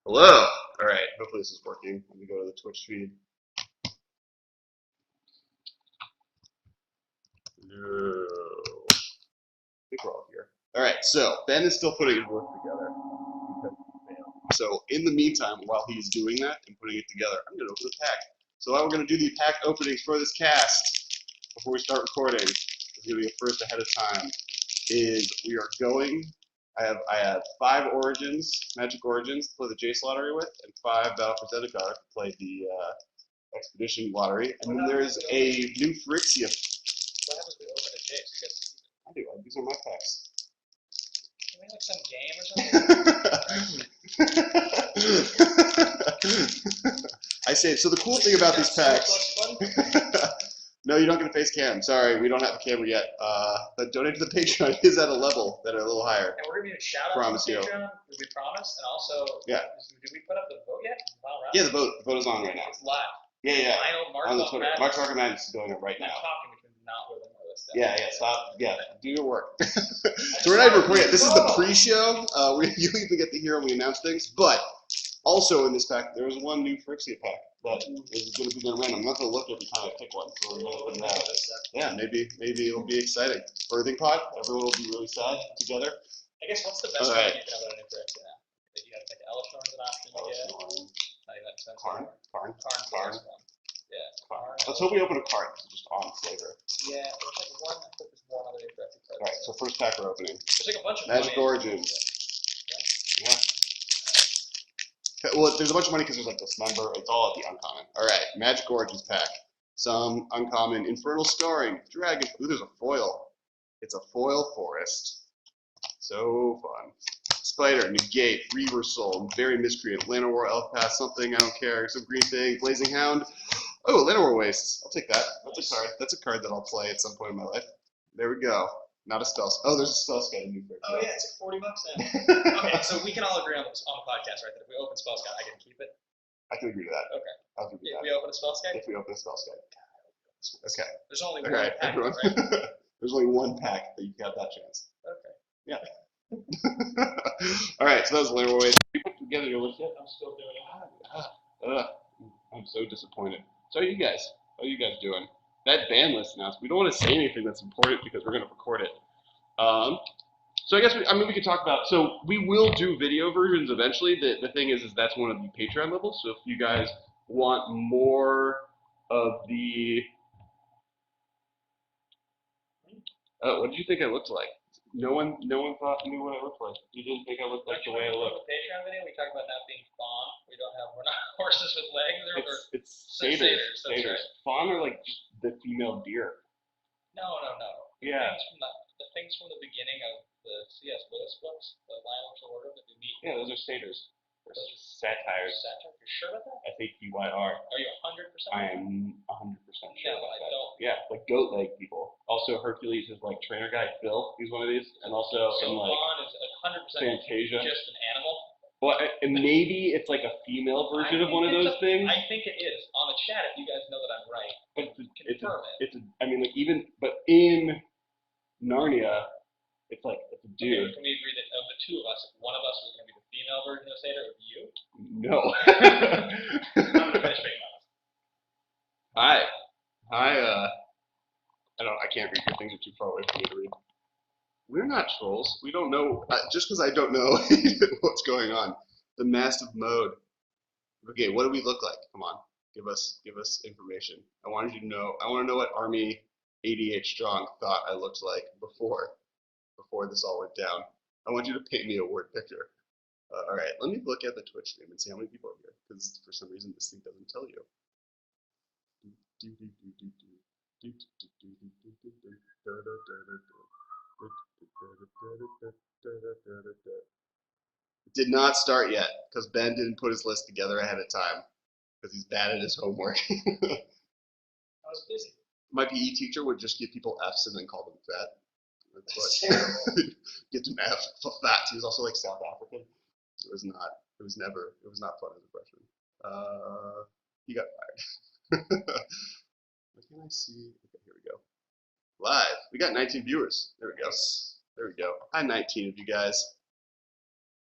Hello. All right. Hopefully this is working. Let me go to the Twitch feed. No. I think we're all here. All right. So Ben is still putting his work together. So in the meantime, while he's doing that and putting it together, I'm going to open the pack. So while we're going to do the pack openings for this cast before we start recording, it's going to be a first ahead of time. Is we are going. I have 5 origins, magic origins to play the Jace lottery with, and 5 Battle for Zendikar to play the Expedition lottery. And then there's a new Phyrexia. What happens if we open a Jace? I do. These are my packs. Can we like some game or something? I say so. The cool thing about these packs. No, you don't get a face cam. Sorry, we don't have a camera yet. But donate to the Patreon is at a level that are a little higher. And we're gonna do a shout out to the Patreon. Did we promise? And also, yeah. Did we put up the vote yet? Yeah, the vote is on right now. It's live. Yeah. Mark on the Twitter. Mark Madness is going up right now. Talking, we can not really know this stuff. Yeah. Stop. Yeah. Do your work. So we're not even recording. This is the pre-show. You even get to hear when we announce things. But also in this pack, there was one new Phyrexia pack that is going to be random. I'm not going to look every time I pick one. So we're going to put it out. Yeah, maybe it'll be exciting. Birthing pod. Everyone will be really sad together. I guess what's the best way you can have an Phyrexia now? That you have like Elishorn's an option to get. Not even that expensive. Karn. Yeah. Karn. Let's hope we open a card just on flavor. Yeah, there's like one. I think there's one other Phyrexia card. All right, so first pack we're opening. There's like a bunch of Magic Origins. Yeah. Well, there's a bunch of money because there's like Dismember. It's all at the uncommon. All right, Magic Origins pack. Some uncommon Infernal Scarring, Dragon. Ooh, there's a foil. It's a foil forest. So fun. Spider, Negate, Reaver Soul, Very Miscreant, Llanowar, Elf Pass, something, I don't care, some green thing, Blazing Hound. Oh, Llanowar Wastes. I'll take that. That's a card. That's a card that I'll play at some point in my life. There we go. Not a spell. Oh, there's a spell scout in new. Oh yeah, it's like $40 now. Okay, so we can all agree on the podcast, right? That if we open spell scout, I can keep it. I can agree to that. Okay. I'll agree to that. If we open a spell scout. If we open a spell scout. Okay. There's only one pack, everyone. Right? There's only one pack that you have that chance. Okay. Yeah. All right, so that was Llanowar Wastes. You put together your list yet? I'm still doing it. I'm so disappointed. So how are you guys doing? That ban list announced. We don't want to say anything that's important because we're going to record it. So I guess we could talk about. So we will do video versions eventually. The thing is that's one of the Patreon levels. So if you guys want more of the, what did you think I looked like? No one knew what I looked like. You didn't think I looked like the way I looked. Patreon video, we talk about not being fawn. We're not horses with legs. It's satyrs. Right. Fawn are like the female deer. No. Yeah. The things from the beginning of the C.S. Lewis books, the Lionel's Order that we meet. Yeah, those are satyrs. Those are satires. Satire? You're sure about that? Satyr. Are you 100%? I am 100% sure about that. Don't. Yeah, like goat leg people. Also, Hercules is like trainer guy Phil. He's one of these, and also so in like Fawn is 100% Fantasia. Just an animal. Well, and maybe it's like a female version of one of those things. I think it is. On the chat, if you guys know that I'm right, but confirm it. But in Narnia, it's a dude. Okay, can we agree that of the two of us, if one of us was going to be the female version of Satyr, it would be you? No. I'm going to finish making mine. Hi. I can't read. Your things are too far away for me to read. We're not trolls. We don't know. Just because I don't know what's going on. The massive mode. Okay, what do we look like? Come on, give us information. I want to know what Army 88 strong thought I looked like before this all went down. I want you to paint me a word picture. All right, let me look at the Twitch stream and see how many people are here, because for some reason this thing doesn't tell you. It did not start yet because Ben didn't put his list together ahead of time because he's bad at his homework. I was busy. My PE teacher would just give people Fs and then call them fat. That's what get an F for fat. He was also like South African. It was not fun as a freshman. He got fired. What can I see? Okay, here we go. Live. We got 19 viewers. There we go. There we go. Hi, 19 of you guys.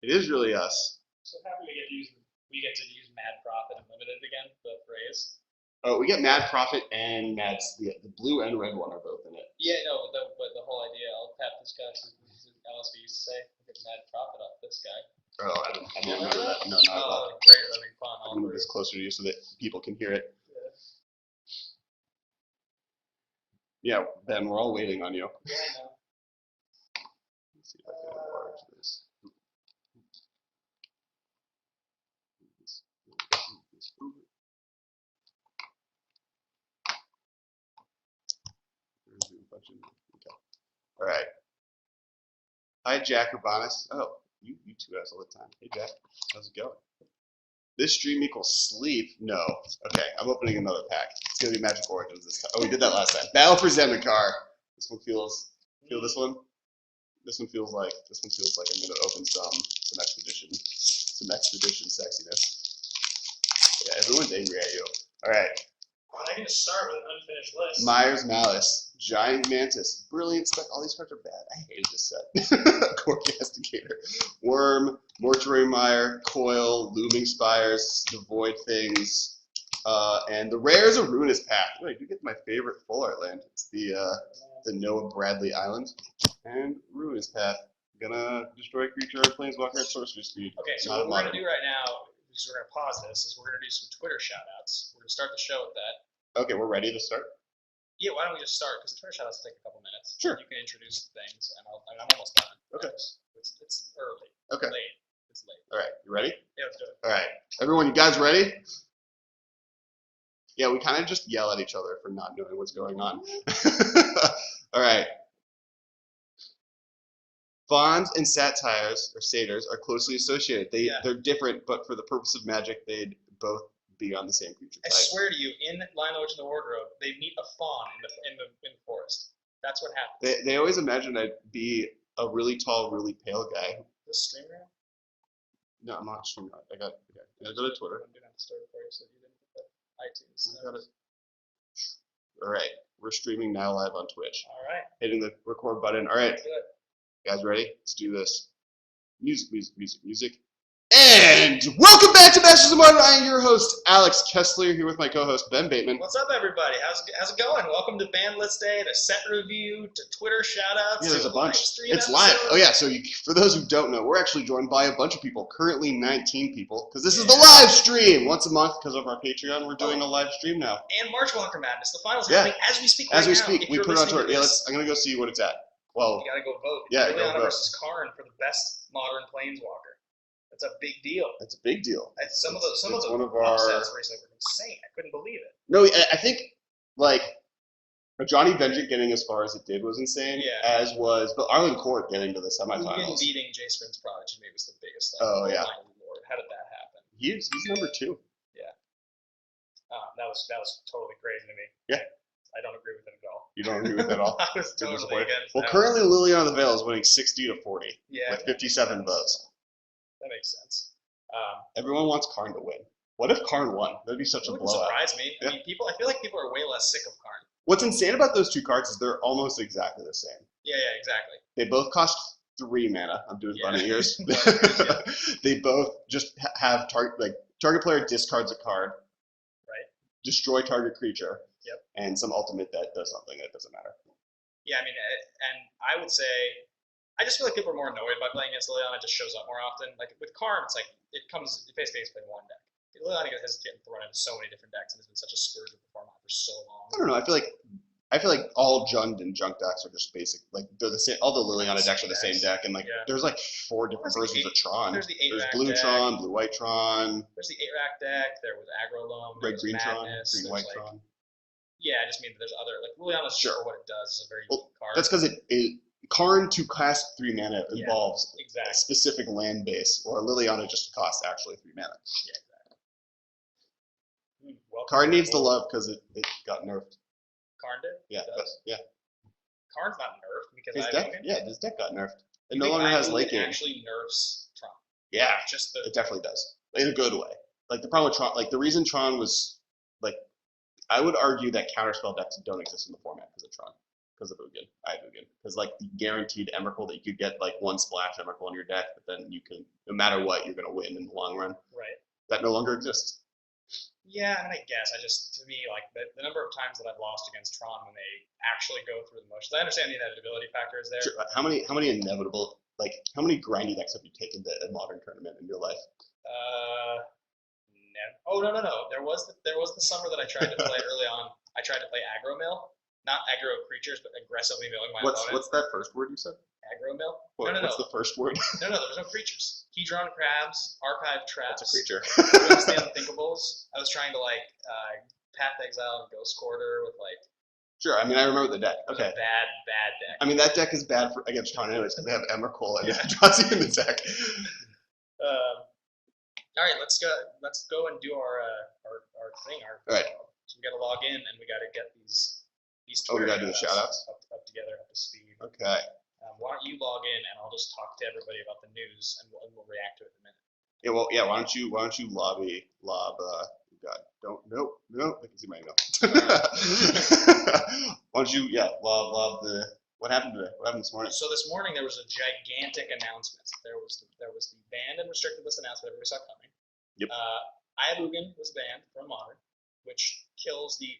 It is really us. So happy we get to use We get to use Mad Profit Unlimited again, the phrase. Oh, we get Mad Profit and Mad's the blue and red one are both in it. Yeah, no, but the whole idea, I'll tap this guy, LSB used to say, get Mad Profit off this guy. Oh, I didn't remember that. No, not at all. Great, having fun. I'll move this closer to you so that people can hear it. Yeah, Ben, we're all waiting on you. Yeah, I know. Let's see if I can enlarge this. Okay. All right. Hi, Jack Urbanus. Oh, you two guys all the time. Hey, Jack. How's it going? This stream equals sleep? No. Okay, I'm opening another pack. It's going to be Magic Origins this time. Oh, we did that last time. Battle for Zendikar. This one feels... Feel this one? This one feels like I'm going to open some expedition sexiness. Yeah, everyone's angry at you. All right. Well, I can start with an unfinished list. Myers Malice, Giant Mantis, Brilliant Spec. All these cards are bad. I hated this set. Corcastigator, Worm, Mortuary Mire, Coil, Looming Spires, Devoid Things, and the rare is a Ruinous Path. Oh, I do get my favorite full art land. It's the Noah Bradley Island and Ruinous Path. Gonna destroy creature or planeswalker at sorcery speed. Okay, so what we're gonna do right now is we're gonna pause this. Is we're gonna do some Twitter shoutouts. We're gonna start the show with that. Okay, we're ready to start. Yeah, why don't we just start? Because the Twitter shoutouts will take a couple minutes. Sure. You can introduce things, and I'm almost done. Okay. It's early. Okay. Late. It's late. All right, you ready? Yeah, let's do it. All right, everyone, you guys ready? Yeah, we kind of just yell at each other for not knowing what's going on. All right. Fawns and satyrs are closely associated. They're different, but for the purpose of Magic, they'd both be on the same creature I type. swear to you, in Line of in the Wardrobe, they meet a fawn in the forest. That's what happens. They always imagine I'd be a really tall, really pale guy. This stream now? No, I'm not streaming. I got to go to Twitter. I'm doing that story for you so you didn't get the iTunes. I got it. All right, we're streaming now live on Twitch. All right. Hitting the record button. All right. Let's do it. Guys ready? Let's do this. Music. And welcome back to Masters of Modern. I am your host, Alex Kessler, here with my co-host, Ben Bateman. What's up, everybody? How's it going? Welcome to Ban List Day, to set review, to Twitter shoutouts. Yeah, there's a bunch. It's episode. live. Oh, yeah, so for those who don't know, we're actually joined by a bunch of people, currently 19 people, because this is the live stream. Once a month, because of our Patreon, we're doing a live stream now. And Marchwalker Madness. The finals happening as we speak As right we now. speak. We put it on Twitter. Yeah, I'm going to go see what it's at. Well, you got to go vote. Yeah, Liliana go vote. versus Karn for the best modern Planeswalker. That's a big deal. That's a big deal. Some of the upsets recently were insane. I couldn't believe it. No, I think, like, Johnny Vengeance getting as far as it did was insane, as was, but Arlen Court getting to the semifinals. Beating Jace Prince Prodigy maybe was the biggest thing. Oh, yeah. My Lord, how did that happen? He's number 2. Yeah. That was totally crazy to me. Yeah. I don't agree with it at all. You don't agree with that at all? I was totally against Well, that. currently Liliana the Veil is winning 60-40 Yeah, with 57 votes. That makes sense. Everyone wants Karn to win. What if Karn won? That'd be such a It wouldn't blowout. surprise me. Yeah. I mean, I feel like people are way less sick of Karn. What's insane about those two cards is they're almost exactly the same. Yeah, exactly. They both cost 3 mana. I'm doing bunny ears. Bunny ears, yeah. They both just have target player discards a card. Right. Destroy target creature. Yep. And some ultimate that does something that doesn't matter. Yeah, I mean, and I would say, I just feel like people are more annoyed by playing against Liliana. It just shows up more often. Like with Karn, it's like it basically is playing one deck. Liliana has getting thrown into so many different decks and has been such a scourge of the format for so long. I don't know. I feel like all Jund and Junk decks are just basic. Like they're the same. All the Liliana decks are the same deck, and there's like 4 different versions of Tron. There's the 8 There's rack blue deck. Tron, blue white Tron. There's the 8-rack deck. There was Aggro Loam. Red green Tron, Madness, green white Tron. Yeah, I just mean that there's other Liliana's for what it does is a very unique card. That's because Karn to cost 3 mana involves exactly. a specific land base, or Liliana just costs actually 3 mana. Yeah, exactly. Karn needs the love because it got nerfed. Karn did? Yeah, yeah. Karn's not nerfed because his deck got nerfed. It no longer has late game. Actually nerfs Tron. Yeah, just it definitely does in a good way. Like the problem with Tron, like the reason Tron was like, I would argue that counterspell decks don't exist in the format because of Tron, because of Ugin. Because like the guaranteed Emrakul that you could get like 1 splash Emrakul in your deck, but then you can, no matter what, you're gonna win in the long run. Right. that no longer exists. Yeah, I mean, I guess to me, like the number of times that I've lost against Tron when they actually go through the motions. I understand the inevitability factor is there. Sure. How many inevitable, like, how many grindy decks have you taken to a modern tournament in your life? Oh no. There was the summer that I tried to play early on. I tried to play aggro mill, not aggro creatures, but aggressively milling my opponent. What's that first word you said? Aggro mill? No. What's the first word? No, there was no creatures. Key-drawn crabs, archive traps. That's a creature. The unthinkables. I was trying to Path Exile and Ghost Quarter with Sure, I mean, I remember the deck. Okay. Bad deck. I mean, that deck is bad against Tron anyways because they have Emrakul and Eldrazi in the deck. All right, let's go and do our thing. All right. So we got to log in and we got to get these Oh, we got to do the shout-outs? up together, up to speed. Okay. Why don't you log in and I'll just talk to everybody about the news and we'll react to it in a minute. Yeah, well, yeah. Why don't you lob? God, nope. I can see my email. Why don't you lob the? What happened today? What happened this morning? So this morning there was a gigantic announcement. There was the banned and restricted list announcement everybody saw coming. Yep. Ayabugan was banned from Modern, which kills the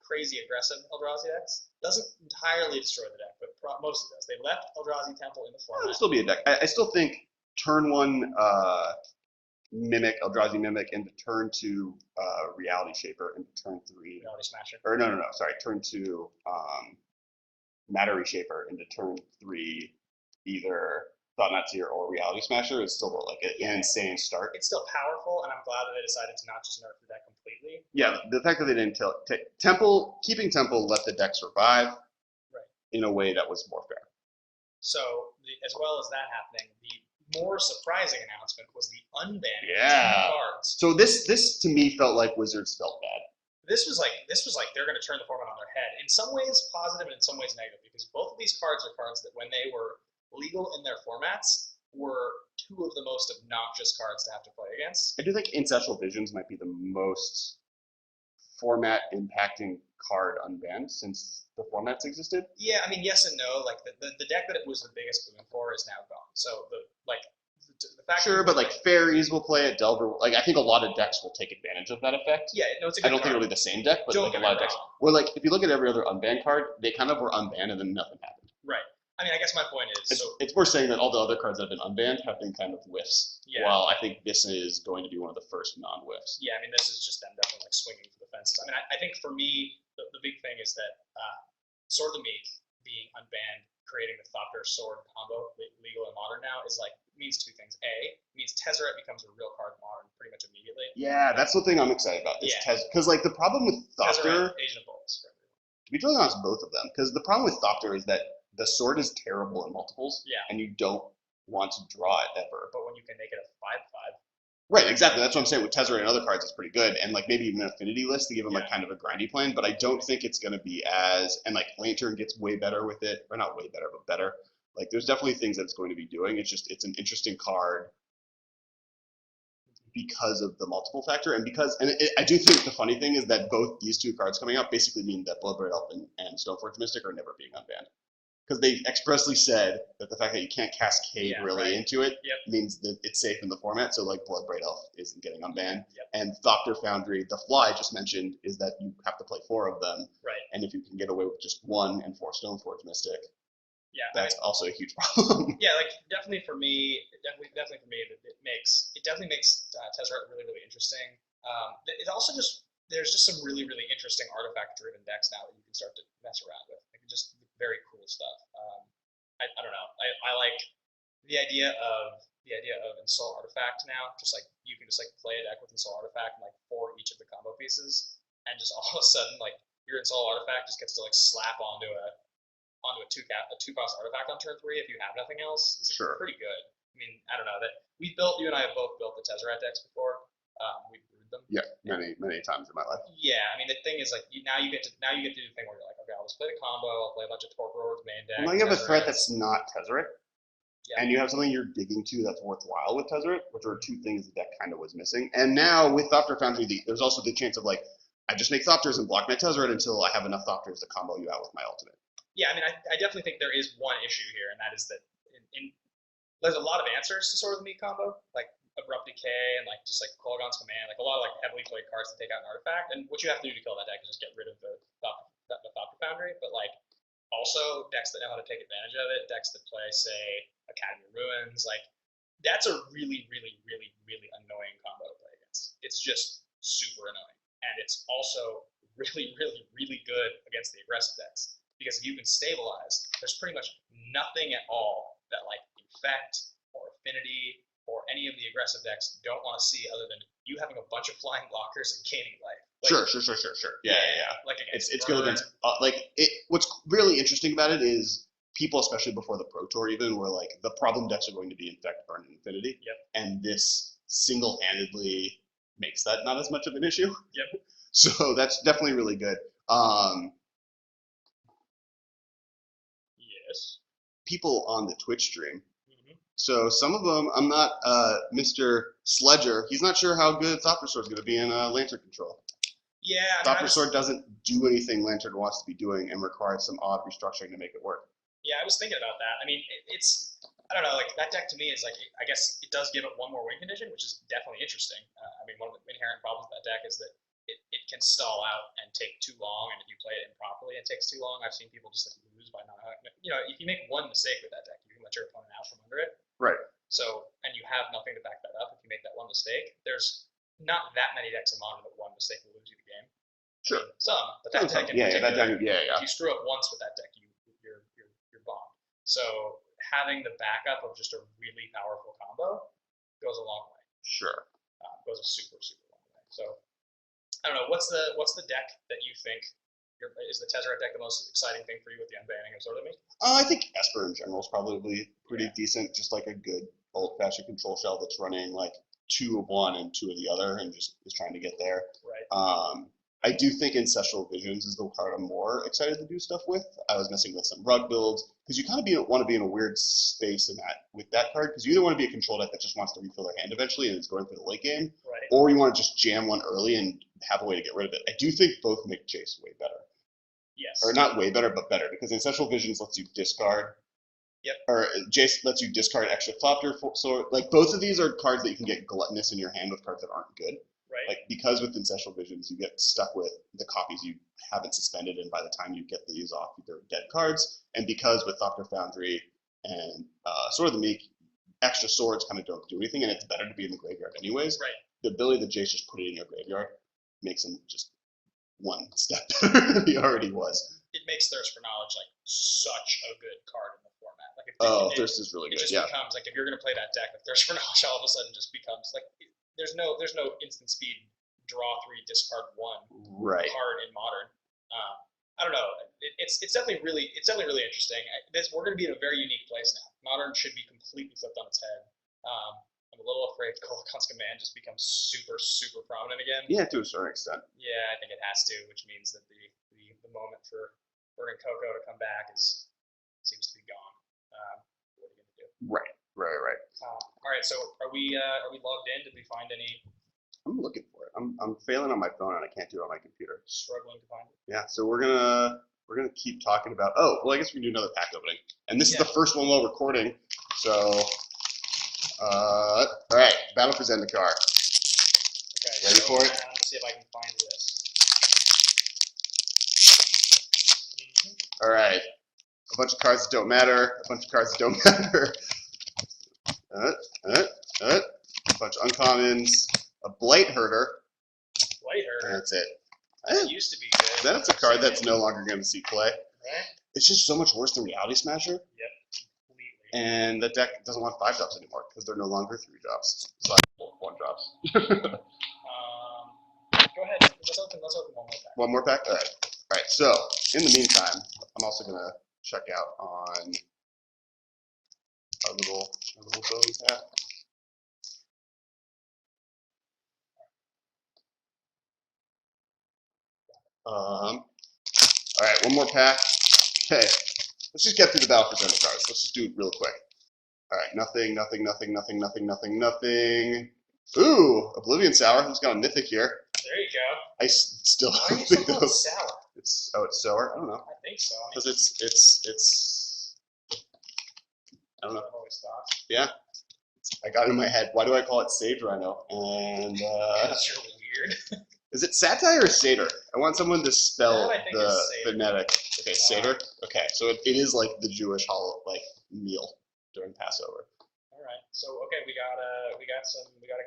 crazy aggressive Eldrazi decks. Doesn't entirely destroy the deck, but mostly does. They left Eldrazi Temple in the format. It'll still be a deck. I still think turn 1 Mimic, Eldrazi Mimic, into turn 2 Reality Shaper, into turn 3 Reality Smasher. Or no, sorry, turn 2 Matter Reshaper, into turn 3 either Thought Knot Seer or Reality Smasher is still an insane start. It's still powerful, and I'm glad that they decided to not just nerf the deck completely. Yeah, the fact that they didn't keeping Temple let the deck survive in a way that was more fair. So, as well as that happening, the more surprising announcement was the unbanning of cards. So this to me felt like Wizards felt bad. This was like they're going to turn the format on their head. In some ways positive and in some ways negative, because both of these cards are cards that when they were legal in their formats were two of the most obnoxious cards to have to play against. I do think Ancestral Visions might be the most format impacting card unbanned since the formats existed. Yeah, I mean, yes and no. Like the deck that it was the biggest boon for is now gone. So the fact. Sure, but fairies will play it. Delver, I think a lot of decks will take advantage of that effect. Yeah, no, it's a good I don't card. think it'll be the same deck, but Don't a lot of decks. Or if you look at every other unbanned card, they kind of were unbanned and then nothing happened. Right. I mean, I guess my point is it's worth saying that all the other cards that have been unbanned have been kind of whiffs. Yeah. While I think this is going to be one of the first non-whiffs. Yeah, I mean, this is just them definitely swinging for the fences. I mean, I think for me, the big thing is that Sword of the Meek being unbanned, creating the Thopter Sword combo, legal and modern now, is means two things. A, means Tezzeret becomes a real card in modern pretty much immediately. Yeah, that's the thing I'm excited about. Because the problem with Thopter, Agent of Bolts. To be totally honest, both of them. Because the problem with Thopter is that the sword is terrible in multiples, and you don't want to draw it ever. But when you can make it a 5/5. Right, exactly. That's what I'm saying. With Tezzeret and other cards, it's pretty good, and maybe even an affinity list to give them kind of a grindy plan. But I don't think it's going to be as Lantern gets way better with it, or not way better, but better. There's definitely things that it's going to be doing. It's just it's an interesting card because of the multiple factor, and I do think the funny thing is that both these two cards coming out basically mean that Bloodbraid Elf and Stoneforge Mystic are never being unbanned. Because they expressly said that the fact that you can't cascade into it means that it's safe in the format. So Bloodbraid Elf isn't getting unbanned. Yep. And Thopter Foundry, the flaw I just mentioned, is that you have to play 4 of them. Right. And if you can get away with just 1 and 4 Stoneforge Mystic, that's also a huge problem. Yeah, definitely for me, it makes Tezzeret really, really interesting. It also there's just some really, really interesting artifact-driven decks now that you can start to mess around with. Just very cool stuff. I don't know. I like the idea of Install Artifact now. Just you can just play a deck with Install Artifact and for each of the combo pieces, and just all of a sudden your Install Artifact just gets to slap onto a 2-cost artifact on turn 3 if you have nothing else. It's pretty good. I mean, I don't know that you and I have both built the Tezzeret decks before. We've brewed them. Yeah, many times in my life. Yeah, I mean the thing is now you get to do the thing where you're okay, I'll just play the combo, I'll play a bunch of Torpor with main deck. Well, now you have a threat that's not Tezzeret, and you have something you're digging to that's worthwhile with Tezzeret, which are two things the deck kind of was missing. And now with Thopter Foundry, there's also the chance of I just make Thopters and block my Tezzeret until I have enough Thopters to combo you out with my ultimate. Yeah, I mean I definitely think there is one issue here, and that is that there's a lot of answers to Sword of the Meek combo. Abrupt Decay and like just like Kolaghan's Command, like a lot of like heavily played cards to take out an artifact. And what you have to do to kill that deck is just get rid of the Thopter Foundry. But like also decks that know how to take advantage of it, decks that play say Academy of Ruins, like that's a really, really, really, really annoying combo to play against. It's just super annoying, and it's also really, really, really good against the aggressive decks because if you can stabilize, there's pretty much nothing at all that like Infect or Affinity or any of the aggressive decks don't want to see other than you having a bunch of flying blockers and gaining life. Like, Sure. Yeah. Like against It's good against what's really interesting about it is people, especially before the Pro Tour, even were like the problem decks are going to be Infect, Burn, and Infinity. Yep. And this single-handedly makes that not as much of an issue. Yep. So that's definitely really good. Yes. People on the Twitch stream. So some of them, I'm not Mr. Sledger. He's not sure how good Thopter Sword's going to be in Lantern control. Yeah. Thopter Sword doesn't do anything Lantern wants to be doing and requires some odd restructuring to make it work. Yeah, I was thinking about that. I mean, it's I don't know, like that deck to me is like, I guess it does give it one more win condition, which is definitely interesting. I mean, one of the inherent problems with that deck is that it can stall out and take too long, and if you play it improperly, it takes too long. I've seen people just like lose by not, if you make one mistake with that deck, you can let your opponent out from under it. Right. So, and you have nothing to back that up if you make that one mistake. There's not that many decks in Modern that one mistake will lose you the game. Sure. I mean, some, but that deck in particular, if you screw up once with that deck, you're bombed. So having the backup of just a really powerful combo goes a long way. Sure. Goes a super, super long way. So I don't know. What's the deck that you think is the Tezzeret deck the most exciting thing for you with the unbanning of Zordami? I think Esper in general is probably pretty decent. Just like a good old-fashioned control shell that's running like 2 of one and 2 of the other, and just is trying to get there. Right. I do think Ancestral Visions is the card I'm more excited to do stuff with. I was messing with some rug builds because you kind of want to be in a weird space with that card because you either want to be a control deck that just wants to refill their hand eventually and is going for the late game, right, or you want to just jam one early and have a way to get rid of it. I do think both make Jace way better. Yes. Or not way better, but better, because Ancestral Visions lets you discard. Yep. Or Jace lets you discard extra Thopter. So like both of these are cards that you can get gluttonous in your hand with cards that aren't good. Right. Like because with Ancestral Visions you get stuck with the copies you haven't suspended, and by the time you get these off, they're dead cards. And because with Thopter Foundry and Sword of the Meek, extra swords kind of don't do anything, and it's better to be in the graveyard anyways. Right. The ability that Jace just put it in your graveyard makes him just one step better than he already was. It makes Thirst for Knowledge like such a good card in the format. Like Thirst is really good. It just becomes like if you're gonna play that deck, like Thirst for Knowledge all of a sudden just becomes like there's no instant speed draw 3 discard 1 card in Modern. I don't know. It's definitely really interesting. We're gonna be in a very unique place now. Modern should be completely flipped on its head. I'm a little afraid Kolaghan's Command just becomes super, super prominent again. Yeah, to a certain extent. Yeah, I think it has to, which means that the moment for Burning Cocoa to come back seems to be gone. What are you gonna do? Right. All right. So are we logged in? Did we find any? I'm looking for it. I'm failing on my phone and I can't do it on my computer. Struggling to find it. Yeah. So we're gonna keep talking about. Oh, well, I guess we can do another pack opening. And this is the first one while recording. So. All right, Battle for Zendikar. Okay, ready for it? I'm gonna see if I can find this. All right, a bunch of cards that don't matter, a bunch of cards that don't matter. A bunch of uncommons, a Blight Herder. Blight Herder. That's it. That used to be good. That's a card that's no longer going to see play. Right. It's just so much worse than Reality Smasher. Yep. And the deck doesn't want 5-drops anymore because they're no longer 3-drops. So I 1-drops. Go ahead. Let's open one more pack. One more pack? All right. So, in the meantime, I'm also going to check out on our little voting pack. All right, one more pack. Okay. Let's just get through the Battle for Zendikar. Let's just do it real quick. All right, nothing. Ooh, Oblivion Sour. Who's got a mythic here? There you go. I still don't Why think are you those. sour? It's sour. I don't know. I think so. Because it's. I don't know. I've always thought. Yeah. It's I got it in my head. Why do I call it Sage Rhino? And Because you're weird. is it satire or satyr? I want someone to spell That I think the is satyr. phonetic. Okay, satyr. Okay, so it is like the Jewish meal during Passover. All right. So okay, we got a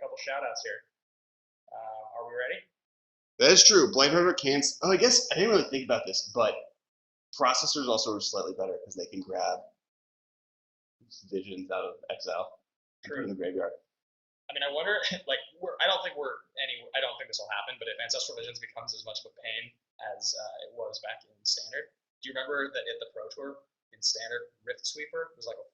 couple shout outs here. Are we ready? That is true. Blighthearter can. Oh, I guess I didn't really think about this, but processors also are slightly better because they can grab visions out of exile and put in the graveyard. I mean, I wonder, like, I don't think this will happen, but if Ancestral Visions becomes as much of a pain as it was back in Standard, do you remember that at the Pro Tour in Standard, Rift Sweeper was like a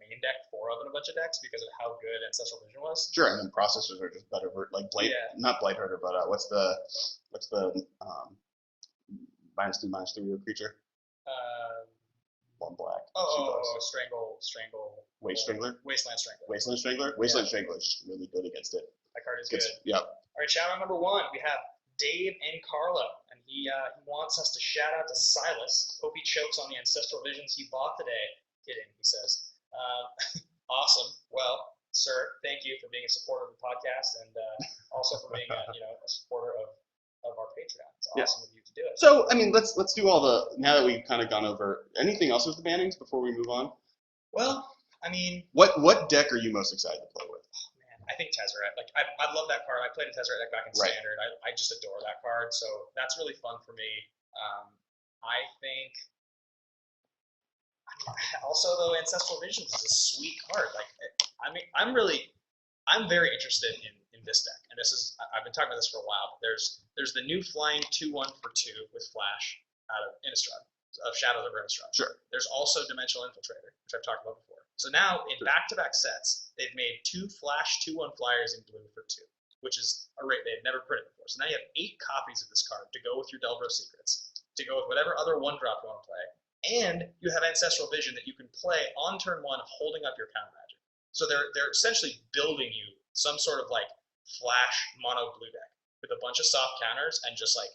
main deck of in a bunch of decks because of how good Ancestral Vision was? Sure, and then processors are just better for like not Blighthearter, but what's the -2/-3 creature? One black. Strangle. Wasteland Strangler. Wasteland Strangler. Wasteland Strangler. Wasteland Strangler is just really good against it. That card is good. Yep. All right, shout out number 1. We have Dave and Carlo, and he wants us to shout out to Silas. Hope he chokes on the Ancestral Visions he bought today. Kidding, he says. Awesome. Well, sir, thank you for being a supporter of the podcast and also for being a supporter of our Patreon. It's awesome of you to do it. So, I mean, let's do all the, now that we've kind of gone over, anything else with the bannings before we move on? Well, I mean, what deck are you most excited to play with? Oh, man, I think Tezzeret. Like, I love that card. I played a Tezzeret deck back in Standard. I just adore that card. So that's really fun for me. I think. Also, though, Ancestral Visions is a sweet card. Like, I mean, I'm very interested in this deck, and I've been talking about this for a while. But there's the new flying 2/1 for 2 with Flash out of Innistrad, of Shadows over Innistrad. Sure. There's also Dimensional Infiltrator, which I've talked about before. So now in back-to-back sets, they've made 2 Flash 2/1 flyers in blue for 2, which is a rate they've never printed before. So now you have 8 copies of this card to go with your Delver Secrets, to go with whatever other 1-drop you want to play. And you have Ancestral Vision that you can play on turn 1 holding up your counter magic. So they're essentially building you some sort of like Flash mono blue deck with a bunch of soft counters and just like,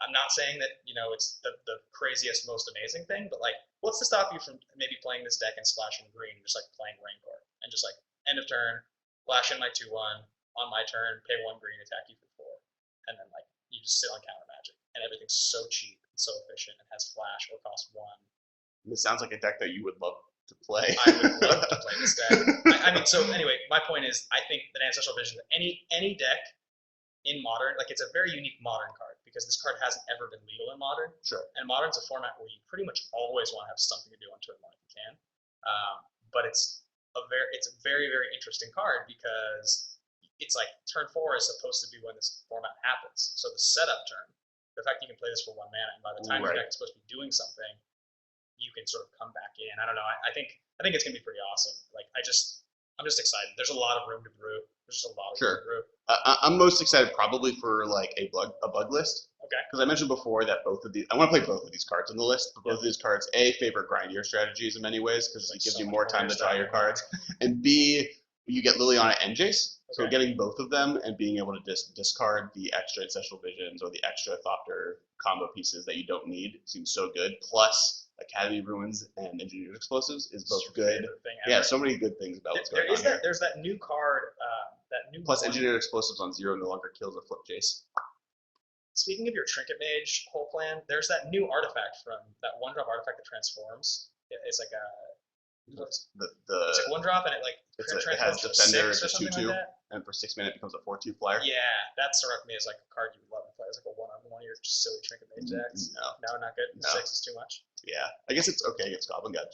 I'm not saying that, it's the craziest, most amazing thing, but like, what's to stop you from maybe playing this deck and splashing green, just like playing Raincore and just like end of turn, flash in my 2/1, on my turn, pay 1 green, attack you for 4, and then like you just sit on counter magic and everything's so cheap and so efficient and has flash or cost 1. This sounds like a deck that you would love to play. I would love to play this deck. I mean, so anyway, my point is, I think that Ancestral Vision, any deck in Modern, like it's a very unique Modern card because this card hasn't ever been legal in Modern. Sure. And Modern's a format where you pretty much always want to have something to do on turn 1 if you can. But it's a very, very interesting card because it's like turn 4 is supposed to be when this format happens. So the setup turn, the fact that you can play this for 1 mana, and by the time your deck is supposed to be doing something, you can sort of come back in. I don't know. I think it's gonna be pretty awesome. Like I'm just excited. There's a lot of room to brew. There's just a lot of room to brew. I'm most excited probably for like a bug list. Okay. Because I mentioned before that I want to play both of these cards on the list. But both of these cards, A, favor grindier strategies in many ways because it gives you more time to draw your cards, and B, you get Liliana and Jace. So getting both of them and being able to discard the extra Ancestral Visions or the extra Thopter combo pieces that you don't need seems so good. Plus Academy Ruins and Engineered Explosives is both good. Yeah, so many good things about what's going on here. There's that new card, Plus Engineered Explosives on 0 no longer kills a flip Jace. Speaking of your Trinket Mage whole plan, there's that new artifact from that 1-drop artifact that transforms. It's like a it's like 1-drop and it has Defender, it's a 2/2, and for 6 mana it becomes a 4/2 flyer. Yeah, that struck me as like a card you would love to play. It's like a 1/1 of your just silly Trinket Mage decks. No, not good. No. 6 is too much. Yeah, I guess it's okay against Goblin God.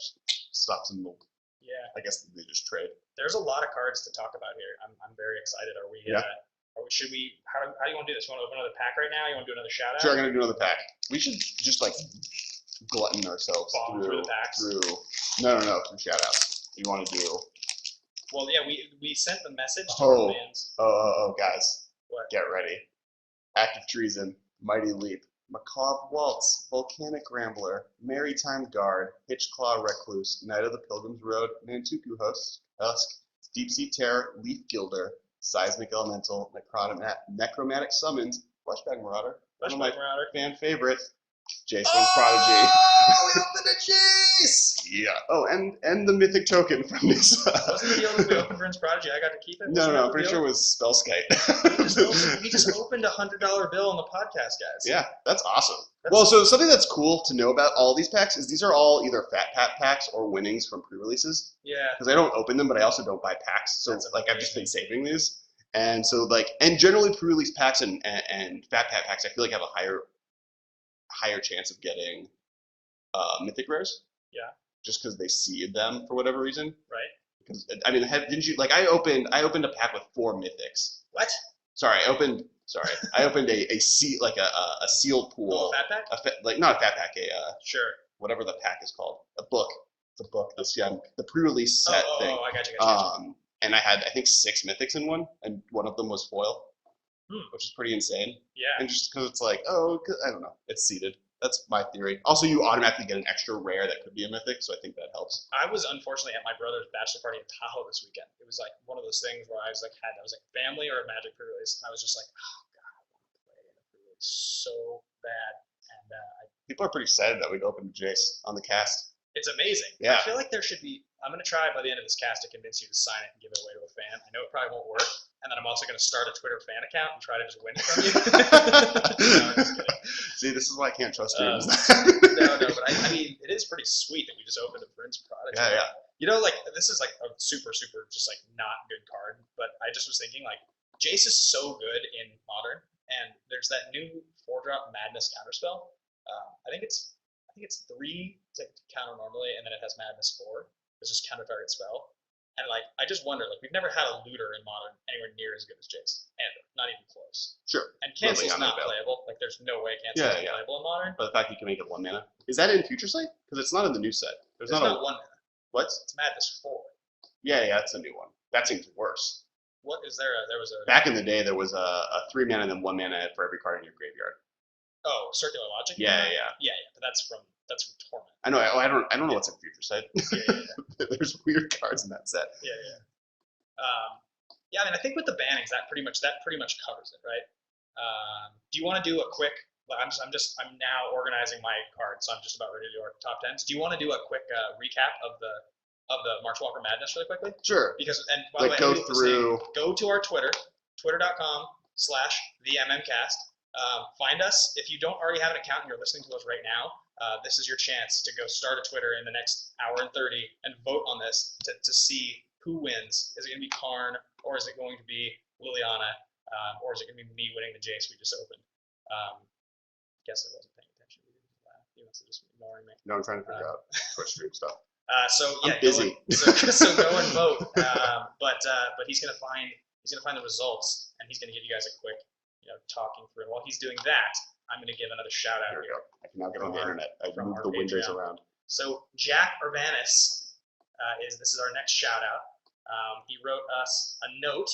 Stops and mold. Yeah. I guess they just trade. There's a lot of cards to talk about here. I'm very excited. Are we? Yeah. Should we? How do you want to do this? You want to open another pack right now? You want to do another shout out? Sure, I'm gonna do another pack. We should just like glutton ourselves through the packs. No, through shout outs. You want to do? Well, yeah, we sent the message to our fans. Oh, guys. What? Get ready. Act of Treason, Mighty Leap, Macabre Waltz, Volcanic Rambler, Maritime Guard, Hitchclaw Recluse, Knight of the Pilgrim's Road, Nantuku Husk, Deep Sea Terror, Leaf Gilder, Seismic Elemental, Necromantic Summons, Fleshbag Marauder, one of my fan favorites, Jason's Prodigy. Oh, we opened a Jace! Yeah. Oh, and the mythic token from this. Wasn't the deal that we opened Bryn's Prodigy? I got to keep it? No, Wasn't no, that I'm the pretty deal? sure it was Spellskite. We just opened a $100 bill on the podcast, guys. Yeah, that's awesome. That's Well, so something that's cool to know about all these packs is these are all either Fat Pat packs or winnings from pre-releases. Yeah. Because I don't open them, but I also don't buy packs. So That's I've just been saving these. And so and generally pre-release packs and Fat Pat packs I feel like have a higher chance of getting mythic rares. Yeah. Just because they seed them for whatever reason. Right. Because didn't you I opened a pack with 4 mythics. What? Sorry, I opened a sealed pool. Oh, a fat pack? Not a fat pack, Sure. whatever the pack is called. A book. It's a book. The pre-release set thing. Oh, I got you. And I had, I think, 6 mythics in one, and one of them was foil, which is pretty insane. Yeah. And just because it's I don't know, it's seeded. That's my theory. Also, you automatically get an extra rare that could be a mythic, so I think that helps. I was unfortunately at my brother's bachelor party in Tahoe this weekend. It was one of those things where I was family or a Magic pre-release, and I was just like, oh god, I want to play in a pre-release so bad. And people are pretty excited that we've opened Jace on the cast. It's amazing. Yeah. I feel like there should be. I'm going to try by the end of this cast to convince you to sign it and give it away to a fan. I know it probably won't work. And then I'm also going to start a Twitter fan account and try to just win it from you. No, I'm just kidding. See, this is why I can't trust you. No, but I mean, it is pretty sweet that we just opened a Bryn's Prodigy. Yeah. You know, this is a super, just not good card. But I just was thinking, Jace is so good in Modern, and there's that new 4-drop Madness counterspell. I think it's 3 to counter normally, and then it has Madness 4. It's just counter target spell. And I just wonder, we've never had a looter in Modern anywhere near as good as Jace. Ever. Not even close. Sure. And Cancel's not playable. There's no way Cancel's playable in Modern. But the fact you can make it 1 mana. Is that in Future Sight? Because it's not in the new set. There's not 1 mana. What? It's Madness 4. Yeah, that's a new one. That seems worse. What is there? There was a. Back in the day, there was a 3 mana and then 1 mana for every card in your graveyard. Oh, Circular Logic? Yeah. But that's from Torment. I know. I don't know what's in Future Sight. Yeah. There's weird cards in that set. Yeah. I think with the bannings, that pretty much covers it, right? Do you want to do a quick? I'm now organizing my cards, so I'm just about ready to do our top 10s. Do you want to do a quick recap of the March Walker Madness really quickly? Sure. Because by the way, go to our Twitter, twitter.com/theMMcast. Find us. If you don't already have an account and you're listening to us right now, this is your chance to go start a Twitter in the next hour and 30 and vote on this to see who wins. Is it going to be Karn, or is it going to be Liliana, or is it going to be me winning the Jace we just opened? Guess I wasn't paying attention. He must have just been ignoring me. No, I'm trying to figure out Twitch stream stuff. I'm busy. So go and vote. But he's going to find the results, and he's going to give you guys a quick talking through. And while he's doing that, I'm going to give another shout out here. I can now get on the internet. I moved the windows around. So Jack Urbanus this is our next shout out. He wrote us a note.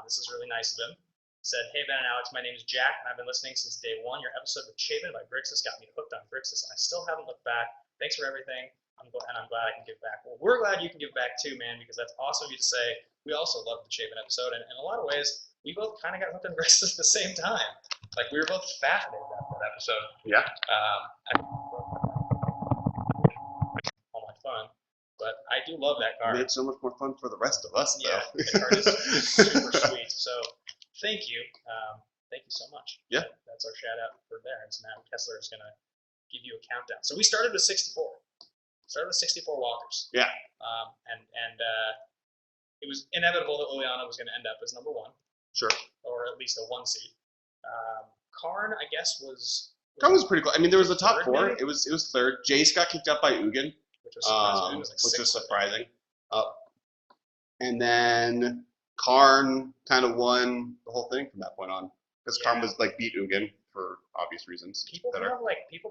This is really nice of him. Said, "Hey Ben and Alex, my name is Jack, and I've been listening since day one. Your episode with Chapin by Grixis got me hooked on Grixis, and I still haven't looked back. Thanks for everything. I'm glad I can give back." Well, we're glad you can give back too, man, because that's awesome of you to say. We also love the Chapin episode, and in a lot of ways, we both kind of got hooked on Grixis at the same time. We were both fascinated after that episode. Yeah. All my fun. But I do love that card. It made so much more fun for the rest of us, though. Yeah, the card is super sweet. So thank you. Thank you so much. Yeah. That's our shout out for there. And so now Kessler is going to give you a countdown. So we started with 64. Started with 64 walkers. Yeah. And it was inevitable that Liliana was going to end up as number 1. Sure. Or at least a 1 seed. Karn, I guess, was. Karn was pretty close. I mean, there was the top 4. Maybe? It was third. Jace got kicked out by Ugin. Which was surprising. Which was surprising. And then Karn kind of won the whole thing from that point on, because Karn was beat Ugin for obvious reasons. People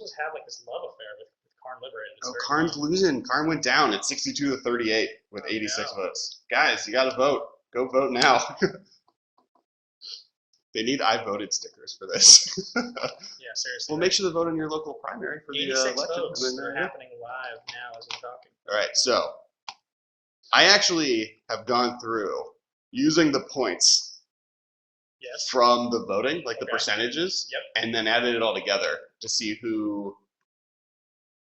just have this love affair with Karn Liberated. Karn's losing. Karn went down at 62 to 38 with 86 votes. Guys, you got to vote. Go vote now. They need I voted stickers for this. Yeah, seriously. Well, make sure to vote in your local primary for the election. 86 votes are happening live now as I'm talking. All right, so I actually have gone through using the points from the voting, the percentages, and then added it all together to see who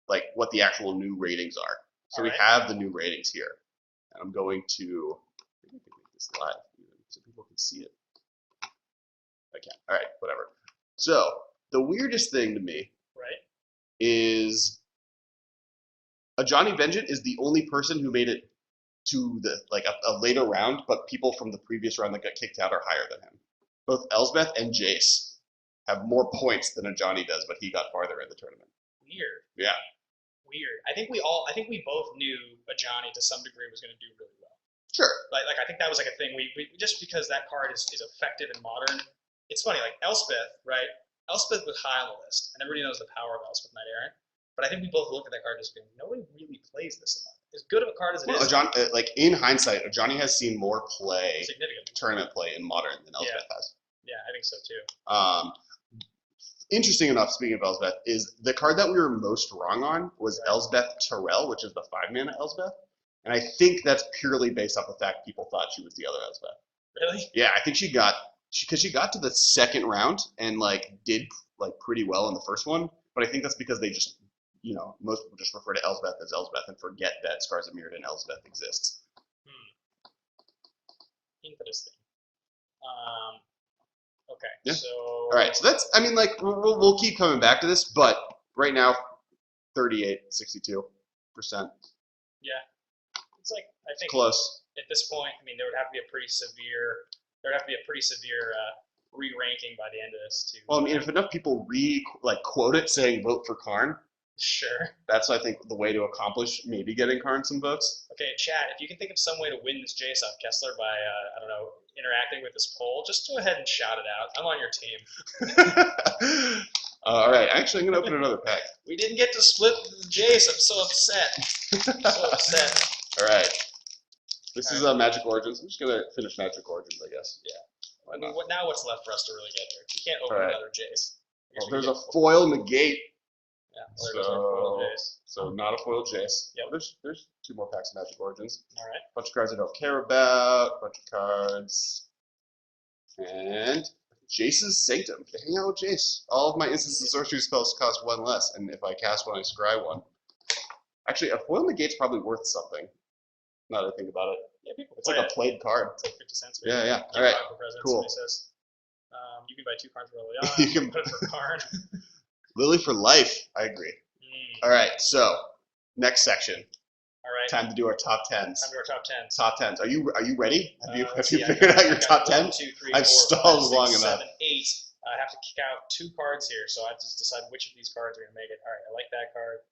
like what the actual new ratings are. So we have the new ratings here. And I'm going to I think I can make this live even so people can see it. I can. All right, whatever. So the weirdest thing to me is a Johnny Vengeant is the only person who made it to the a later round, but people from the previous round that got kicked out are higher than him. Both Elsbeth and Jace have more points than a Johnny does, but he got farther in the tournament. Weird. Yeah. Weird. I think we both knew a Johnny to some degree was going to do really well. Sure. Like I think that was like a thing. We just because that card is effective in Modern. It's funny, like Elspeth, right? Elspeth was high on the list, and everybody knows the power of Elspeth Knight Errant. But I think we both look at that card as being nobody really plays this enough. As good of a card as it is. Like in hindsight, Johnny has seen more play, significant tournament play in Modern than Elspeth has. Yeah, I think so too. Interesting enough, speaking of Elspeth, is the card that we were most wrong on was Elsbeth Tyrell, which is the 5-mana Elspeth. And I think that's purely based off the fact people thought she was the other Elspeth. Really? Yeah, I think she got to the second round and did pretty well in the first one. But I think that's because they just, most people just refer to Elsbeth as Elsbeth and forget that Scars of Mirrodin Elsbeth exists. Interesting. Okay. Yeah. So. All right. So that's. I mean, we'll keep coming back to this, but right now, 68-62%. Yeah. It's I think. It's close. At this point, I mean, there would have to be a pretty severe. Re-ranking by the end of this too. Well, I mean, if enough people quote it saying vote for Karn. Sure. That's, I think, the way to accomplish maybe getting Karn some votes. Okay, chat, if you can think of some way to win this Jace off Kessler by, I don't know, interacting with this poll, just go ahead and shout it out. I'm on your team. All right, actually, I'm going to open another pack. We didn't get to split the Jace. I'm so upset. All right. This is Magic Origins. I'm just going to finish Magic Origins, I guess. Yeah. I mean, now what's left for us to really get here? We can't open another Jace. Well, there's a foil negate. Yeah, so not a foil Jace. Yep. There's 2 more packs of Magic Origins. All right. Bunch of cards I don't care about. Bunch of cards. And Jace's Sanctum. They hang out with Jace. All of my instants and sorcery spells cost 1 less, and if I cast one, I scry 1. Actually, a foil negate's probably worth something. Now that I think about it. Yeah, people it's like a played card. It's like 50 cents. Yeah. All right. Cool. You can buy 2 cards for Liliana. You can put it for Karn. Lily for life. I agree. All right. So next section. All right. Time to do our top 10s. Time to do our top 10s. Top 10s. Are you ready? Have you figured out your top 10? 1, 2, 3, I've 4, stalled 5, 6, long 7, enough. 8. I have to kick out 2 cards here, so I have to decide which of these cards are going to make it. All right. I like that card.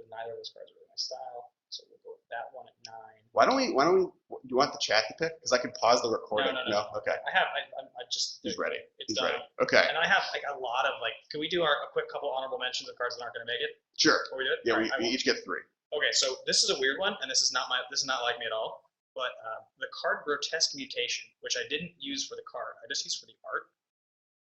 Neither of those cards are really my style, so we'll go with that one at 9. Why don't we? Do you want the chat to pick? Because I can pause the recording. No. Okay. I just. He's ready. It's He's done. ready. Okay. And I have a lot of can we do a quick couple honorable mentions of cards that aren't going to make it? Sure. Before we do it? Yeah, right, we each get 3. Okay, so this is a weird one, and this is not like me at all. But the card Grotesque Mutation, which I didn't use for the card, I just used for the art,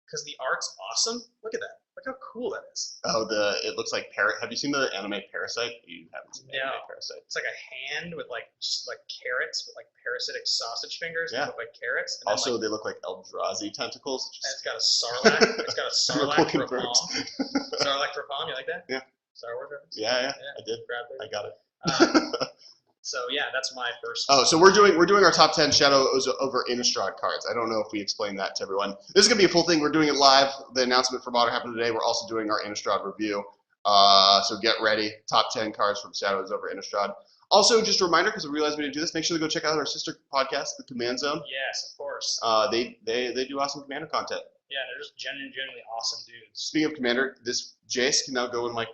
because the art's awesome. Look at that. Look how cool that is. Oh, it looks like Have you seen the anime Parasite? You haven't seen the anime Parasite. It's like a hand with just carrots with parasitic sausage fingers. Yeah. They look like carrots. And also, they look like Eldrazi tentacles. And it's got a Sarlacc. It's got a Sarlacc for a palm. Sarlacc for a palm. You like that? Yeah. Star Wars reference? Yeah, I did. I got it. So yeah, that's my first. Oh, so we're doing our top 10 Shadows over Innistrad cards. I don't know if we explained that to everyone. This is gonna be a full thing. We're doing it live. The announcement for Modern happened today. We're also doing our Innistrad review. So get ready. Top 10 cards from Shadows over Innistrad. Also, just a reminder, because I realized we didn't do this, make sure to go check out our sister podcast, The Command Zone. Yes, of course. They do awesome Commander content. Yeah, they're just genuinely awesome dudes. Speaking of Commander, this Jace can now go in my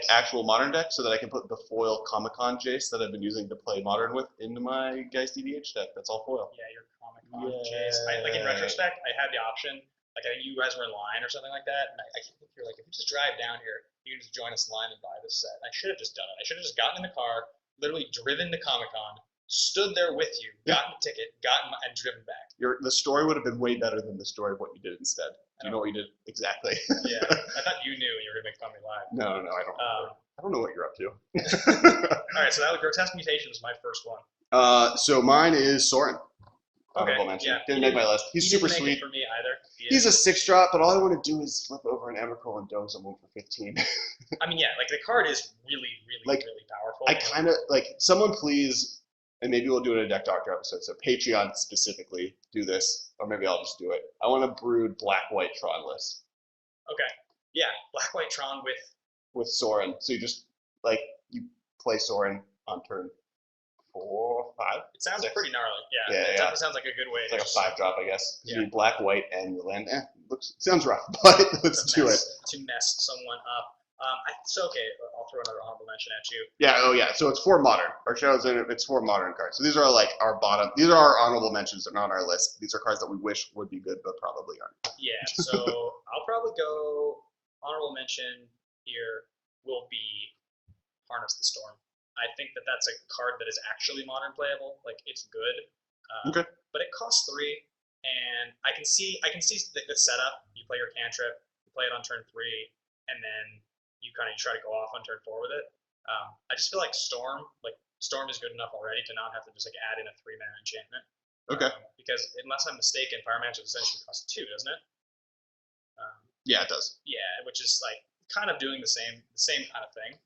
actual Modern deck, so that I can put the foil Comic-Con Jace that I've been using to play Modern with into my Geist EDH deck. That's all foil. Yeah, your Comic-Con Jace. In retrospect, I had the option. I think you guys were in line or something like that, and I think you're if you just drive down here, you can just join us in line and buy this set. I should have just done it. I should have just gotten in the car, literally driven to Comic-Con, stood there with you, gotten a ticket, and driven back. The story would have been way better than the story of what you did instead. Do you know what you did exactly? Yeah, I thought you knew and you were going to make fun of me live. No, I don't. I don't know what you're up to. All right, so that was Grotesque Mutation was my first one. So mine is Sorin. Honorable mention. yeah. Didn't make my list. He's He super didn't make sweet. it for me either. He's a 6-drop, but all I want to do is flip over an Emrakul and dose him for 15. I mean, yeah, like the card is really, really, Like, really powerful. I kind of like someone please, and maybe we'll do it in a deck doctor episode. So Patreon specifically do this, or maybe I'll just do it. I want to brood black-white Tron list. Okay. Yeah, black white Tron with Sorin. So you just like you play Sorin on turn 4, 5. It sounds 6. pretty gnarly. Yeah, Yeah, it yeah. definitely sounds like a good way. It's like a 5-drop, I guess. Yeah. You do black, white, and you land. Sounds rough, but let's do it. To mess someone up. Okay, I'll throw another honorable mention at you. Yeah, oh yeah. So it's 4 modern. Our shadow's in it. It's 4 modern cards. So these are like our bottom. These are our honorable mentions. They're not on our list. These are cards that we wish would be good, but probably aren't. Yeah. So I'll probably go honorable mention here will be Harness the Storm. I think that's a card that is actually modern playable. Like it's good. Okay. But it costs 3, and I can see the setup. You play your cantrip, you play it on turn 3, and then you kind of try to go off on turn 4 with it. I just feel like Storm is good enough already to not have to just like add in a 3-mana enchantment. Okay. Because unless I'm mistaken, Fire Magic essentially costs 2, doesn't it? Yeah, it does. Yeah, which is like kind of doing the same kind of thing.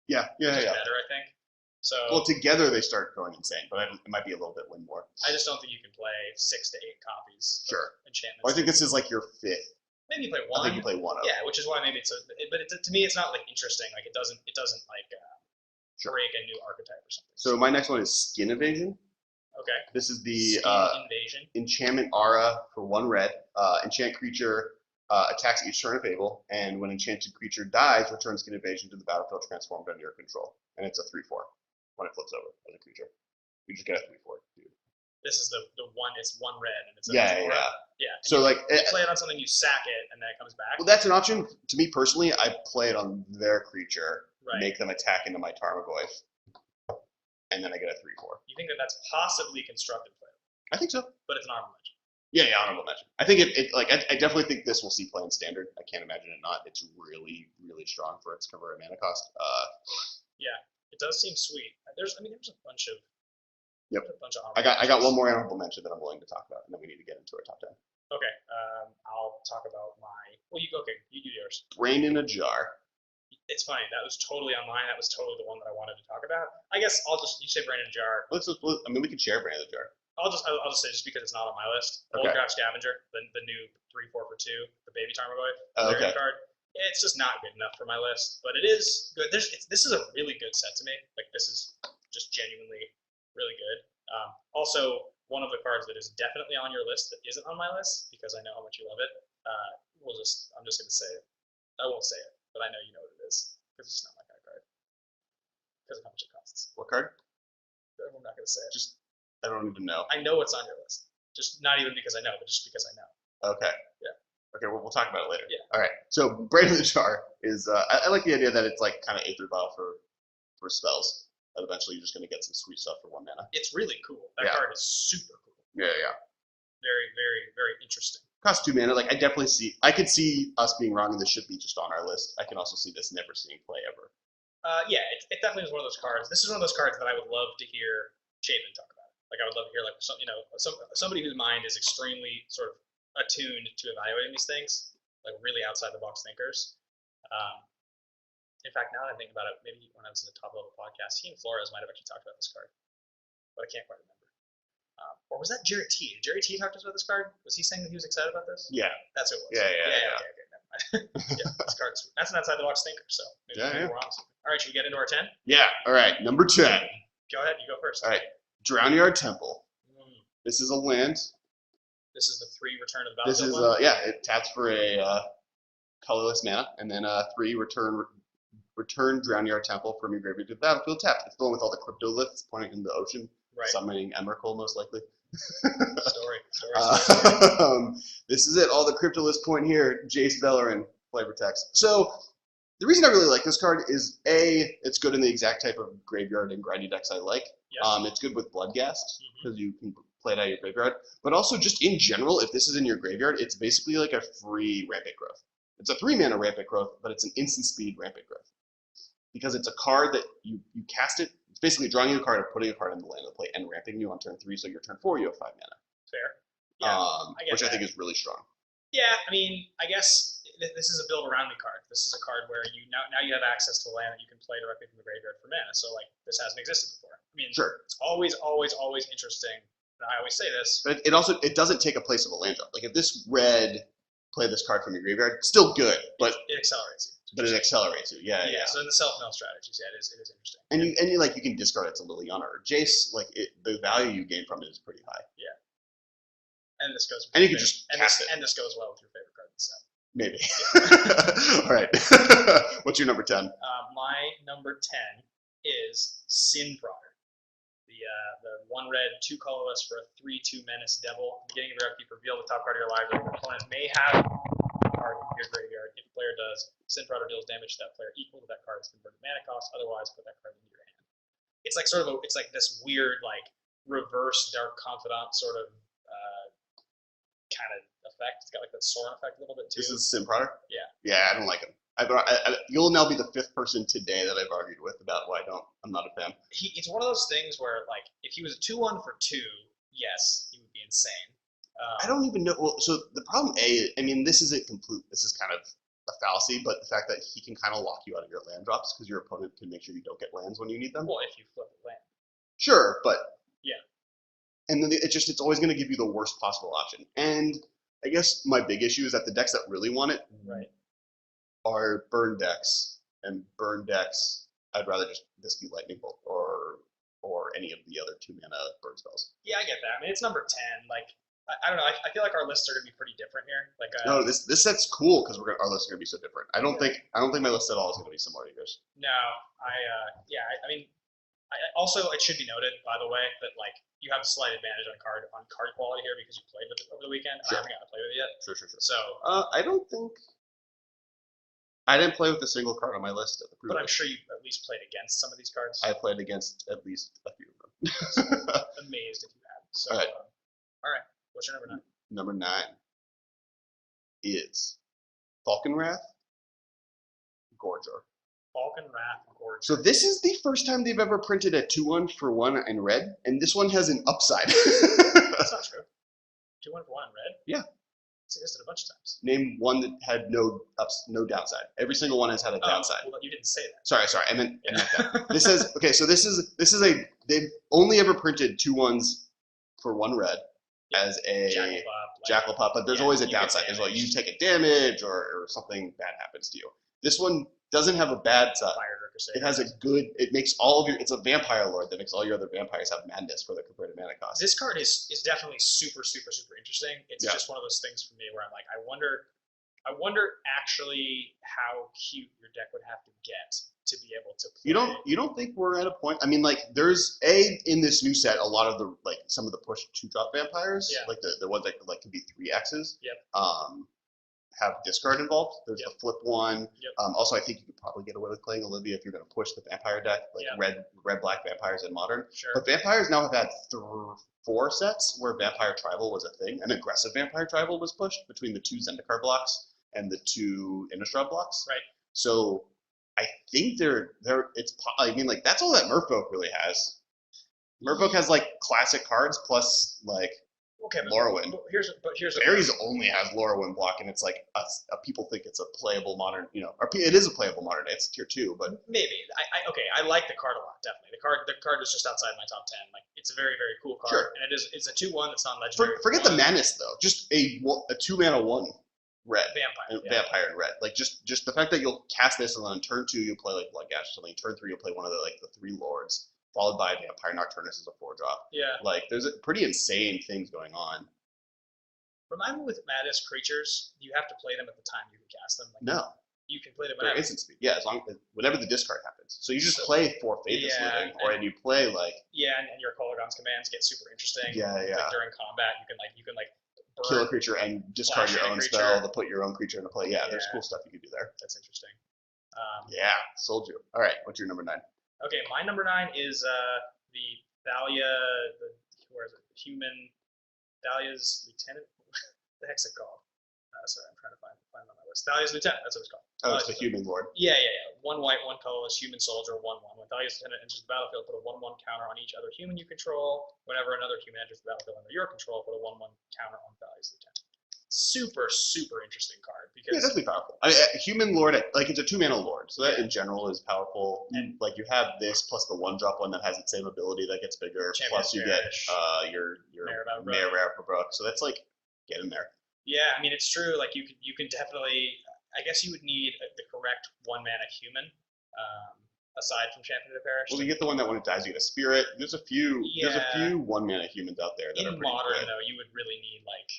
Yeah. Better, I think. So well, together they start going insane, but it might be a little bit win more. I just don't think you can play 6 to 8 copies. Sure. Of enchantments. Well, I think this is like your 5th. Maybe you play 1. I think you play 1 of. Yeah, which is why maybe it's but to me it's not like interesting. Like it doesn't like break a new archetype or something. So my next one is Skin Evasion. Okay. This is the Invasion. enchantment aura for 1 red. Enchant creature attacks each turn of Fable, and when enchanted creature dies, returns Skin Evasion to the battlefield transformed under your control. And it's a 3/4 when it flips over as a creature. You just get a 3/4, dude. This is the one. It's 1 red, and it's a yeah. So you, like you play it on something, you sack it, and then it comes back. Well, that's an option. To me personally, I play it on their creature, right. Make them attack into my Tarmogoyf, and then I get a 3/4. You think that's possibly constructed play? I think so. But it's an honorable mention. Yeah, honorable mention. I think I definitely think this will see play in standard. I can't imagine it not. It's really, really strong for its convert mana cost. Yeah, it does seem sweet. There's a bunch of. Yep. A bunch of I got one more honorable mention that I'm willing to talk about, and then we need to get into our top 10. Okay. I'll talk about my. Well, you do yours. Brain in a Jar. It's funny. That was totally on mine. That was totally the one that I wanted to talk about. I guess you say Brain in a Jar. We can share Brain in a Jar. I'll just say just because it's not on my list. Okay. Old Craft Scavenger, the new 3/4 for 2, the baby Tarmogoyf, okay. card. It's just not good enough for my list, but it is good. This is a really good set to me. Like this is just genuinely really good. Also, one of the cards that is definitely on your list that isn't on my list because I know how much you love it. I'm just gonna say it. I won't say it, but I know you know what it is because it's not my kind of card. Because of how much it costs. What card? I'm not gonna say it. I don't even know. I know what's on your list. Just not even because I know, but just because I know. Okay. Yeah. Okay, well, we'll talk about it later. Yeah. All right. So Brain in the Jar is I like the idea that it's like kind of Aether Vial for spells. That eventually you're just gonna get some sweet stuff for 1 mana. It's really cool. That card is super cool. Yeah. Very, very, very interesting. Costs 2 mana. Like I could see us being wrong, and this should be just on our list. I can also see this never seeing play ever. Yeah, it definitely is one of those cards. This is one of those cards that I would love to hear Chapin talk about. Like I would love to hear somebody whose mind is extremely sort of attuned to evaluating these things, like really outside the box thinkers. In fact, now that I think about it, maybe when I was in the top level podcast, he and Flores might have actually talked about this card, but I can't quite remember. Or was that Jarrett T? Did Jarrett T talk to us about this card? Was he saying that he was excited about this? Yeah. That's who it was. Yeah. Okay, never mind. Yeah, this card is sweet. That's an outside the box thinker, so maybe we're on something. All right, should we get into our 10? Yeah. All right. Number 10. Go ahead. You go first. All right. Drownyard Temple. This is a land. This is the 3 return of the This battlefield is it taps for a colorless mana, and then 3 return Drownyard Temple from your graveyard to the battlefield tapped. It's the one with all the cryptoliths pointing in the ocean, summoning Emrakul most likely. Story. This is it. All the cryptoliths point here. Jace Bellerin, flavor text. So the reason I really like this card is it's good in the exact type of graveyard and grindy decks I like. Yes. It's good with Bloodghast because you can play it out of your graveyard. But also just in general, if this is in your graveyard, it's basically like a free Rampant Growth. It's a 3 mana Rampant Growth, but it's an instant speed Rampant Growth. Because it's a card that you cast it. It's basically drawing you a card and putting a card in the land of play and ramping you on turn 3, so your turn 4 you have 5 mana. Fair. Yeah, I get which I that. think is really strong. Yeah, I mean, I guess this is a build around me card. This is a card where you now you have access to a land that you can play directly from the graveyard for mana. So like this hasn't existed before. I mean, Sure. It's always interesting. And I always say this. But it doesn't take a place of a land drop. Like if this red play this card from your graveyard, still good, but it accelerates you. But it accelerates you. Yeah. So in the self-mill strategies, it is interesting. And you like you can discard it to Liliana or Jace. Like the value you gain from it is pretty high. Yeah. And this goes. And you can just cast it. And this goes well with your favorite card in the set. Maybe. All right. What's your number 10? My number 10 is Sinprodder. The 1 red, 2 colorless for a 3/2 menace devil. At the beginning of your upkeep, reveal the top card of your library. Your opponent may have a card in your graveyard. If the player does, Sinprodder deals damage to that player equal to that card's converted mana cost. Otherwise, put that card into your hand. It's like it's like this weird like reverse Dark Confidant sort of kind of effect. It's got like that Sorin effect a little bit too. This is Sinprodder? Yeah. Yeah, I don't like him. You'll now be the 5th person today that I've argued with about why I'm not a fan. It's one of those things where like if he was a 2/1 for 2, yes, he would be insane. I don't even know. Well, so the problem I mean, this isn't complete. This is kind of a fallacy, but the fact that he can kind of lock you out of your land drops because your opponent can make sure you don't get lands when you need them. Well, if you flip a land. Sure, but yeah. And then it's always going to give you the worst possible option. And I guess my big issue is that the decks that really want it are burn decks, and burn decks. I'd rather just this be Lightning Bolt or any of the other 2 mana burn spells. Yeah, I get that. I mean, it's number 10. Like I don't know. I feel like our lists are gonna be pretty different here. Like no, this set's cool because our lists are gonna be so different. I don't think my list at all is gonna be similar to yours. No, I mean, also it should be noted, by the way, that like you have a slight advantage on card quality here because you played with it over the weekend. Sure. I haven't gotten to play with it yet. Sure. So I don't think I didn't play with a single card on my list at the But I'm sure you at least played against some of these cards. I played against at least a few of them. Amazed if you had. So, all right. All right. What's your number 9? Number 9 is Falconwrath Gorger. Falconwrath Gorger. So this is the first time they've ever printed a 2/1 for 1 in red, and this one has an upside. That's not true. 2/1 for 1 in red? Yeah. It's existed a bunch of times. Name one that had no downside. Every single one has had a downside. Well, you didn't say that. Sorry. I meant that. This says okay. So this is they've only ever printed 2/1s for 1 red as a Jackal Pup, but there's always a downside. There's like you take a damage or something bad happens to you. This one doesn't have a bad side. It has a good. It makes all of your. It's a vampire lord that makes all your other vampires have madness for the converted mana cost. This card is definitely super interesting. It's just one of those things for me where I'm like, I wonder actually how cute your deck would have to get to be able to play. You don't think we're at a point? I mean, like there's in this new set a lot of the like some of the push 2-drop vampires, like the ones that like can be 3X's. Have discard involved. There's the flip one. Also, I think you could probably get away with playing Olivia if you're going to push the vampire deck, like red black vampires in modern. Sure. But vampires now have had 4 sets where vampire tribal was a thing. An aggressive vampire tribal was pushed between the 2 Zendikar blocks and the 2 Innistrad blocks. Right. So I think I mean, like that's all that Merfolk really has. Merfolk has like classic cards plus like. Okay, Lorwyn. Here's Ares only has Lorwyn block, and it's like people think it's a playable modern, or it is a playable modern. It's tier 2, but maybe I like the card a lot. Definitely, the card is just outside my top 10. Like it's a very cool card, and it's a 2/1 that's not legendary. Forget the madness though. Just a 2 mana 1 red vampire in red. Like just the fact that you'll cast this and then on turn 2 you'll play like Bloodgash or something. Turn 3 you'll play one of the 3 lords. Followed by Vampire Nocturnus as a 4-drop. Yeah. Like, there's pretty insane things going on. Remind me with Madness creatures, you have to play them at the time you can cast them. Like, no. You can play them whenever. Instant speed. Yeah, whenever the discard happens. So you just play 4 Faithless Living, or and you play like. Yeah, and your Colorgon's commands get super interesting. Yeah. Like, during combat, you can burn, kill a creature and discard your own spell to put your own creature into play. Yeah, there's cool stuff you can do there. That's interesting. Sold you. All right, what's your number 9? Okay, my number 9 is the Thalia, where is it? Human Thalia's Lieutenant. What the heck's it called? Sorry, I'm trying to find it on my list. Thalia's Lieutenant, that's what it's called. Oh, it's the human lord. Yeah. 1 white, 1 colorless, human soldier, 1/1. When Thalia's Lieutenant enters the battlefield, put a 1/1 counter on each other human you control. Whenever another human enters the battlefield under your control, put a 1/1 counter on Thalia's Lieutenant. Super, super interesting card because Yeah, definitely powerful. Human lord, like it's a 2-mana lord, so that in general is powerful. And like you have this plus the 1-drop one that has the same ability that gets bigger. Plus you get your Mayor Brook. So that's like get in there. Yeah, I mean it's true. Like you can definitely. I guess you would need the correct 1-mana human. Aside from Champion of the Parish. Well, you get the one that when it dies, you get a spirit. There's a few 1-mana humans out there that in are pretty modern good. though. You would really need like.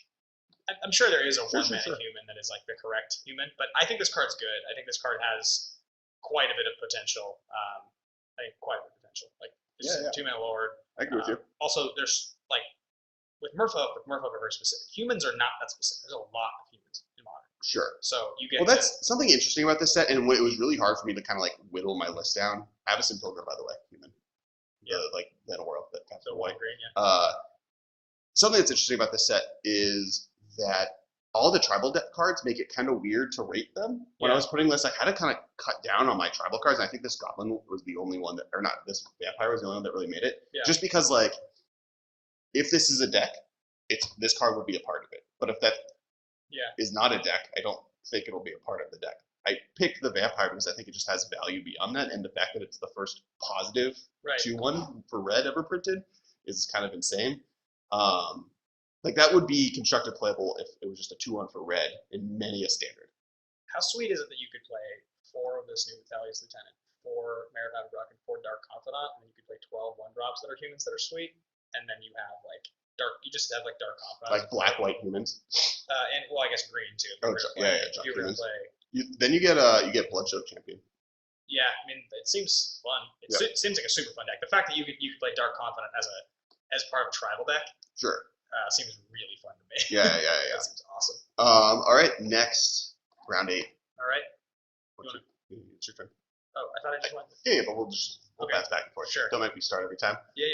I'm sure there is a 1-mana human that is like the correct human, but I think this card's good. I think this card has quite a bit of potential. I think quite a bit of potential. Like it's 2-mana lord. I agree with you. Also, there's like with Merfolk are very specific. Humans are not that specific. There's a lot of humans in modern. Sure. So you get. Well, that's something interesting about this set, and it was really hard for me to kind of like whittle my list down. Avacyn Pilgrim, by the way, human. Yeah. Like Metal World that kind of white. Green, yeah. Something that's interesting about this set is that all the tribal deck cards make it kind of weird to rate them. When I was putting this, I had to kind of cut down on my tribal cards. And I think this goblin was the only one that, or not, this vampire was the only one that really made it. Yeah. Just because, like, if this is a deck, this card would be a part of it. But if that is not a deck, I don't think it'll be a part of the deck. I picked the vampire because I think it just has value beyond that, and the fact that it's the first positive 2/1 for red ever printed is kind of insane. Like that would be constructed playable if it was just a 2/1 for red in many a standard. How sweet is it that you could play 4 of this new Thalia's Lieutenant, 4 Maritime Brook, and 4 Dark Confidant, and then you could play 12 1-drops that are humans that are sweet, and then you have like you just have like Dark Confidant. Like black-white humans. And well, I guess green too. Then you get Bloodshot Champion. Yeah, I mean it seems fun. It seems like a super fun deck. The fact that you could play Dark Confidant as part of a tribal deck. Sure. Seems really fun to me. Yeah. That seems awesome. All right, next round 8. All right. It's your turn. Oh, I thought I just went. Yeah, but we'll pass back and forth. Sure. Don't make me start every time. Yeah.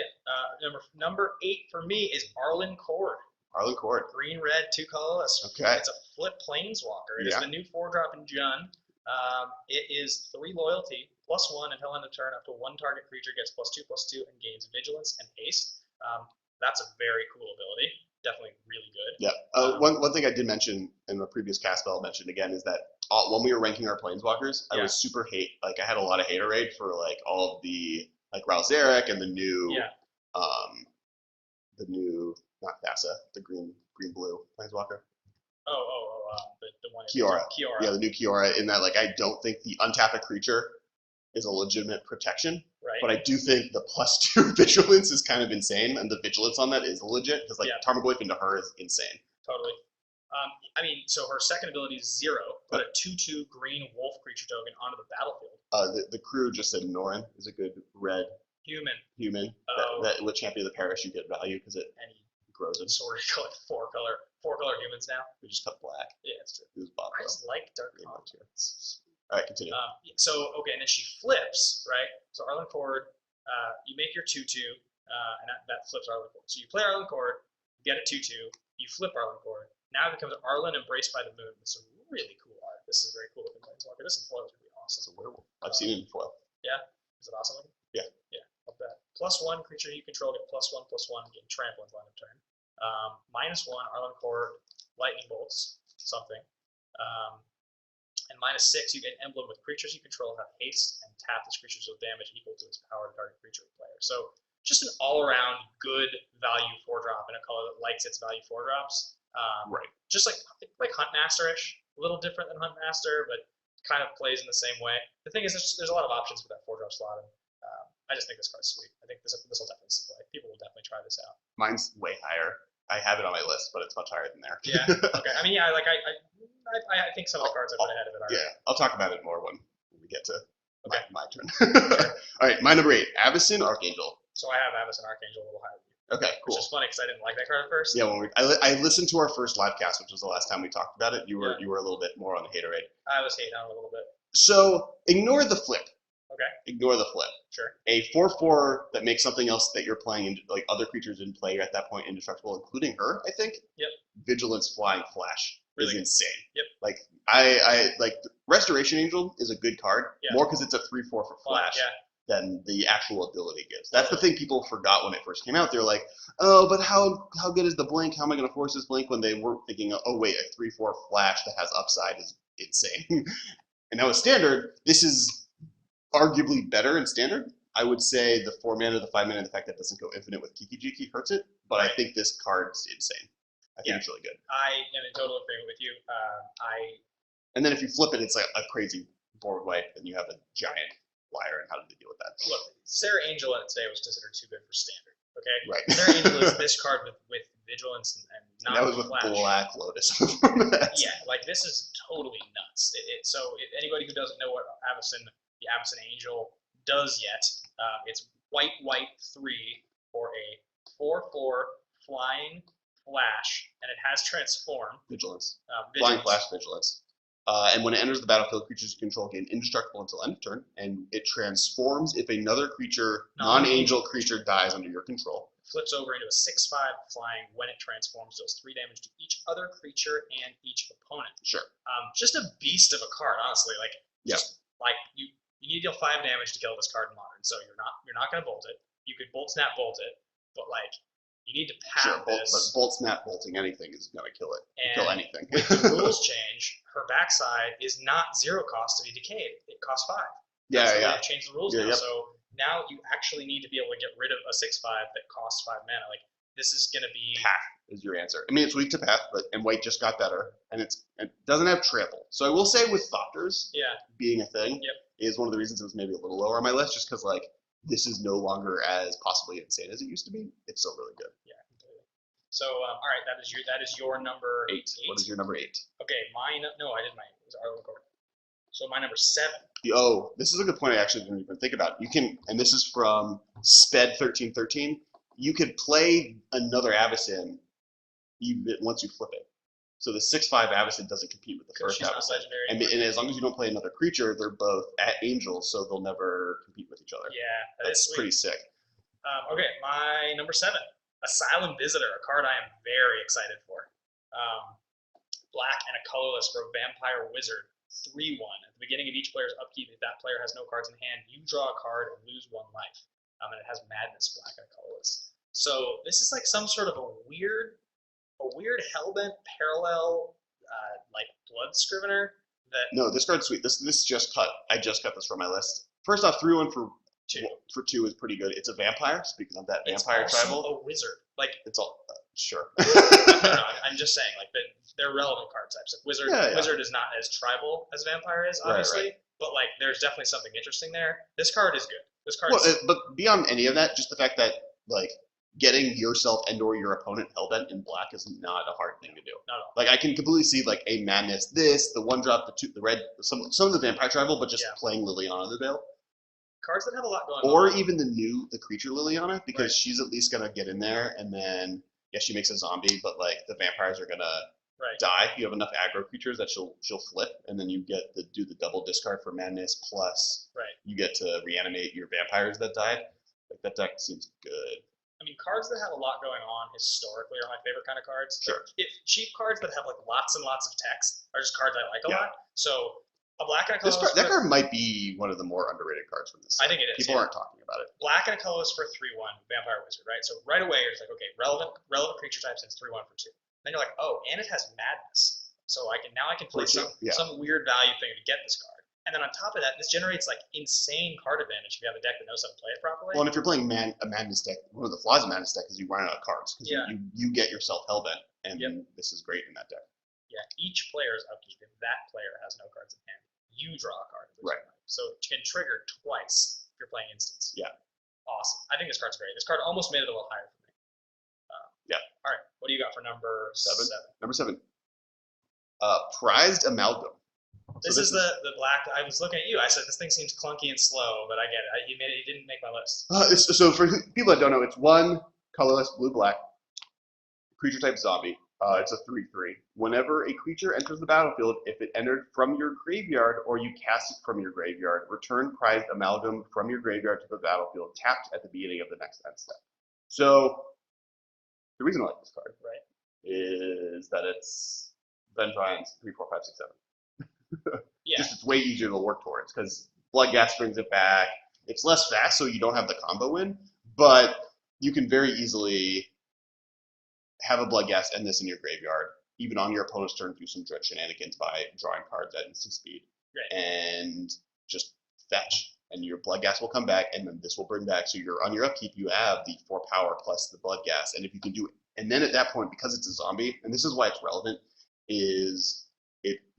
Number 8 for me is Arlen Cord. Arlen Cord. Green, red, 2 colorless. Okay. It's a flip Planeswalker. It is the new 4-drop in Jund. It is 3 loyalty, +1 until end of turn. Up to 1 target creature gets +2/+2 and gains vigilance and haste. That's a very cool ability. Definitely really good. Yeah. One thing I did mention in the previous cast spell, mentioned again, is that when we were ranking our Planeswalkers, I was super I had a lot of haterade for like all of the like Ralzeric and the new not Thassa, the green blue Planeswalker. The one. Kiora. Yeah, the new Kiora. In that, like, I don't think the untap a creature is a legitimate protection. Right. But I do think the +2 vigilance is kind of insane, and the vigilance on that is legit because like Tarmogoyf into her is insane. Totally. I mean, so her second ability is 0. Put a 2/2 green wolf creature token onto the battlefield. The crew just said Norin is a good red human. That with Champion of the Parish you get value because it grows it. So we're going 4 color humans now. We just cut black. Yeah, that's true. It was I just like dark color. All right, continue. And then she flips, right? So Arlen Cord, you make your 2/2, and that flips Arlen Cord. So you play Arlen Cord, you get a 2/2, you flip Arlen Cord. Now it becomes Arlen Embraced by the Moon. It's a really cool art. This is a very cool looking Planeswalker. This in foil is going to be awesome. It's a werewolf. I've seen it in foil. Yeah? Is it awesome looking? Yeah. Yeah, love that. +1 creature you control, get +1/+1, get trample until end of turn. -1, Arlen Cord, Lightning Bolts, something. And -6, you get an emblem with creatures you control have haste and tap this creature with damage equal to its power to target creature player. So just an all-around good value 4-drop in a color that likes its value 4-drops. Right. Just like Huntmaster-ish, a little different than Huntmaster, but kind of plays in the same way. The thing is, there's a lot of options for that 4-drop slot, and I just think this card's sweet. I think this will definitely see play. People will definitely try this out. Mine's way higher. I have it on my list, but it's much higher than there. Yeah. Okay. I mean, yeah. Like I think some of the cards I put ahead of it are. Yeah. I'll talk about it more when we get to my turn. Sure. All right. My number 8, Avacyn Archangel. So I have Avacyn Archangel a little higher than you. Okay. Cool. Which is funny because I didn't like that card at first. Yeah. When I listened to our first live cast, which was the last time we talked about it. You were a little bit more on the haterade. I was hating on it a little bit. So ignore the flip. Okay. Ignore the flip. Sure. A 4/4 that makes something else that you're playing, like other creatures in play at that point, indestructible, including her, I think. Yep. Vigilance, Flying, Flash. is insane. Yep. Like I like Restoration Angel is a good card, more because it's a 3/4 for flash than the actual ability gives. That's the thing people forgot when it first came out. They're like, oh, but how good is the blink? How am I going to force this blink? When they weren't thinking, oh wait, a 3/4 flash that has upside is insane. And now with standard, this is arguably better in standard. I would say the 4 mana, the 5 mana, the fact that it doesn't go infinite with Kiki Jiki hurts it, but I think this card's insane. I think it's really good. I am in total agreement with you. And then if you flip it, it's like a crazy board wipe, and you have a giant flyer, and how do they deal with that? Look, Sarah Angel today was considered too good for standard. Okay, right. Sarah Angel is this card with vigilance and not that was with flash. Black Lotus. Yeah, like this is totally nuts. So if anybody who doesn't know what the Avacyn Angel does yet, it's white 3 for a 4/4 flying flash, and it has transform. Vigilance. Flying flash vigilance. And when it enters the battlefield, creatures you control gain indestructible until end of turn, and it transforms if another creature, non-angel creature, dies under your control. Flips over into a 6/5 flying. When it transforms, deals 3 damage to each other creature and each opponent. Sure. Just a beast of a card, honestly. Like, just like you need to deal 5 damage to kill this card in Modern, so you're not going to bolt it. You could bolt snap bolt it, but like you need to path this. But bolt snap bolting anything is going to kill it. Kill anything. With the rules change, her backside is not 0 cost to be decayed. It costs 5. They changed the rules now. So now you actually need to be able to get rid of a 6/5 that costs 5 mana. Like this is going to be path is your answer. I mean, it's weak to path, and white just got better, and it doesn't have trample. So I will say with Thopters being a thing is one of the reasons it was maybe a little lower on my list, just because like this is no longer as possibly insane as it used to be. It's still really good. Yeah, completely. So all right, that is your number 8. What is your number 8? Okay, mine. No, I did mine. It was our record. So my number 7. Oh, this is a good point. I actually didn't even think about. You can, and this is from Sped 1313. You could play another Avacyn even once you flip it. So the 6/5 Avacyn doesn't compete with the first Avacyn. And as long as you don't play another creature, they're both at angels, so they'll never compete with each other. Yeah, that's pretty sick. Okay, my number 7, Asylum Visitor, a card I am very excited for. Black and a colorless for a vampire wizard, 3/1. At the beginning of each player's upkeep, if that player has no cards in hand, you draw a card and lose 1 life. And it has Madness, black and a colorless. So this is like some sort of a weird Hellbent parallel, like Blood Scrivener. No, this card's sweet. This just cut. I just cut this from my list. First off, 3/1 for 2 is pretty good. It's a vampire. Speaking of that vampire tribal, a wizard. Like it's all sure. no, I'm just saying like they're relevant card types. Like wizard is not as tribal as vampire is, obviously, but like there's definitely something interesting there. This card is good. This card. But beyond any of that, just the fact that like getting yourself and/or your opponent hellbent in black is not a hard thing to do. Not at all. Like I can completely see like a Madness, the 1-drop, the red, some of the vampire tribal, but just playing Liliana the Veil. Cards that have a lot going on. Or even the creature Liliana, because she's at least gonna get in there, and then she makes a zombie, but like the vampires are gonna die. You have enough aggro creatures that she'll flip, and then you get to do the double discard for Madness, plus you get to reanimate your vampires that died. Like that deck seems good. I mean, cards that have a lot going on historically are my favorite kind of cards. Sure. If cheap cards that have like lots and lots of text are just cards I like a lot. So a black and a colorless. That card might be one of the more underrated cards from this set. I think it is. People aren't talking about it. Black and a colorless for 3/1, vampire wizard, right? So right away you're just like, okay, relevant creature types, and it's 3/1 for 2. Then you're like, oh, and it has Madness, so I can play some weird value thing to get this card. And then on top of that, this generates like insane card advantage if you have a deck that knows how to play it properly. Well, and if you're playing a Madness deck, one of the flaws of Madness deck is you run out of cards because you get yourself hellbent, and this is great in that deck. Yeah, each player's upkeep, if that player has no cards in hand, you draw a card. Right. So it can trigger twice if you're playing instants. Yeah. Awesome. I think this card's great. This card almost made it a little higher for me. All right. What do you got for number 7? Number 7. Prized Amalgam. This is the black. I was looking at you. I said this thing seems clunky and slow, but I get it. He didn't make my list. So for people that don't know, it's 1 colorless blue-black creature type zombie. It's a 3/3. Whenever a creature enters the battlefield, if it entered from your graveyard or you cast it from your graveyard, return Prized Amalgam from your graveyard to the battlefield, tapped at the beginning of the next end step. So the reason I like this card, is that it's Vengevines 3, 4, 5, 6, 7. Yeah. Just it's way easier to work towards because Bloodghast brings it back. It's less fast, so you don't have the combo win, but you can very easily have a Bloodghast and this in your graveyard, even on your opponent's turn, do some Dread shenanigans by drawing cards at instant speed, and just fetch. And your Bloodghast will come back, and then this will bring back. So you're on your upkeep, you have the 4 power plus the Bloodghast, and if you can do it, and then at that point, because it's a zombie, and this is why it's relevant, is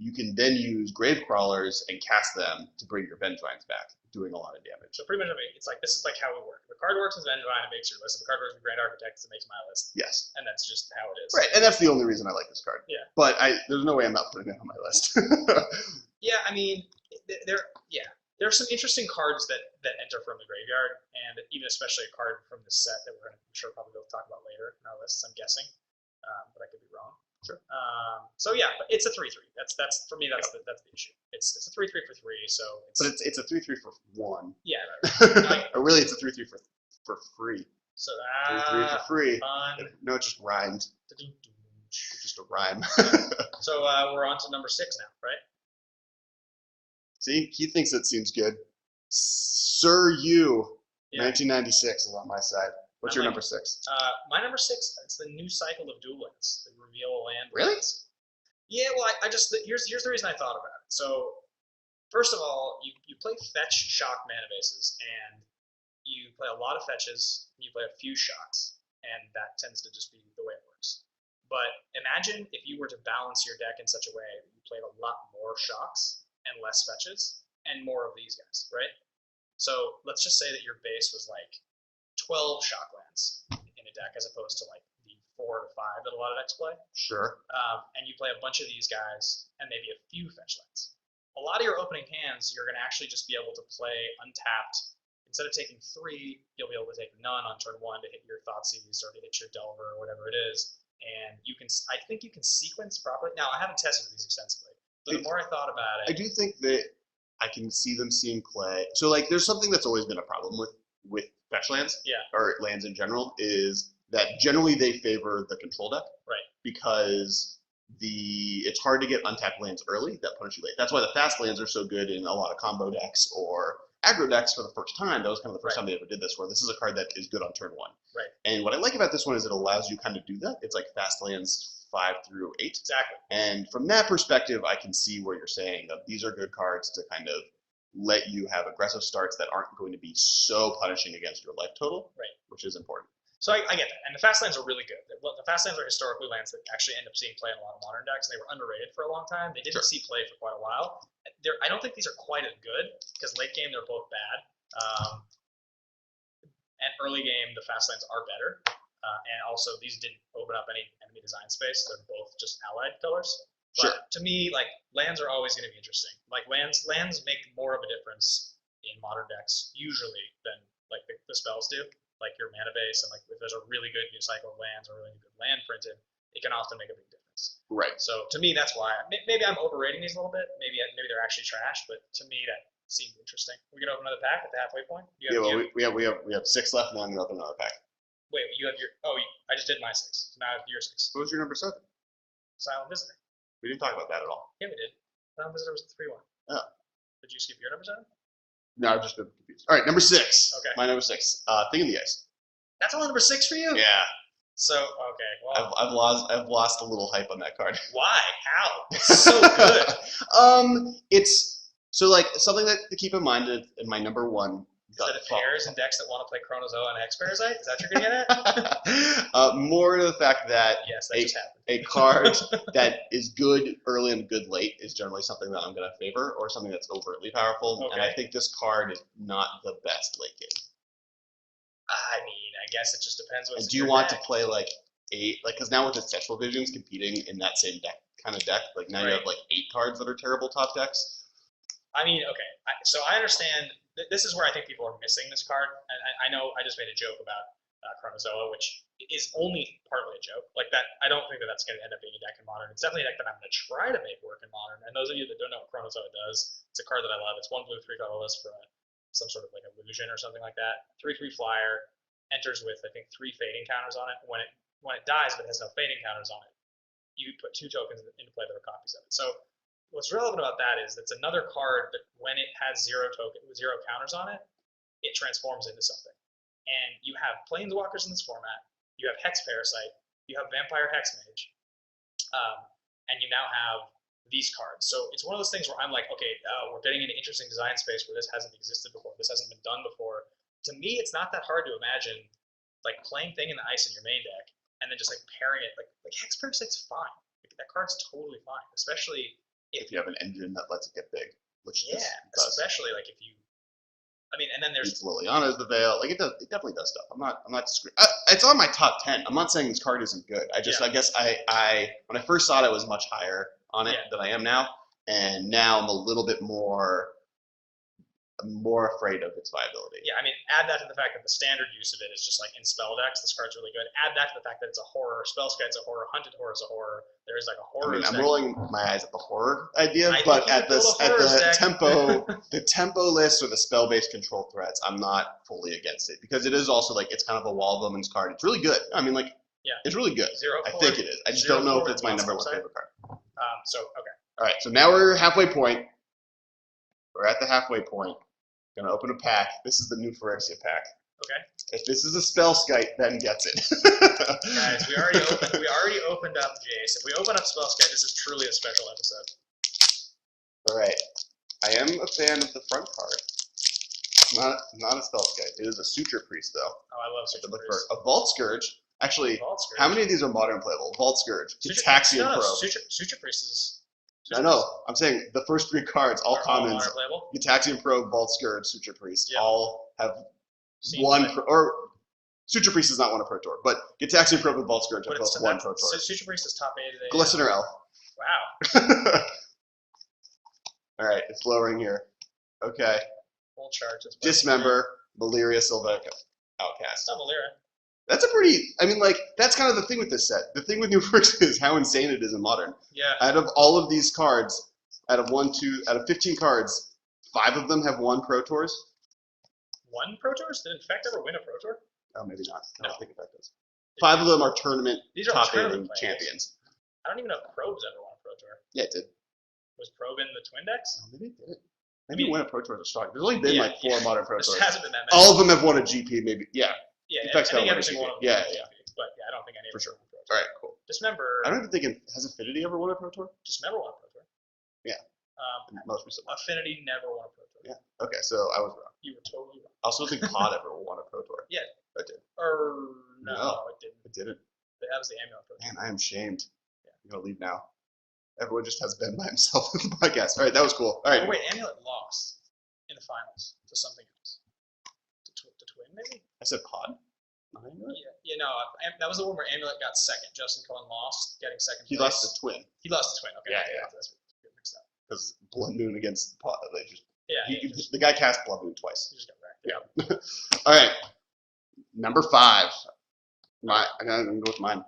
you can then use Grave Crawlers and cast them to bring your Vengevines back, doing a lot of damage. So pretty much, it's like this is like how we work. The card works as Vengevine, it makes your list. If the card works with Grand Architect, it makes my list. Yes. And that's just how it is. Right, and that's the only reason I like this card. Yeah. But there's no way I'm not putting it on my list. Yeah, I mean, there are some interesting cards that enter from the graveyard, and even especially a card from this set that I'm sure probably we'll talk about later in our lists, I'm guessing. But I could be wrong. Sure. So yeah, but it's a 3/3. That's for me. That's the issue. It's a 3/3 for 3. So but it's a 3/3 for 1. Yeah. Right. Or really, it's a 3/3 for free. So 3/3 for free. Fun. No, it just rhymed. Just a rhyme. So we're on to number 6 now, right? See, he thinks it seems good. Sir, you. Yeah. 1996 is on my side. What's your number 6? My number 6. It's the new cycle of dual lands. The reveal a land. Really? Lands. Yeah. Well, I just here's the reason I thought about it. So first of all, you play fetch shock mana bases, and you play a lot of fetches, and you play a few shocks, and that tends to just be the way it works. But imagine if you were to balance your deck in such a way that you played a lot more shocks and less fetches and more of these guys, right? So let's just say that your base was like 12 shock lands in a deck as opposed to like the 4 to 5 that a lot of decks play. Sure. And you play a bunch of these guys and maybe a few fetch lands. A lot of your opening hands, you're going to actually just be able to play untapped. Instead of taking 3, you'll be able to take none on turn 1 to hit your Thoughtseize or to hit your Delver or whatever it is. And I think you can sequence properly. Now, I haven't tested these extensively, but the more I thought about it, I do think that I can see them seeing play. So, like, there's something that's always been a problem with fetch lands, or lands in general, is that generally they favor the control deck, right? Because it's hard to get untapped lands early that punish you late. That's why the fast lands are so good in a lot of combo decks or aggro decks for the first time. That was kind of the first time they ever did this, where this is a card that is good on turn 1. Right. And what I like about this one is it allows you kind of do that. It's like fast lands 5 through 8. Exactly. And from that perspective, I can see where you're saying that these are good cards to kind of let you have aggressive starts that aren't going to be so punishing against your life total, right? Which is important. So I get that. And the fast lands are really good. The fast lands are historically lands that actually end up seeing play in a lot of modern decks, and they were underrated for a long time. They didn't see play for quite a while. I don't think these are quite as good, because late game they're both bad. And early game, the fast lands are better. And also, these didn't open up any enemy design space. They're both just allied colors. But to me, like, lands are always going to be interesting. Like, lands make more of a difference in modern decks, usually, than, like, the spells do. Like, your mana base, and, like, if there's a really good new cycle of lands or a really good land printed, it can often make a big difference. Right. So, to me, that's why. Maybe I'm overrating these a little bit. Maybe they're actually trash, but to me, that seemed interesting. We gonna open another pack at the halfway point? We have 6 left, and then I'm gonna open another pack. Wait, you have your. I just did my 6. So now I have your 6. What was your number 7? Silent Visitor. We didn't talk about that at all. Yeah, we did. Silent Visitor was the 3/1. Oh. Did you skip your number 7? No, I've just been confused. All right, number 6. Okay. My number 6. Thing in the Ice. That's only number 6 for you? Yeah. So okay, well, I've lost a little hype on that card. Why? How? It's so good. It's so like something that to keep in mind in my number 1. Is that it pairs and decks that want to play Chronozoa and X-Parasite? Is that what you're gonna get at? More to the fact that just happened. A card that is good early and good late is generally something that I'm going to favor, or something that's overtly powerful. Okay. And I think this card is not the best late game. I mean, I guess it just depends. And do you want to play like 8? Like, because now with the Sexual Visions competing in that same kind of deck, like now you have like 8 cards that are terrible top decks. I mean, okay. So I understand. This is where I think people are missing this card. And I know I just made a joke about Chronozoa, which is only partly a joke. Like that, I don't think that's going to end up being a deck in Modern. It's definitely a deck that I'm going to try to make work in Modern. And those of you that don't know what Chronozoa does, it's a card that I love. It's 1 blue, 3 colorless for some sort of like illusion or something like that. 3/3 flyer, enters with I think 3 fading counters on it. When it dies, but has no fading counters on it, you put 2 tokens into play that are copies of it. So what's relevant about that is it's another card that when it has 0 counters on it, it transforms into something. And you have Planeswalkers in this format, you have Hex Parasite, you have Vampire Hex Mage, and you now have these cards. So it's one of those things where I'm like, okay, we're getting an interesting design space where this hasn't existed before, this hasn't been done before. To me, it's not that hard to imagine like playing Thing in the Ice in your main deck and then just like pairing it, like Hex Parasite's fine. Like, that card's totally fine, especially if you have an engine that lets it get big, which yeah, especially like if you. I mean, and then there's Liliana's the Veil. Like it definitely does stuff. I'm not disagreeing. It's on my top 10. I'm not saying this card isn't good. I guess I when I first saw it, I was much higher on it than I am now, and now I'm a little bit more afraid of its viability. Yeah, I mean, add that to the fact that the standard use of it is just like in spell decks. This card's really good. Add that to the fact that it's a horror, Spellskite's a horror, Hunted Horror is a horror. There is like a horror. I'm rolling my eyes at the horror idea, but at the tempo list or the spell-based control threats, I'm not fully against it because it is also like it's kind of a wall of omens card. It's really good. I mean, like it's really good. I think it is. I just don't know if it's my number 1 favorite card. So okay. All right, so now we're halfway point. We're at the halfway point. Gonna open a pack. This is the new Phyrexia pack. Okay. If this is a Spellskite, Ben gets it. Guys, we already opened up Jace. If we open up Spellskite, this is truly a special episode. All right. I am a fan of the front card. Not a Spellskite. It is a Suture Priest, though. Oh, I love Suture Priest. A Vault Scourge. Actually, Vault Scourge. How many of these are modern playable? Vault Scourge, Gitaxian Probe. Suture Priest is. I know. I'm saying the first 3 cards, all commons. Gitaxian Probe, Vault Scourge, Suture Priest, all have or Suture Priest is not one a Pro Tour, but Gitaxian Probe and Vault Scourge have both 1 Pro Tour. So Suture Priest is top 8 today. Glistener Elf. Wow. All right, it's lowering here. Okay. Full charge. Dismember, Valyria Sylvanica, Outcast. Not Valyria. That's a pretty. I mean, like that's kind of the thing with this set. The thing with New Phyrexia is how insane it is in Modern. Yeah. Out of all of these cards, out of 15 cards, 5 of them have 1 Pro Tours. 1 Pro Tours? Did Infect ever win a Pro Tour? Oh, maybe not. I don't think Infect does. 5 of them are tournament top 8 champions. I don't even know if Probe's ever won a Pro Tour. Yeah, it did. Was Probe in the Twin decks? Oh, maybe it did. Maybe win a Pro Tour is a strong. There's only been like 4 Modern Pro Tours. There hasn't been that many. All of them have won a GP, maybe. Yeah. Yeah, I think every single one of them. Yeah. But yeah, I don't think any of them. For sure. All right, cool. Dismember. I don't even think has Affinity ever won a Pro Tour. Dismember won a Pro Tour. Yeah. Most recently. Affinity never won a Pro Tour. Yeah. Okay, so I was wrong. You were totally wrong. I also think Pod ever won a Pro Tour. Yeah. I did. No, it didn't. It didn't. That was the Amulet Pro Tour. Man, I am shamed. Yeah. I'm gonna leave now. Everyone just has Ben by himself in the podcast. All right, that was cool. All right. Oh, wait, Amulet lost in the finals to something else. To Twin, maybe? I said Pod. Yeah, no, that was the one where Amulet got second. Justin Cohen lost, getting second place. He lost to Twin. He lost to Twin. Okay. Yeah. That's mixed up. Because Blood Moon against Pod. The guy cast Blood Moon twice. He just got wrecked. Yeah. All right. Number 5. I'm gonna go with mine.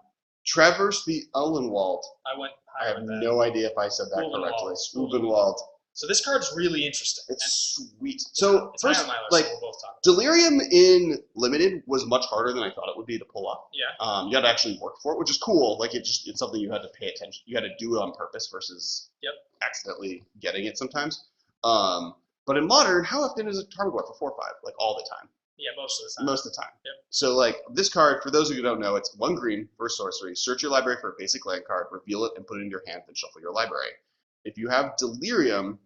Traverse the Ullenwald. I have no idea if I said that correctly. Ullenwald. So this card's really interesting. It's sweet. So first, like we'll both talk Delirium in Limited was much harder than I thought it would be to pull off. Yeah. You had to actually work for it, which is cool. Like it's something you had to pay attention. You had to do it on purpose versus accidentally getting it sometimes. But in Modern, how often is a target for 4/5? Like all the time. Yeah, most of the time. Most of the time. Yep. So like this card, for those of you who don't know, it's 1 green for sorcery. Search your library for a basic land card, reveal it, and put it in your hand, then shuffle your library. If you have Delirium,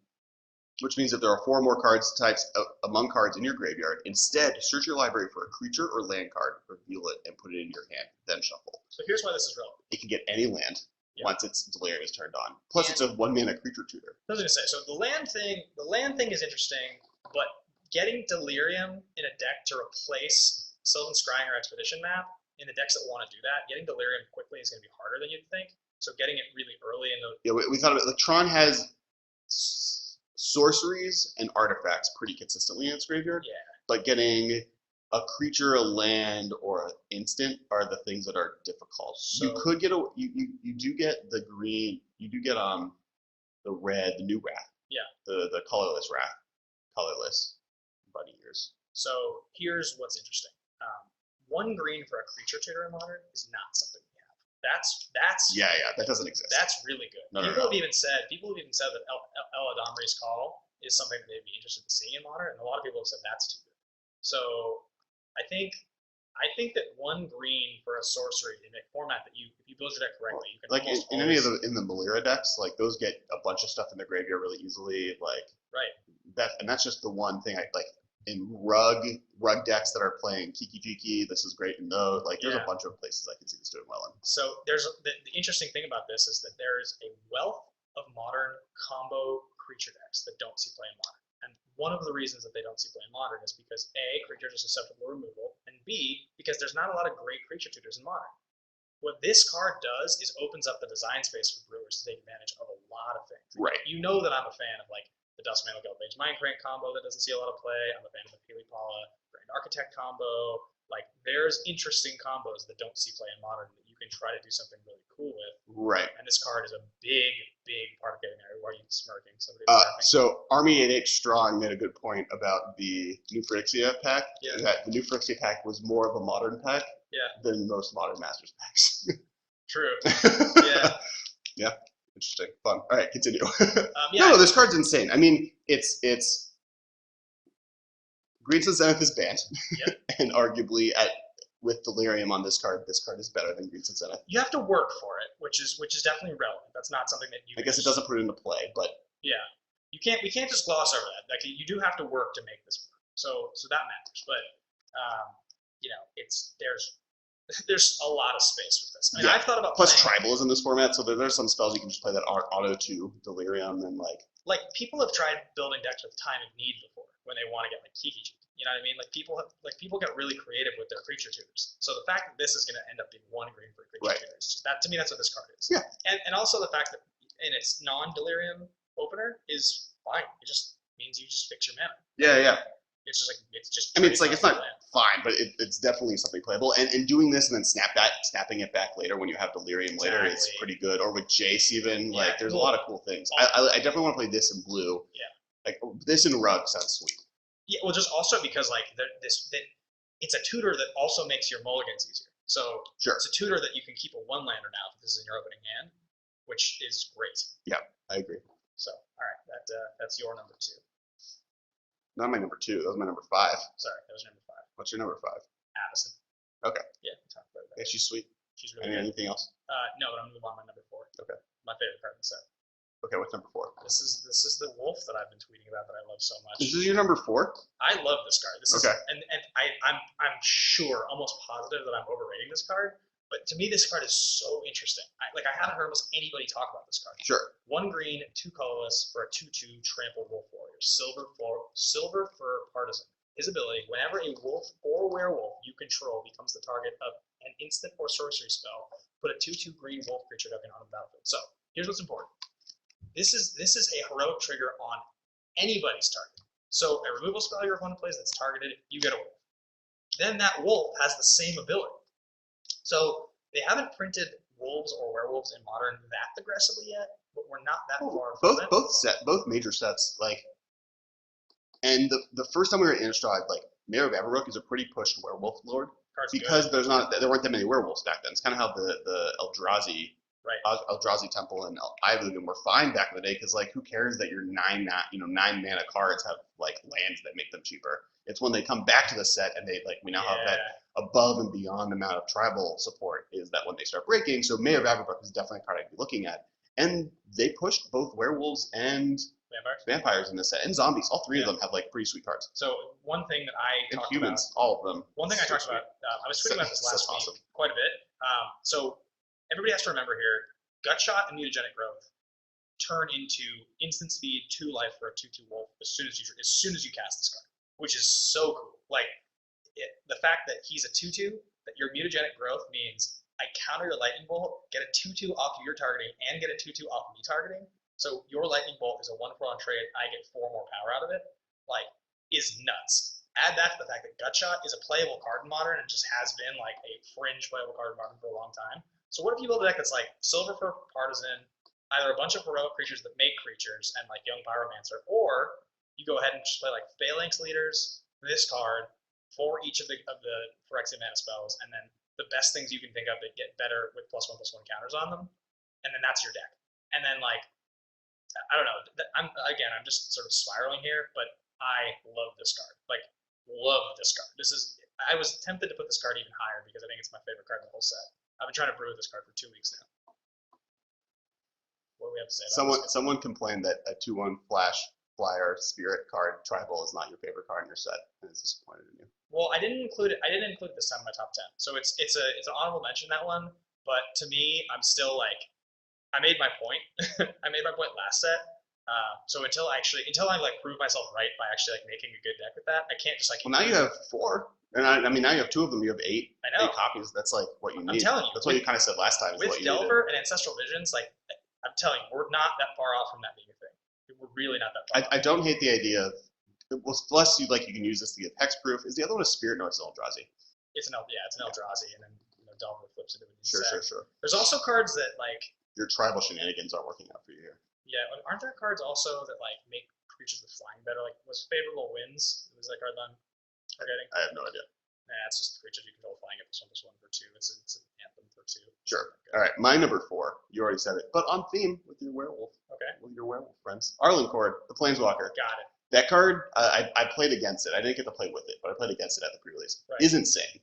which means that there are 4 more cards types among cards in your graveyard, instead search your library for a creature or land card, reveal it, and put it in your hand, then shuffle. So here's why this is relevant. It can get any land once its Delirium is turned on. Plus, it's a 1-mana creature tutor. I was gonna say, so the land thing is interesting, but getting Delirium in a deck to replace Sylvan Scrying or Expedition Map in the decks that want to do that, getting Delirium quickly is going to be harder than you'd think. So getting it really early in the we thought of it. Like Tron has sorceries and artifacts pretty consistently in its graveyard. Yeah. But getting a creature, a land, or an instant are the things that are difficult. So you could get you do get the green. You do get the red, the new Wrath. Yeah. The colorless Wrath, colorless. Bunny ears. So here's what's interesting. 1 green for a creature tutor in Modern is not something we have. That's Yeah, that doesn't exist. That's really good. No. People have even said that Eladamri's Call is something that they'd be interested in seeing in Modern, and a lot of people have said that's too good. So I think that 1 green for a sorcery in a format that if you build your deck correctly, you can like almost in any of the Malira decks, like those get a bunch of stuff in the graveyard really easily. Like that's just the one thing I like in rug decks that are playing Kiki. This is great in those. Like there's a bunch of places I can see this doing well in. So there's the interesting thing about this is that there is a wealth of modern combo creature decks that don't see play in Modern. And one of the reasons that they don't see play in Modern is because A, creatures are susceptible to removal, and B, because there's not a lot of great creature tutors in Modern. What this card does is opens up the design space for brewers to take advantage of a lot of things. Right. You know that I'm a fan of like the Duskmantle Gildmage Mindcrank combo that doesn't see a lot of play. I'm a fan of the Pili-Pala Grand Architect combo. Like there's interesting combos that don't see play in Modern that you can try to do something really cool with. Right. And this card is a big part of getting there. Why are you smirking? So Army 8H Strong made a good point about the New Phyrexia pack. Yeah. That the New Phyrexia pack was more of a Modern pack than most Modern Masters packs. True. Yeah. Yeah. Interesting. Fun. All right, continue. Yeah. No, this card's insane. I mean, it's Green Sun Zenith is banned, and arguably with Delirium on this card is better than Green Sun Zenith. You have to work for it, which is definitely relevant. That's not something that you. I guess it doesn't put it into play, but yeah, we can't just gloss over that. Like you do have to work to make this work. So that matters. But there's a lot of space with this. I mean, I've thought about plus tribal is in this format, so there's some spells you can just play that are auto to Delirium and like people have tried building decks with Time of Need before when they want to get like Kiki. You know what I mean? Like people get really creative with their creature tutors. So the fact that this is going to end up being 1 green for a creature tutor is just that to me that's what this card is. Yeah. And also the fact that in its non-Delirium opener is fine. It just means you just fix your mana. Yeah. It's just. I mean, it's not fine, but it's definitely something playable. And doing this and then snapping it back later when you have Delirium later is pretty good. Or with Jace even, there's a lot of cool things. I definitely want to play this in blue. Yeah. Like this in rug sounds sweet. Yeah, well, just also because it's a tutor that also makes your mulligans easier. So it's a tutor that you can keep a 1-lander now if this is in your opening hand, which is great. Yeah, I agree. So all right, that's your number 2. Not my number 2. That was my number 5. Sorry, that was number 5. What's your number 5? Addison. Okay. Yeah, we talked about that. Yeah, she's sweet. She's really good. Anything else? No, but I'm gonna move on to my number 4. Okay. My favorite card in the set. Okay, what's number 4? This is the wolf that I've been tweeting about that I love so much. This is your number 4? I love this card. This okay. And I'm sure, almost positive that I'm overrating this card. But to me, this card is so interesting. I haven't heard almost anybody talk about this card. Sure. 1 green, 2 colorless for a 2/2 trample wolf warrior. Silver fur partisan. His ability: whenever a wolf or werewolf you control becomes the target of an instant or sorcery spell, put a 2/2 green wolf creature token on the battlefield. So here's what's important. This is a heroic trigger on anybody's target. So a removal spell your opponent plays that's targeted, you get a wolf. Then that wolf has the same ability. So they haven't printed wolves or werewolves in Modern that aggressively yet, but we're not that far from it. Both major sets, and the first time we were in Innistrad, Mayor of Everrook is a pretty pushed werewolf lord. Card's because good. there weren't that many werewolves back then. It's kind of how the Eldrazi Eldrazi Temple and Ilugan were fine back in the day because who cares that your 9 mana cards have lands that make them cheaper. It's when they come back to the set and they we now have that above and beyond amount of tribal support is that when they start breaking. So Mayor of Everrook is definitely a card I'd be looking at. And they pushed both werewolves and vampires in this set, and zombies. All 3 of them have pretty sweet cards. So one thing that I and talked humans, about, all of them. One thing I talked about, I was tweeting about this last week quite a bit. So everybody has to remember here, Gutshot and Mutagenic Growth turn into instant speed 2 life for a 2/2 wolf as soon as you cast this card, which is so cool. The fact that he's a 2/2, that your Mutagenic Growth means I counter your Lightning Bolt, get a 2/2 off of your targeting, and get a 2/2 off of me targeting. So your Lightning Bolt is a 1/4 on trade. I get 4 more power out of it. Is nuts. Add that to the fact that Gutshot is a playable card in Modern and just has been a fringe playable card in Modern for a long time. So what if you build a deck that's Silver for Partisan, either a bunch of heroic creatures that make creatures and Young Pyromancer, or you go ahead and just play Phalanx Leaders, this card, for each of the Phyrexia mana spells, and then the best things you can think of that get better with +1/+1 counters on them, and then that's your deck. And then like, I don't know. I'm just sort of spiraling here, but I love this card. Like, love this card. I was tempted to put this card even higher because I think it's my favorite card in the whole set. I've been trying to brew this card for 2 weeks now. What do we have to say about this? Someone complained that a 2/1 flash flyer spirit card tribal is not your favorite card in your set, and it's disappointed in you. Well, I didn't include it. I didn't include it this time in my top 10. So it's an honorable mention, that one. But to me, I'm still like, I made my point. I made my point last set. So until I like prove myself right by actually like making a good deck with that, I can't just like. Well, now you have 4, and I mean now you have 2 of them. You have 8. I know. 8 copies. That's like what you need. I'm telling you. That's what you kind of said last time. With Delver and Ancestral Visions, like I'm telling you, we're not that far off from that being a thing. We're really not that far. I don't hate the idea of. Well, plus you can use this to get hexproof. Is the other one a spirit? No, it's an Eldrazi. It's an Eldrazi, and then Delver flips into a new Sure. There's also cards that like. Your tribal shenanigans aren't working out for you here. Yeah, aren't there cards also that like make creatures with flying better? Like, was Favorable Winds? Was that card that I'm forgetting? I have no idea. Nah, it's just creatures you control flying at +1/+1 for 2. It's an anthem for 2. Sure. All right, my number 4. You already said it, but on theme with your werewolf. Okay. With your werewolf friends. Arlencord, the Planeswalker. Got it. That card, I played against it. I didn't get to play with it, but I played against it at the pre-release. Right. Is insane.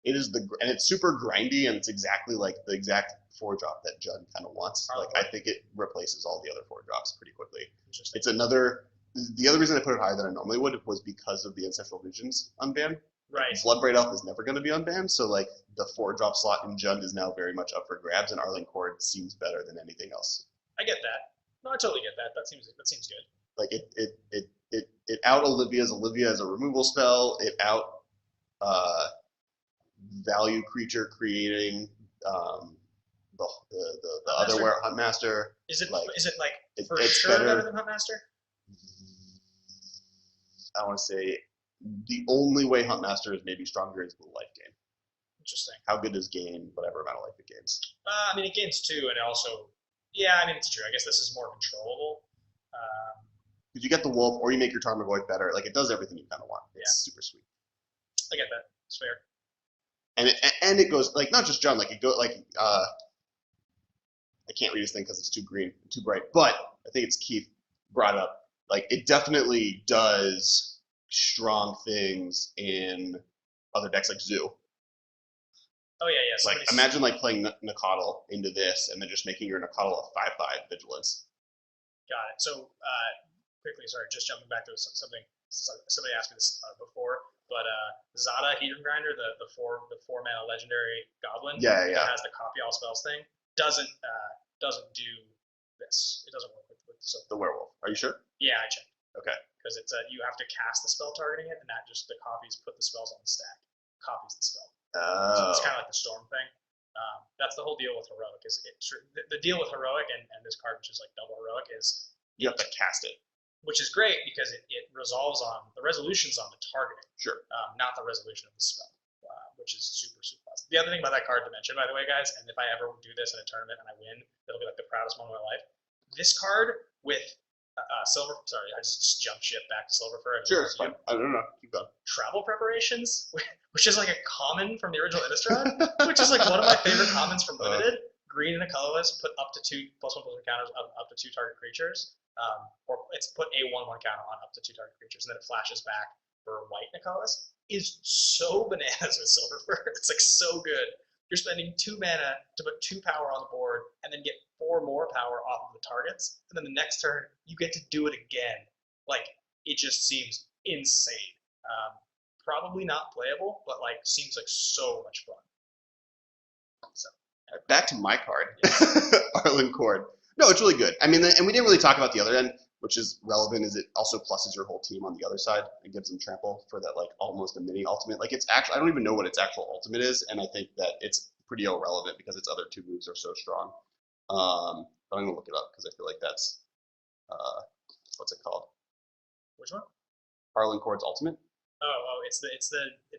It is and it's super grindy, and it's exactly like the exact 4-drop that Judd kind of wants. Like, I think it replaces all the other 4-drops pretty quickly. It's another. The other reason I put it higher than I normally would was because of the Ancestral Visions unbanned. Right. Bloodbraid Elf is never going to be unbanned, so like the 4-drop slot in Jund is now very much up for grabs, and Arlencord seems better than anything else. I get that. No, I totally get that. That seems good. Like it out Olivia as a removal spell. It out value creature creating the other Huntmaster. Is it for it's sure better than Huntmaster? I want to say the only way Huntmaster is maybe stronger is the life gain. Interesting. How good does gain whatever amount of life it gains? I mean, it gains 2, and it also, yeah, I mean, it's true. I guess this is more controllable. Because you get the wolf, or you make your Tarmogoyf better. Like, it does everything you kind of want. It's super sweet. I get that. It's fair. And it goes like not just John. Like it go like I can't read this thing because it's too green, too bright. But I think it's Keith brought up. Like it definitely does strong things in other decks like Zoo. Oh yeah. Like imagine like playing Nacatl into this and then just making your Nacatl a 5/5 vigilance. Got it. So quickly, sorry, just jumping back to something somebody asked me this before, but Zada Hedron Grinder, the 4-mana legendary goblin, that has the copy all spells thing, doesn't do this. It doesn't work with the werewolf. Are you sure? Yeah, I checked. Okay. Because it's you have to cast the spell targeting it, and that just the copies put the spells on the stack. Copies the spell. So it's kind of like the storm thing. That's the whole deal with heroic. The deal with heroic and this card, which is like double heroic, is you have to cast it, which is great because it resolves on the resolutions on the targeting. Sure. Not the resolution of the spell, which is super positive. The other thing about that card to mention, by the way, guys, and if I ever do this in a tournament and I win, it'll be like the proudest moment of my life. This card with silver. Sorry, I just jumped ship back to Silverfur. Sure, it's fine. I don't know. Keep going. Travel preparations, which is like a common from the original Innistrad, which is like one of my favorite commons from Limited. Green and a colorless, put up to 2 +1/+1 counters up to 2 target creatures. Or it's put a 1/1 counter on up to 2 target creatures, and then it flashes back for white and a colorless. Is so bananas with Silverfur. It's like so good. You're spending 2 mana to put 2 power on the board, and then get 4 more power off of the targets, and then the next turn you get to do it again. Like it just seems insane. Probably not playable, but like seems like so much fun. So back to my card, Arlencord. No, it's really good. I mean, and we didn't really talk about the other end, which is relevant. Is it also pluses your whole team on the other side and gives them trample for that like almost a mini ultimate. Like it's actually I don't even know what its actual ultimate is, and I think that it's pretty irrelevant because its other 2 moves are so strong. But I'm gonna look it up because I feel like that's what's it called? Which one? Arlencord's ultimate. Oh, it's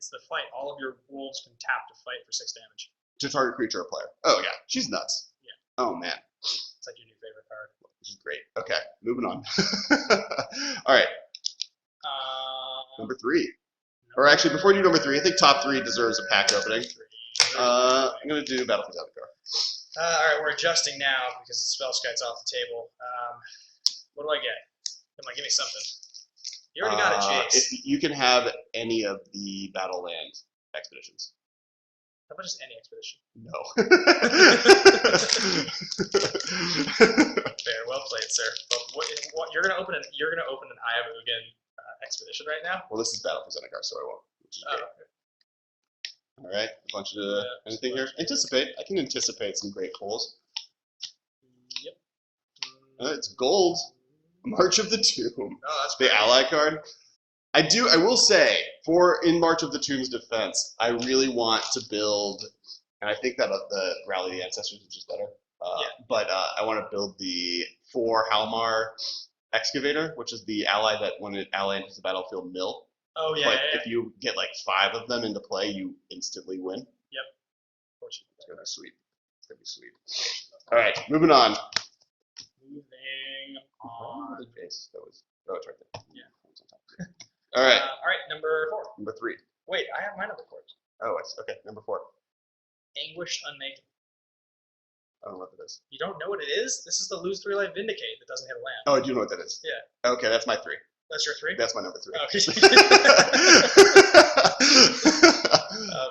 the fight. All of your wolves can tap to fight for 6 damage. To target creature or player. Oh yeah, she's nuts. Yeah. Oh man. It's like your new favorite card. Which is great. Okay, moving on. All right. Number 3. Or actually, before you do number 3, I think top 3 deserves a pack opening. I'm gonna do Battle for Zendikar. All right, we're adjusting now because the spell sky's off the table. What do I get? Come on, give me something. You already got a Jace. If you can have any of the Battleland expeditions. How about just any expedition? No. Fair, well played, sir. But what you're gonna open an Ayabugan expedition right now? Well, this is Battle for Zendikar, so I won't. Which is great. Okay. All right, a bunch of anything here. Anticipate. I can anticipate some great pulls. Yep. It's gold. March of the Tomb. Oh, that's the great. ally card. I will say, in March of the Tomb's defense, I really want to build, and I think that the Rally of the Ancestors is just better. But I want to build the 4 Halmar Excavator, which is the ally that when an ally enters the battlefield mill. Oh yeah. But if you get like 5 of them into play, you instantly win. Yep. It's gonna be sweet. It's gonna be sweet. All right, moving on. Moving on. The base. It's right there. Yeah. All right. All right, number 4. Number 3. Wait, I have my number 4. Oh, okay. Number 4. Anguish Unmaking. I don't know what that is. You don't know what it is? This is the lose 3 life Vindicate that doesn't hit a land. Oh, I do know what that is. Yeah. Okay, that's my 3. That's your 3? That's my number 3. Okay.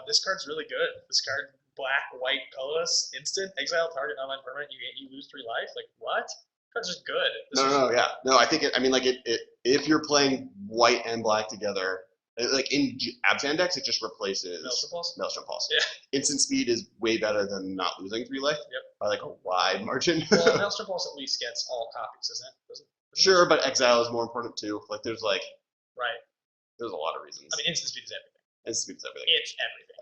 This card's really good. This card, black, white, colorless, instant, exile target online permanent. You lose 3 life. Like what? This card's just good. No. I think if you're playing white and black together, like in Abzan decks, it just replaces Maelstrom Pulse. Yeah. Instant speed is way better than not losing 3 life. Yep. By like a wide margin. Well, Maelstrom Pulse at least gets all copies, isn't it? Sure, but exile is more important too. Like there's right. There's a lot of reasons. I mean, instant speed is everything. Instant speed is everything. It's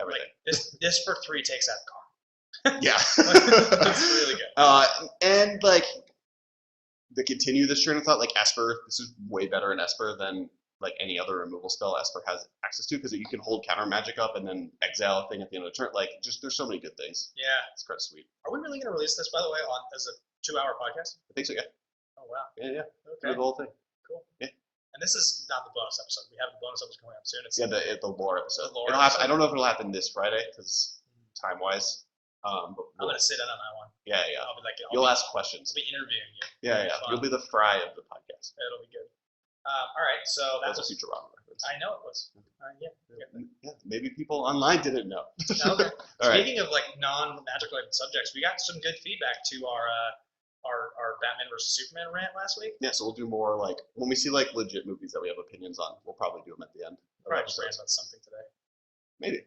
everything. Like, this for 3 takes out Karn. Yeah. It's really good. And like to continue this train of thought, like Esper, this is way better in Esper than like any other removal spell Esper has access to, because you can hold counter magic up and then exile a thing at the end of the turn. Like there's so many good things. Yeah. It's quite sweet. Are we really gonna release this, by the way, as a 2-hour podcast? I think so, yeah. Oh wow. Yeah. Okay. The whole thing. Cool. Yeah. And this is not the bonus episode. We have the bonus episode coming up soon. It's the lore episode. The lore I don't know if it'll happen this Friday because time wise. I'm gonna sit in on that one. Yeah. I'll be like, You'll ask questions. I'll be interviewing you. Yeah. You'll be the Fry of the podcast. It'll be good. All right, so that was a Futurama reference. I know it was. Yeah. Maybe people online didn't know. Okay. All right. Speaking of like non-magic related subjects, we got some good feedback to our Batman versus Superman rant last week. Yeah, so we'll do more like when we see like legit movies that we have opinions on. We'll probably do them at the end. Probably just rant about something today. Maybe.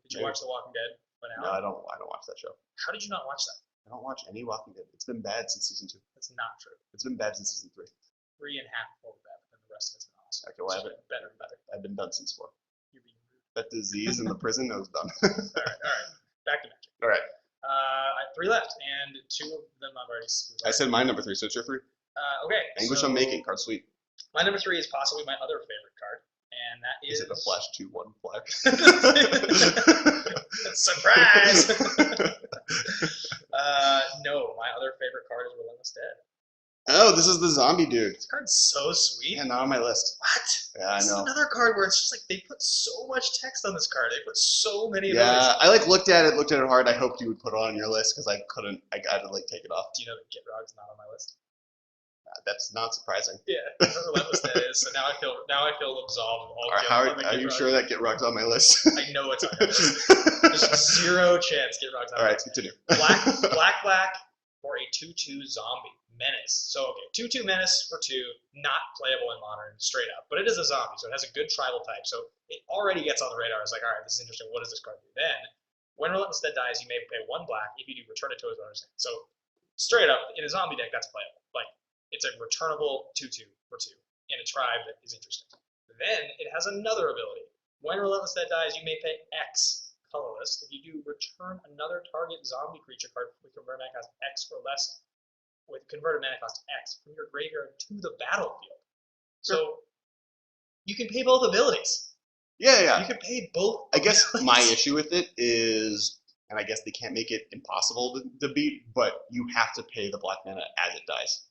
Did you watch The Walking Dead? No, I don't watch that show. How did you not watch that? I don't watch any Walking Dead. It's been bad since season 2. That's not true. It's been bad since season 3. 3.5 more bad, and the rest of it's been awesome. Okay, well, better and better. I've been done since 4. You're being rude. That disease in the prison, that was done. All right. Back to magic. All right. I have 3 left, and 2 of them I've already. I said my number 3, so it's your 3. Okay. Anguish Unmaking, card sweet. My number 3 is possibly my other favorite card, and that is. Is it the Flash 2/1 flag? Surprise! No, my other favorite card is Relentless Dead. Oh, this is the zombie dude. This card's so sweet. Yeah, not on my list. What? Yeah, I know. This is another card where it's just like they put so much text on this card. They put so many. Yeah, I like looked at it hard. I hoped you would put it on your list because I couldn't. I got to like take it off. Do you know that Gitrog's not on my list? That's not surprising. Yeah, Relentless Dead is. So now I feel absolved of all guilt. Are you sure that Gitrog's on my list? I know it's on your list. There's 0 chance Gitrog's on my list. All right, continue. Black for a 2/2 zombie menace. So okay, 2/2 menace for 2, not playable in modern, straight up. But it is a zombie, so it has a good tribal type. So it already gets on the radar. It's like, all right, this is interesting. What does this card do? Then, when Relentless Dead dies, you may pay 1 black. If you do, return it to his owner's hand. So straight up, in a zombie deck, that's playable. Like it's a returnable 2/2 for 2 in a tribe that is interesting. Then it has another ability. When Relentless Dead dies, you may pay X. Colorless. If you do, return another target zombie creature card with converted mana cost X or less, with converted mana cost X from your graveyard to the battlefield. Sure. So you can pay both abilities. Yeah. You can pay both. I guess my issue with it is, and I guess they can't make it impossible to beat, but you have to pay the black mana as it dies.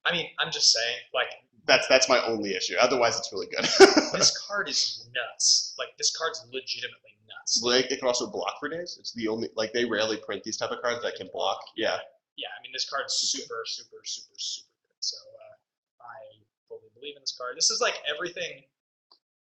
I mean, I'm just saying, like, That's my only issue. Otherwise, it's really good. this card is nuts. Like, this card's legitimately nuts. Like, it can also block for days. It's the only, like, they rarely print these type of cards that can block. Yeah. Yeah, I mean, this card's super, super, super, super good. So I fully believe in this card. This is like everything.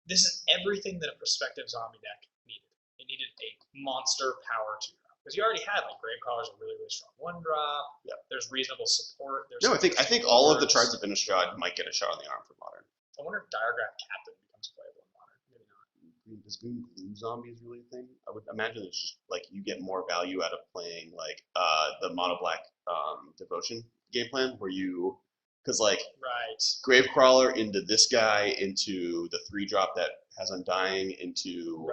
This is everything that a prospective zombie deck needed. It needed a monster power 2-drop. Because you already had, like, Gravecrawler's a really, really strong 1-drop. Yeah. There's reasonable support. There's No, I think all of the Shards of Innistrad might get a shot on the arm for Modern. I wonder if Diregraph Captain becomes playable in Modern. Maybe not. Does Green Blue Zombies really a thing? I would imagine it's just like you get more value out of playing like the mono black devotion game plan where you, because like Gravecrawler into this guy into the 3-drop that has Undying into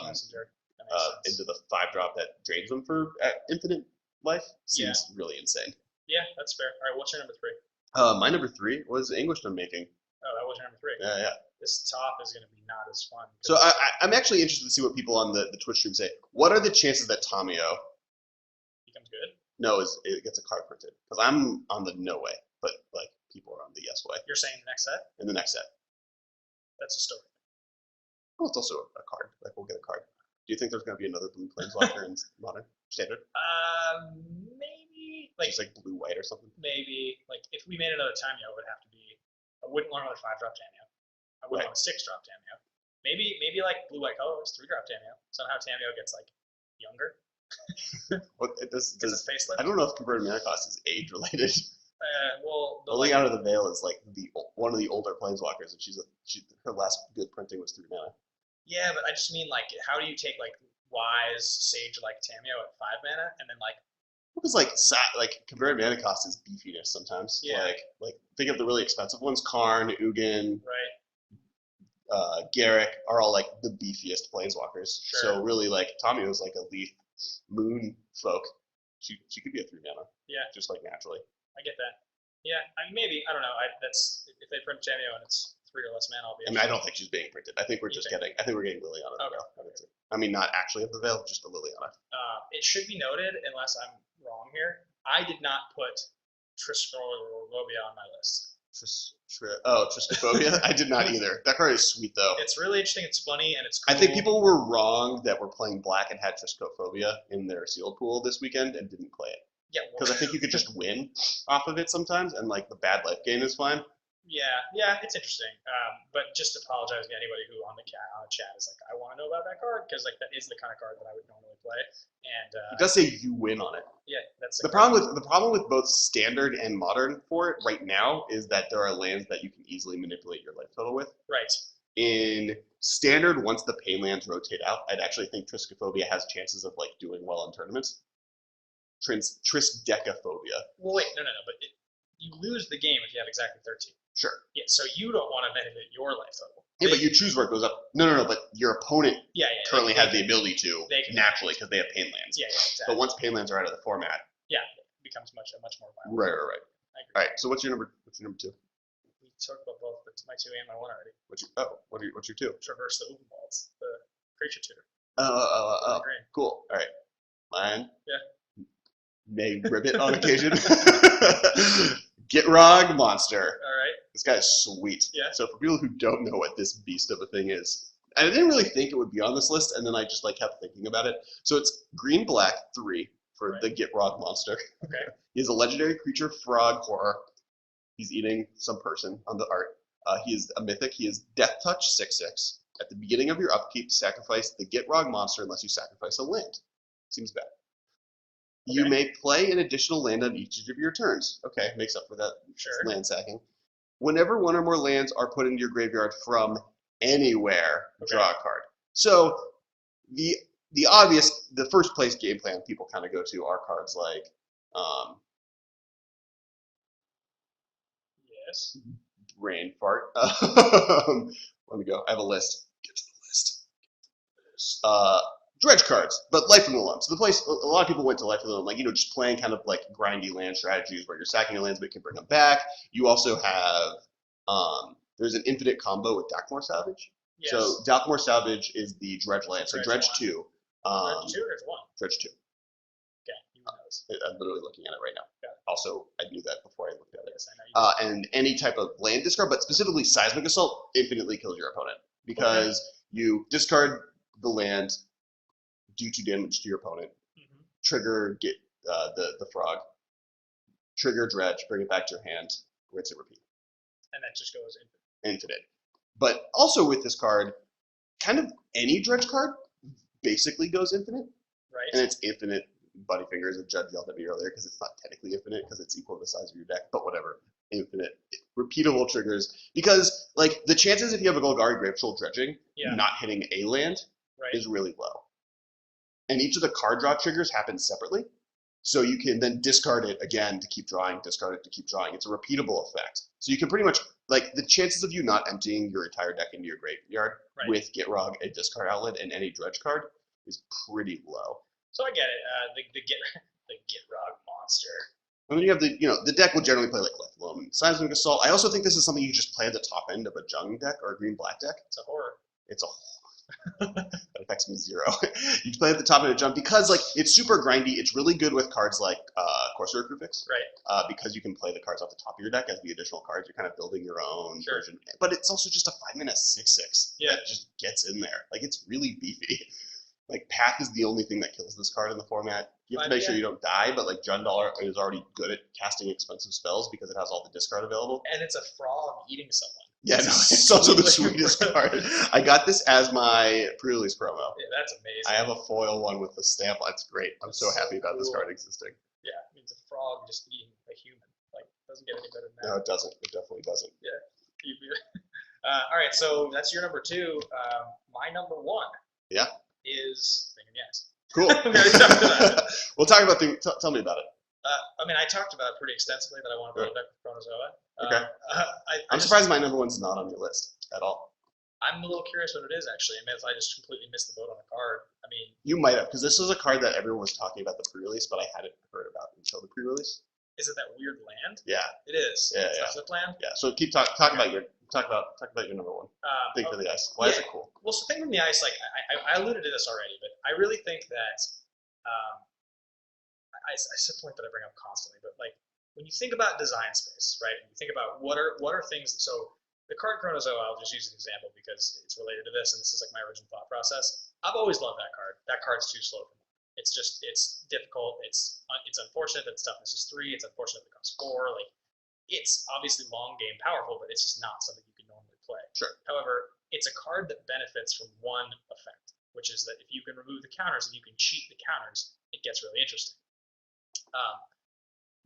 Messenger. into the 5-drop that drains them for infinite life seems really insane. Yeah, that's fair. All right, what's your number 3? My number 3 was Anguished Unmaking. Oh, that was your number 3. Yeah. This top is going to be not as fun. So I'm actually interested to see what people on the Twitch stream say. What are the chances that Tamio becomes good? No, it gets a card printed? Because I'm on the no way, but like people are on the yes way. You're saying the next set? In the next set. That's a story. Well, it's also a card. Like we'll get a card. Do you think there's going to be another blue Planeswalker in Modern Standard? Maybe. Like, just like blue-white or something? Maybe. Like, if we made another Tamio, it would have to be... I wouldn't want another 5-drop Tamio. I wouldn't want a 6-drop Tamio. Maybe like blue-white colors, 3-drop Tamio. Somehow Tamio gets, like, younger. What, does facelift? I don't know if Converted Mana Cost is age-related. Well... Rolling Out of the Veil is, like, one of the older Planeswalkers, and her last good printing was 3 mana. Yeah, but I just mean, like, how do you take, like, Wise, Sage-like Tamio at 5 mana, and then, like... Because, like Converted Mana Cost is beefiness sometimes. Yeah. Like, think of the really expensive ones. Karn, Ugin, right. Garrick are all, like, the beefiest Planeswalkers. Sure. So, really, like, Tamio is, like, a leaf moon folk. She could be a 3 mana. Yeah. Just, like, naturally. I get that. Yeah, I mean, maybe. I don't know. That's if they print Tamio and it's 3 or less mana, I'll be. I mean, I don't think she's being printed. I think we're getting Liliana. Okay. I mean, not actually of the Veil, just a Liliana. It should be noted, unless I'm wrong here, I did not put Triskopobia on my list. Triskopobia? I did not either. That card is sweet, though. It's really interesting. It's funny, and it's cool. I think people were wrong that were playing black and had Triskophobia in their sealed pool this weekend and didn't play it. Yeah. Because I think you could just win off of it sometimes, and, like, the bad life gain is fine. Yeah, it's interesting. But just apologize to anybody who on the chat is like, I want to know about that card, because, like, that is the kind of card that I would normally play. And it does say you win on it. Yeah, that's the problem with both Standard and Modern for it right now is that there are lands that you can easily manipulate your life total with. Right. In Standard, once the pain lands rotate out, I'd actually think Triskophobia has chances of, like, doing well in tournaments. Triskaidekaphobia. Well, wait, no, but you lose the game if you have exactly 13. Sure. Yeah, so you don't want to manipulate your life total. Yeah, but you choose where it goes up. No, but your opponent currently has the ability to naturally because they have pain lands. Yeah, exactly. But once pain lands are out of the format, it becomes much more violent. Right. I agree. All right. So what's your number 2? We talked about both my 2 and my 1 already. What's your 2? Traverse the Ubenwalds, the creature tutor. Oh. Cool. All right. Mine. Yeah. May ribbit on occasion. Gitrog Monster. All right. This guy is sweet. Yeah. So for people who don't know what this beast of a thing is, I didn't really think it would be on this list, and then I just kept thinking about it. So it's green-black 3 for the Gitrog Monster. Okay. He is a legendary creature frog horror. He's eating some person on the art. He is a mythic. He is Death Touch 6/6. At the beginning of your upkeep, sacrifice the Gitrog Monster unless you sacrifice a land. Seems bad. Okay. You may play an additional land on each of your turns. Okay, makes up for that land sacking. Whenever one or more lands are put into your graveyard from anywhere, draw a card. So the first place game plan people kind of go to are cards like yes, brain fart. Let me go. I have a list. Get to the list. Dredge cards, but Life from the Loam. So the place, a lot of people went to Life from the Loam, just playing kind of like grindy land strategies where you're sacking your lands but you can bring them back. You also have, there's an infinite combo with Dakmor Salvage. Yes. So Dakmor Salvage is the Dredge land. So Dredge 2. Dredge 2 or Dredge 1? Dredge 2. Okay. You knows? I'm literally looking at it right now. Got it. Also, I knew that before I looked at it. Yes, I know you And any type of land discard, but specifically Seismic Assault, infinitely kills your opponent because you discard the land, do 2 damage to your opponent, trigger get the frog, trigger dredge, bring it back to your hand, rinse and repeat. And that just goes infinite. But also with this card, kind of any dredge card basically goes infinite. Right. And it's infinite Buddy Fingers, as Judd yelled at me earlier, because it's not technically infinite because it's equal to the size of your deck, but whatever. Infinite. Repeatable triggers. Because, like, the chances if you have a Golgari Gravetroll dredging, not hitting a land is really low. And each of the card draw triggers happens separately. So you can then discard it again to keep drawing, discard it to keep drawing. It's a repeatable effect. So you can pretty much, like, the chances of you not emptying your entire deck into your graveyard with Gitrog, a discard outlet, and any dredge card is pretty low. So I get it. The Gitrog monster. And then you have the deck will generally play like Lethalum, Seismic Assault. I also think this is something you just play at the top end of a Jung deck or a green-black deck. It's a horror. It's a that affects me 0. You play at the top end of Junk because like it's super grindy. It's really good with cards like Corsair Crucifix, because you can play the cards off the top of your deck as the additional cards. You're kind of building your own version, but it's also just a 5-mana 6/6 that just gets in there. Like it's really beefy. Like Path is the only thing that kills this card in the format. You have to make sure you don't die, but like Jundal is already good at casting expensive spells because it has all the discard available. And it's a frog eating someone. Yeah, no, it's also the sweetest card. I got this as my pre-release promo. Yeah, that's amazing. I have a foil one with the stamp. That's great. I'm so happy about this card existing. Yeah, it means a frog just eating a human. Like, doesn't get any better than that. No, it doesn't. It definitely doesn't. Yeah. All right, so that's your number 2. My number 1 is theMMcast. Cool. We'll talk about tell me about it. I mean, I talked about it pretty extensively that I want to build a deck with Chronozoa. Okay. I'm surprised my number 1's not on your list at all. I'm a little curious what it is, actually. I mean, if I just completely missed the boat on a card. I mean... You might have, because this was a card that everyone was talking about the pre-release, but I hadn't heard about until the pre-release. Is it that weird land? Yeah. It is. Yeah, it's that flip land? Yeah, so talk about your number 1. Think for the Ice. Why is it cool? Well, so Think from the Ice, like, I alluded to this already, but I really think that... it's a point that I bring up constantly, but like when you think about design space, right? And you think about what are things. So the card Chronozoa, I'll just use an example because it's related to this, and this is like my original thought process. I've always loved that card. That card's too slow for me. It's difficult. It's unfortunate that its toughness is 3. It's unfortunate that it becomes 4. Like it's obviously long game powerful, but it's just not something you can normally play. Sure. However, it's a card that benefits from one effect, which is that if you can remove the counters and you can cheat the counters, it gets really interesting.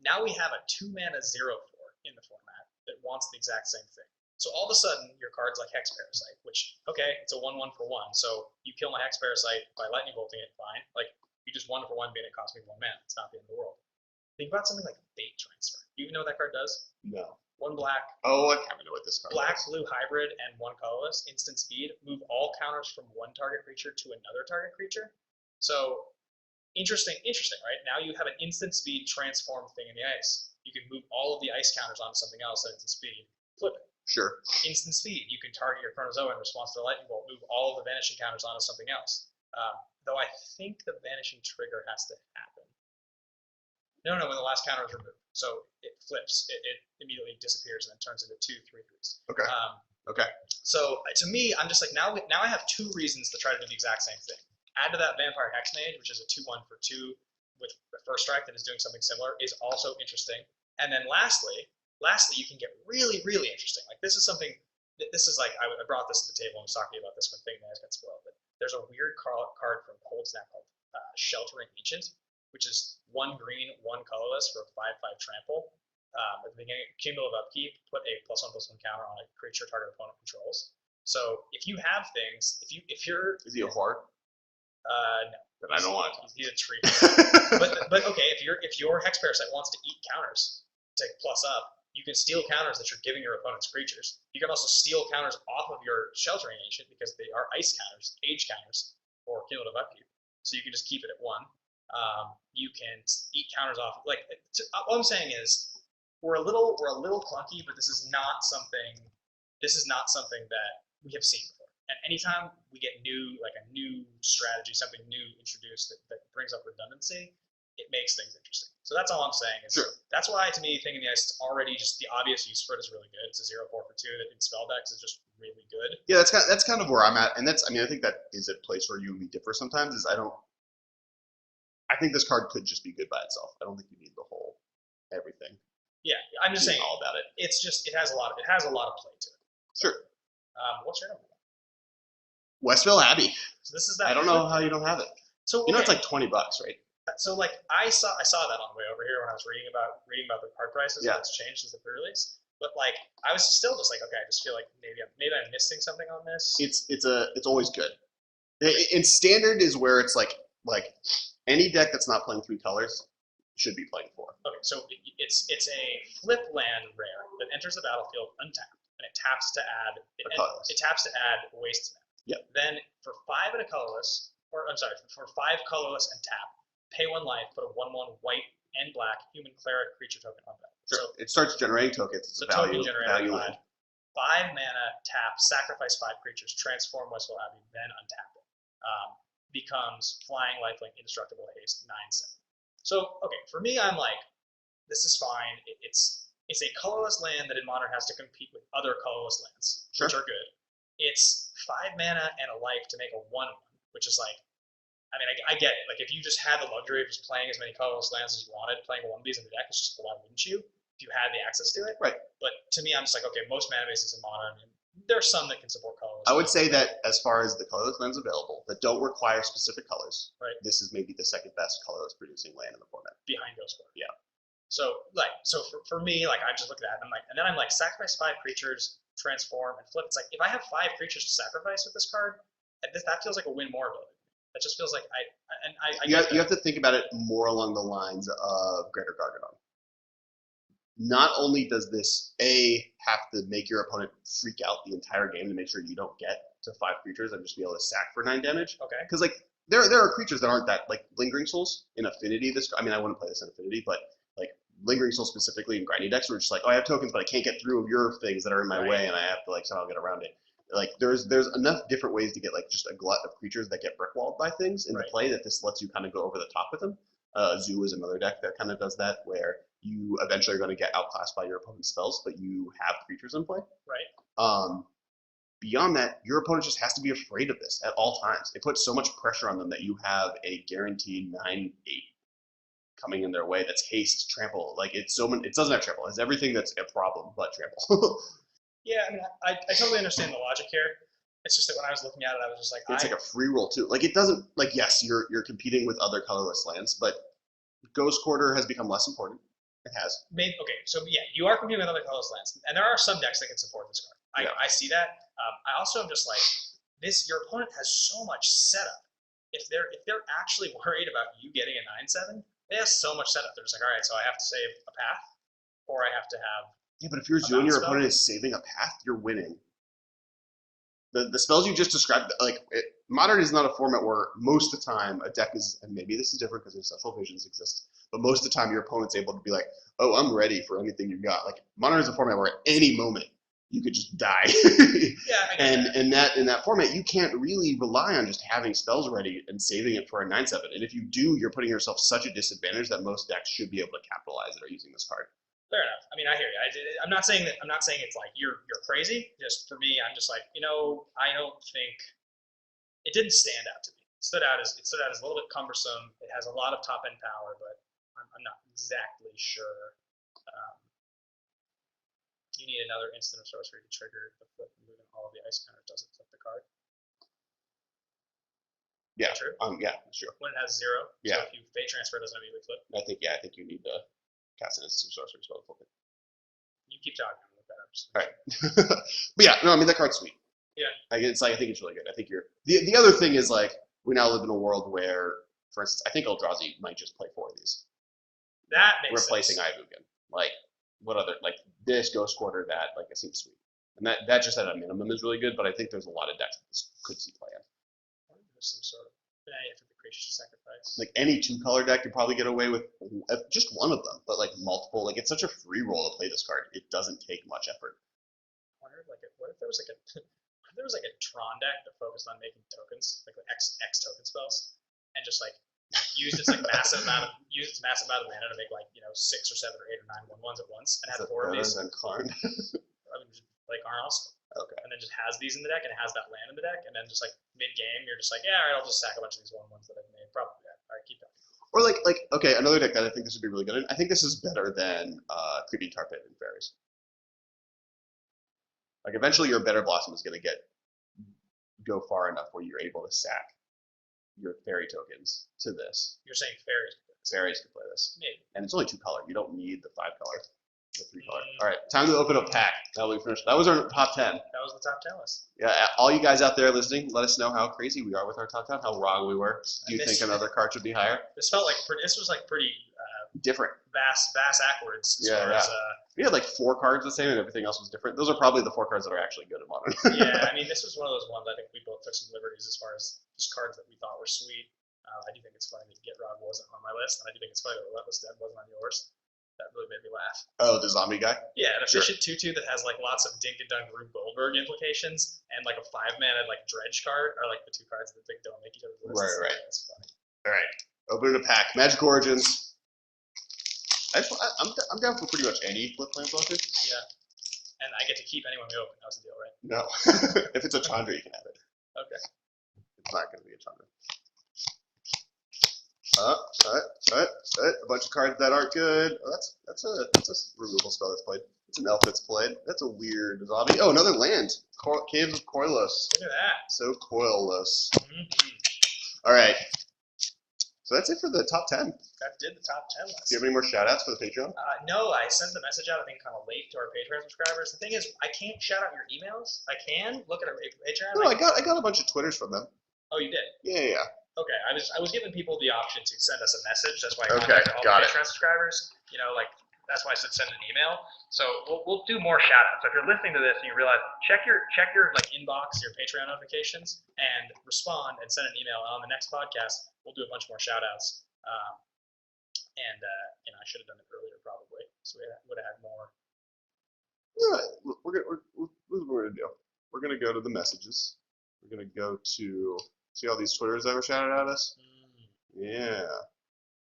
Now we have a 2-mana 0/4 in the format that wants the exact same thing. So all of a sudden, your card's like Hex Parasite, which, okay, it's a 1/1 for 1. So you kill my Hex Parasite by lightning bolting it, fine. Like, you just 1 for 1 being it cost me 1 mana. It's not the end of the world. Think about something like Bait Transfer. Do you even know what that card does? No. 1 black. Oh, I kind of know what this card Black, is. blue hybrid, and 1 colorless. Instant speed. Move all counters from one target creature to another target creature. So... Interesting, right? Now you have an instant speed transform thing in the ice. You can move all of the ice counters onto something else at instant speed. Flip it. Sure. Instant speed. You can target your Chronozoa in response to the lightning bolt. Move all of the vanishing counters onto something else. Though I think the vanishing trigger has to happen. No, when the last counter is removed. So it flips. It immediately disappears and then turns into 2 3/3s. Okay. Okay. So to me, I'm just like now I have 2 reasons to try to do the exact same thing. Add to that Vampire Hexmage, which is a 2/1 for 2 with the first strike that is doing something similar, is also interesting. And then lastly, you can get really, really interesting. Like this is something. This is like I brought this to the table and was talking about this when Thingmares got spoiled. But there's a weird card from Cold Snap called Sheltering Ancient, which is 1 green, 1 colorless for a 5/5 trample. At the beginning, cumulative upkeep, put a +1/+1 counter on a creature target opponent controls. So if you have things, if you're is he a whore? No. But I don't want to. He's a tree. but okay, if your Hex Parasite wants to eat counters to plus up, you can steal counters that you're giving your opponent's creatures. You can also steal counters off of your Sheltering Ancient because they are ice counters, age counters, or cumulative upkeep. So you can just keep it at 1. You can eat counters off. Like all I'm saying is we're a little clunky, but this is not something that we have seen before. And anytime we get a new strategy, something new introduced that brings up redundancy, it makes things interesting. So that's all I'm saying. Is Sure. That's why, to me, Thinking the Ice is already just the obvious use for it is really good. It's a 0/4 for 2 that in spell decks is just really good. Yeah, that's kind of where I'm at, and I think that is a place where you and me differ sometimes. I think this card could just be good by itself. I don't think you need the whole everything. Yeah, I'm just saying all about it. It's just it has a lot of play to it. Sure. What's your number? Westville Abbey. So this is that. I don't know how you don't have it. So it's like $20, right? So like I saw that on the way over here when I was reading about the card prices. Yeah. It's changed since the pre-release. But like I was still just like, okay, I just feel like maybe I'm missing something on this. It's always good. In standard is where it's like any deck that's not playing 3 colors should be playing 4. Okay, so it's a flip land rare that enters the battlefield untapped, and it taps to add waste mana. Yep. Then for 5 and a colorless, for 5 colorless and tap, pay 1 life, put a 1/1 white and black human cleric creature token on that. Sure. So it starts generating tokens. It's a value land. 5 mana, tap, sacrifice 5 creatures, transform Westville Abbey, then untap it. Becomes flying, lifelink, indestructible, haste, 9/7. So okay, for me, I'm like, this is fine. It's a colorless land that in Modern has to compete with other colorless lands, Sure. which are good. It's 5 mana and a life to make a 1/1, which is like, I mean, I get it. Like, if you just had the luxury of just playing as many colorless lands as you wanted, playing one of these in the deck, it's just like, why wouldn't you? If you had the access to it. Right. But to me, I'm just like, okay, most mana bases in Modern, and there's some that can support colorless. I would say that as far as the colorless lands available that don't require specific colors, right, this is maybe the second best colorless producing land in the format. Behind Ghostguard. Yeah. So for me, like I just look at that and I'm like, sacrifice 5 creatures, transform, and flip. It's like, if I have 5 creatures to sacrifice with this card, that feels like a win more ability. That just feels like you have to think about it more along the lines of Greater Gargadon. Not only does this have to make your opponent freak out the entire game to make sure you don't get to 5 creatures and just be able to sack for 9 damage. Okay. Because like there are creatures that aren't that, like Lingering Souls in Affinity. I wouldn't play this in Affinity, but like Lingering Souls specifically in grindy decks, where it's just like, oh, I have tokens, but I can't get through your things that are in my way, and I have to like somehow get around it. Like there's enough different ways to get like just a glut of creatures that get brickwalled by things in the play that this lets you kind of go over the top with them. Zoo is another deck that kind of does that, where you eventually are going to get outclassed by your opponent's spells, but you have creatures in play. Right. Beyond that, your opponent just has to be afraid of this at all times. It puts so much pressure on them that you have a guaranteed 9/8 coming in their way. That's haste, trample. Like it doesn't have trample. It's everything that's a problem but trample. Yeah, I mean, I totally understand the logic here. It's just that when I was looking at it, I was just like, it's like a free roll too. Like it doesn't, like, yes, you're competing with other colorless lands, but Ghost Quarter has become less important. It has. Okay, so yeah, you are competing with other colorless lands, and there are some decks that can support this card. I see that. I also am just like, your opponent has so much setup. If they're actually worried about you getting a 9/7, they have so much setup. They're just like, all right, so I have to save a path, or I have to have. Yeah, but if you're Zoo and your opponent is saving a path, you're winning. The spells you just described, Modern is not a format where most of the time a deck is, and maybe this is different because Ancestral Visions exist, but most of the time your opponent's able to be like, oh, I'm ready for anything you've got. Like Modern is a format where at any moment you could just die. Yeah, I get that. In that format, you can't really rely on just having spells ready and saving it for a 9/7. And if you do, you're putting yourself such a disadvantage that most decks should be able to capitalize that are using this card. Fair enough. I mean, I hear you. I'm not saying it's like you're crazy. Just for me, I'm just like, I don't think it didn't stand out to me. It stood out as a little bit cumbersome. It has a lot of top end power, but I'm not exactly sure. You need another instant of sorcery to trigger the flip, moving all of the ice counters doesn't flip the card. Yeah. True. Yeah, that's true. When it has 0. Yeah. So if you fate transfer, it doesn't immediately flip. I think you need to cast an instant of sorcery spell to flip it. You keep talking. I'm looking that up. All right. But yeah, no, I mean that card's sweet. Yeah. I think it's really good. I think the other thing is like we now live in a world where, for instance, I think Eldrazi might just play 4 of these. That makes replacing sense. Ivugan. Like what other, like this Ghost Quarter, that, like, it seems sweet. And that just at a minimum is really good, but I think there's a lot of decks that this could see play in. There's some sort of for the creatures to sacrifice. Like any 2-color deck could probably get away with just one of them, but like multiple. Like it's such a free roll to play this card. It doesn't take much effort. I wonder, what if there was a Tron deck that focused on making tokens, like X token spells, and just like used its like massive amount of mana to make like 6 or 7 or 8 or 9 1/1s at once, and had 4 of these. Better than Karn? I mean, like Karn also. Okay. And then just has these in the deck, and it has that land in the deck, and then just like mid game, you're just like, yeah, all right, I'll just sack a bunch of these 1/1s that I've made. Probably, yeah. All right, keep going. Or like okay, another deck that I think this would be really good in. I think this is better than Creeping Tar Pit and Fairies. Like eventually, your Better Blossom is going to go far enough where you're able to sack your fairy tokens to this. You're saying Fairies? Fairies can play this. Maybe. And it's only 2 color. You don't need the 5 color. The 3 color. All right, time to open a pack. Now we finished. That was our top 10. That was the top 10 list. Yeah, all you guys out there listening, let us know how crazy we are with our top 10. How wrong we were. Do you think another card should be higher? This felt like this was like pretty different. Bass backwards. We had like 4 cards the same, and everything else was different. Those are probably the 4 cards that are actually good in Modern. Yeah, I mean, this was one of those ones I think we both took some liberties as far as just cards that we thought were sweet. I do think it's funny that Get Rog wasn't on my list, and I do think it's funny that Relentless Dead wasn't on yours. That really made me laugh. Oh, the zombie guy? Yeah, an efficient 2/2 that has like lots of Dink and Dunk Rube Goldberg implications, and like a 5-mana like Dredge card are like the 2 cards that don't make each other's lists. Right. That's funny. All right, open a pack. Magic Origins. I'm down for pretty much any flip Planeswalker. Yeah, and I get to keep anyone we open. That was the deal, right? No, if it's a Chandra, you can have it. Okay. It's not going to be a Chandra. A bunch of cards that aren't good. Oh, that's a removal spell that's played. It's an elf that's played. That's a weird zombie. Oh, another land. Caves of Coilos. Look at that. So Coilos. Mm-hmm. All right. So that's it for the top 10. That did the top 10 list. Do you have any more shout-outs for the Patreon? No, I sent the message out, I think, kind of late to our Patreon subscribers. The thing is, I can't shout out your emails. I can look at our Patreon. No, I got a bunch of Twitters from them. Oh, you did? Yeah. Okay, I was giving people the option to send us a message. That's why I Okay, contacted all got the it. Patreon subscribers. That's why I said send an email. So we'll do more shout outs. So if you're listening to this and you realize, check your like inbox, your Patreon notifications, and respond and send an email. And on the next podcast, we'll do a bunch more shout outs. I should have done it earlier probably, so we would have had more. Yeah, this is what we're gonna do. We're gonna go to the messages. We're gonna go to see all these Twitters that were shouted at us. Yeah.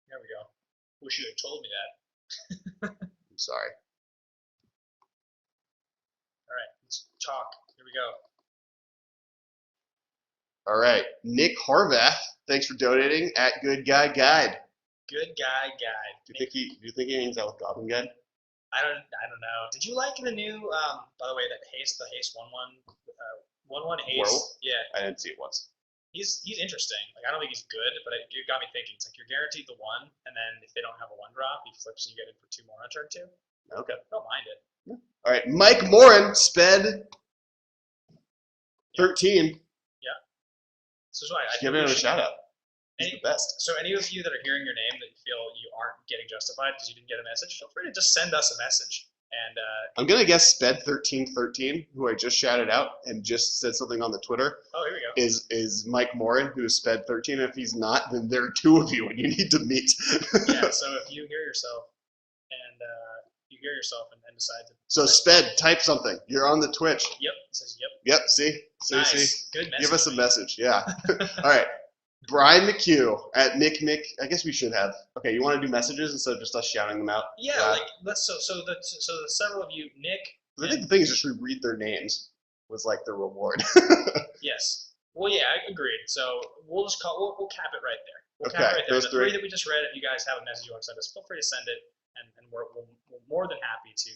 There we go. Wish you had told me that. I'm sorry. All right, let's talk. Here we go. All right, Nick Horvath, thanks for donating at Good Guy Guide. Good Guy Guide. Do you think he hangs out with Goblin Guide? I don't know. Did you like the new? By the way, the haste 1/1 haste. Werewolf? Yeah. I didn't see it once. He's interesting. Like I don't think he's good, but it got me thinking. It's like you're guaranteed the 1, and then if they don't have a 1-drop, he flips and you get it for 2 more on turn 2. Okay. I don't mind it. All right, Mike Morin, Sped 13. Yeah. So I Give him a shout out. He's the best. So any of you that are hearing your name that you feel you aren't getting justified because you didn't get a message, feel free to just send us a message. And I'm gonna guess Sped1313, who I just shouted out and just said something on the Twitter. Oh, here we go. Is Mike Morin, who is Sped13. If he's not, then there are 2 of you, and you need to meet. Yeah. So if you hear yourself and decide to. So Sped, type something. You're on the Twitch. Yep. It says yep. Yep. See. Nice. Good message. Give us a message. Yeah. All right. Brian McHugh at Mick. I guess we should have. Okay, you want to do messages instead of just us shouting them out? Yeah, like let's. So the several of you, Nick. I think the thing is just read their names was like the reward. Yes. Well, yeah, I agreed. So we'll just we'll cap it right there. We'll cap it right there. The 3 that we just read. If you guys have a message you want to send us, feel free to send it, and we're more than happy to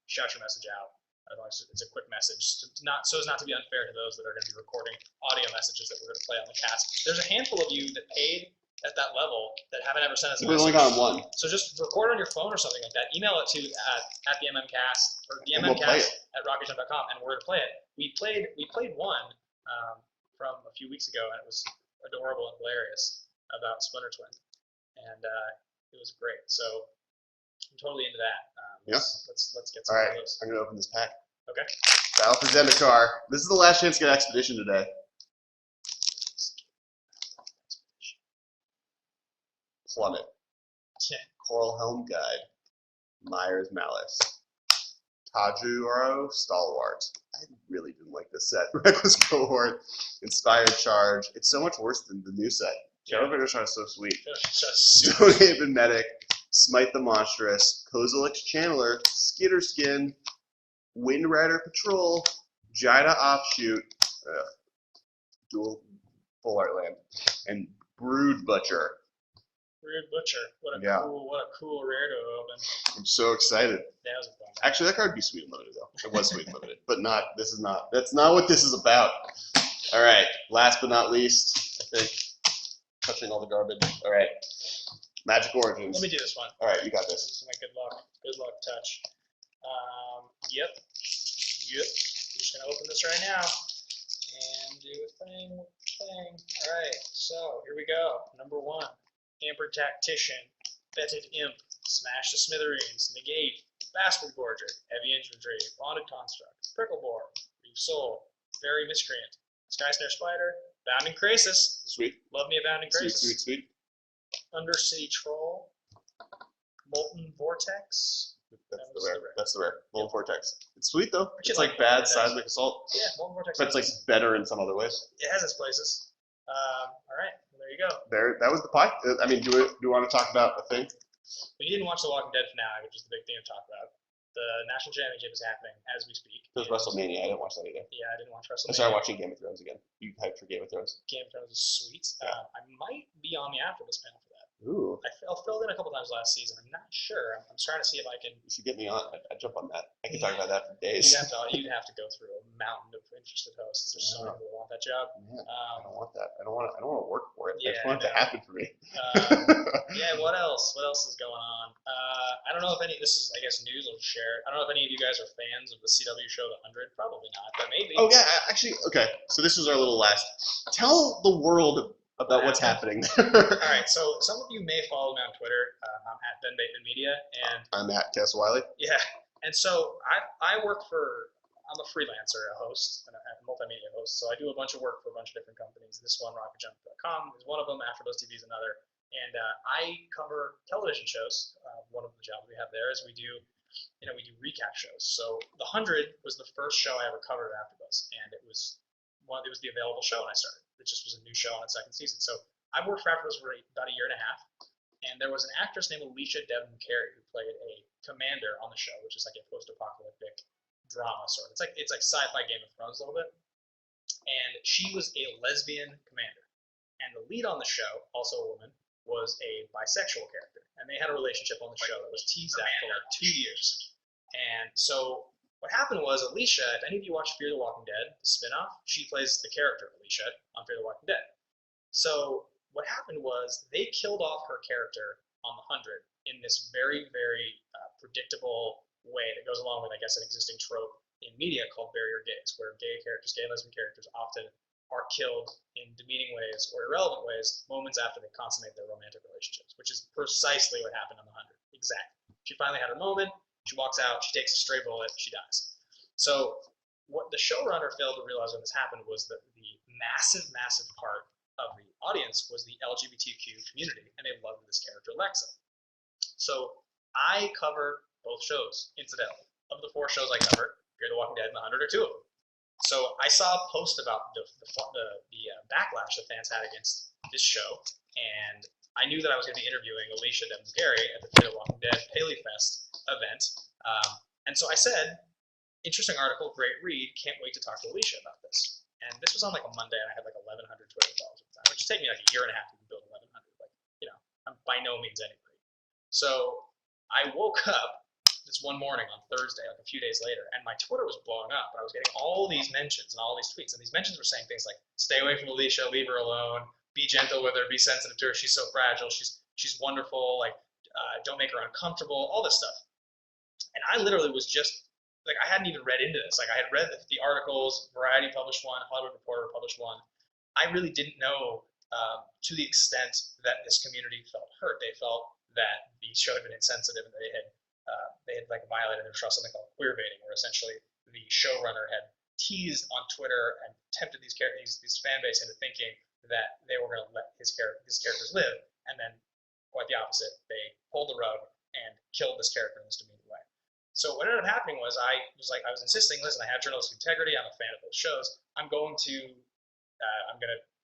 shout your message out. As long as it's a quick message, so as not to be unfair to those that are going to be recording audio messages that we're going to play on the cast. There's a handful of you that paid at that level that haven't ever sent us a message. We only got 1. So just record on your phone or something like that. Email it to at theMMcast or theMMcast at rocketjump.com, and we're going to play it. We played one from a few weeks ago, and it was adorable and hilarious about Splinter Twin, and it was great. So I'm totally into that. Let's get some of those. I'm gonna open this pack. Okay. Battle for Zendikar. This is the last chance to get Expedition today. Plummet. Yeah. Coral Helm Guide. Myers Malice. Tajuro Stalwart. I really didn't like this set. Reckless Cohort. Inspired Charge. It's so much worse than the new set. Shadow Innistrad is so sweet. Just Stonehaven Medic, Smite the Monstrous, Kozilek's Channeler, Skitterskin, Windrider Patrol, Jaida Offshoot, dual full art land, and Brood Butcher. Brood Butcher. What a cool rare to open. I'm so excited. That was a fun one. Actually, that card would be sweet and limited though. It was sweet and limited, but not. That's not what this is about. All right. Last but not least, I think, touching all the garbage. All right. Magic Origins. Let me do this one. All right, you got This this. is my good luck touch. Yep. I'm just gonna open this right now and do a thing. All right. So here we go. Number 1, Amber Tactician, Fetid Imp, Smash the Smithereens, Negate, Bastard Gorger, Heavy Infantry, Bonded Construct, Prickle Boar, Reef Soul, Fairy Miscreant, Sky Snare Spider, Bounding Krasis. Sweet. Love me a Bounding Krasis. Sweet. Undercity Troll, Molten Vortex. That's the rare. Molten Vortex. It's sweet though. It's like Molten bad Vortex. Seismic Assault. Yeah, Molten Vortex. But it's like better in some other ways. It has its places. All right, well, there you go. That was the pod. I mean, do we want to talk about a thing? When you didn't watch The Walking Dead finale, which is the big thing to talk about, the national championship is happening as we speak. It was WrestleMania. I didn't watch that either. Yeah, I didn't watch I WrestleMania. started watching Game of Thrones again. You hyped for Game of Thrones? Game of Thrones is sweet. Yeah. I might be on the after this panel for that. Ooh. I filled in a couple times last season. I'm not sure. I'm trying to see if I can. You should get me on. I'd jump on that. I could talk about that for days. You'd have to go through a mountain of interested hosts. There's so many people who want that job. Yeah, I don't want that. I don't want to work for it. I just Yeah, want it to happen for me. Yeah, what else? What else is going on? I don't know if this is, I guess, news. I'll share it. I don't know if any of you guys are fans of the CW show The 100. Probably not, but maybe. Oh yeah, actually, okay. So this is our little last. Tell the world about what's happening. All right. So some of you may follow me on Twitter. I'm at Bateman Media, and I'm at Cass Wiley. yeah. And so I work for. I'm a freelancer, a host, and a multimedia host. So I do a bunch of work for a bunch of different companies. This one, RocketJump.com, is one of them. AfterBuzz TV is another. And I cover television shows. One of the jobs we have there is we do recap shows. So The 100 was the first show I ever covered at AfterBuzz, and it was the available show when I started. It just was a new show on its second season. So I worked for AfterBuzz for about a year and a half, and there was an actress named Alicia Devon Carey who played a commander on the show, which is like a post-apocalyptic drama sort of. It's like sci-fi Game of Thrones a little bit. And she was a lesbian commander. And the lead on the show, also a woman, was a bisexual character. And they had a relationship on the show that was teased at for like 2 years. And so what happened was Alicia, if any of you watch Fear the Walking Dead, the spinoff, she plays the character Alicia on Fear the Walking Dead. So what happened was they killed off her character on the 100 in this very, very predictable way that goes along with, I guess, an existing trope in media called barrier gaze, where gay and lesbian characters often are killed in demeaning ways or irrelevant ways moments after they consummate their romantic relationships, which is precisely what happened on the 100. Exactly. She finally had her moment. She walks out. She takes a stray bullet. She dies. So what the showrunner failed to realize when this happened was that the massive, massive part of the audience was the LGBTQ community, and they loved this character, Alexa. So I cover both shows, incidentally. Of the 4 shows I covered, Fear the Walking Dead and The 100 are 2 of them. So I saw a post about the backlash that fans had against this show, and I knew that I was going to be interviewing Alicia Devon Carey at the Fear the Walking Dead Paley Fest event. And so I said, interesting article, great read, can't wait to talk to Alicia about this. And this was on like a Monday, and I had like 1,100 Twitter followers at the time, which would take me like a year and a half to build 1,100. Like, I'm by no means anybody. So I woke up this one morning on Thursday, like a few days later, and my Twitter was blowing up, and I was getting all these mentions and all these tweets, and these mentions were saying things like, stay away from Alicia, leave her alone, be gentle with her, be sensitive to her, she's so fragile, she's wonderful, like, don't make her uncomfortable, all this stuff. And I literally was just, like, I hadn't even read into this. Like, I had read the articles, Variety published one, Hollywood Reporter published one. I really didn't know to the extent that this community felt hurt. They felt that the show had been insensitive, and they had like violated their trust, something called queer baiting, where essentially the showrunner had teased on Twitter and tempted these fan base into thinking that they were going to let these characters live, and then quite the opposite. They pulled the rug and killed this character in this demeaning way. So what ended up happening was I was insisting, listen, I have journalistic integrity. I'm a fan of those shows. I'm going to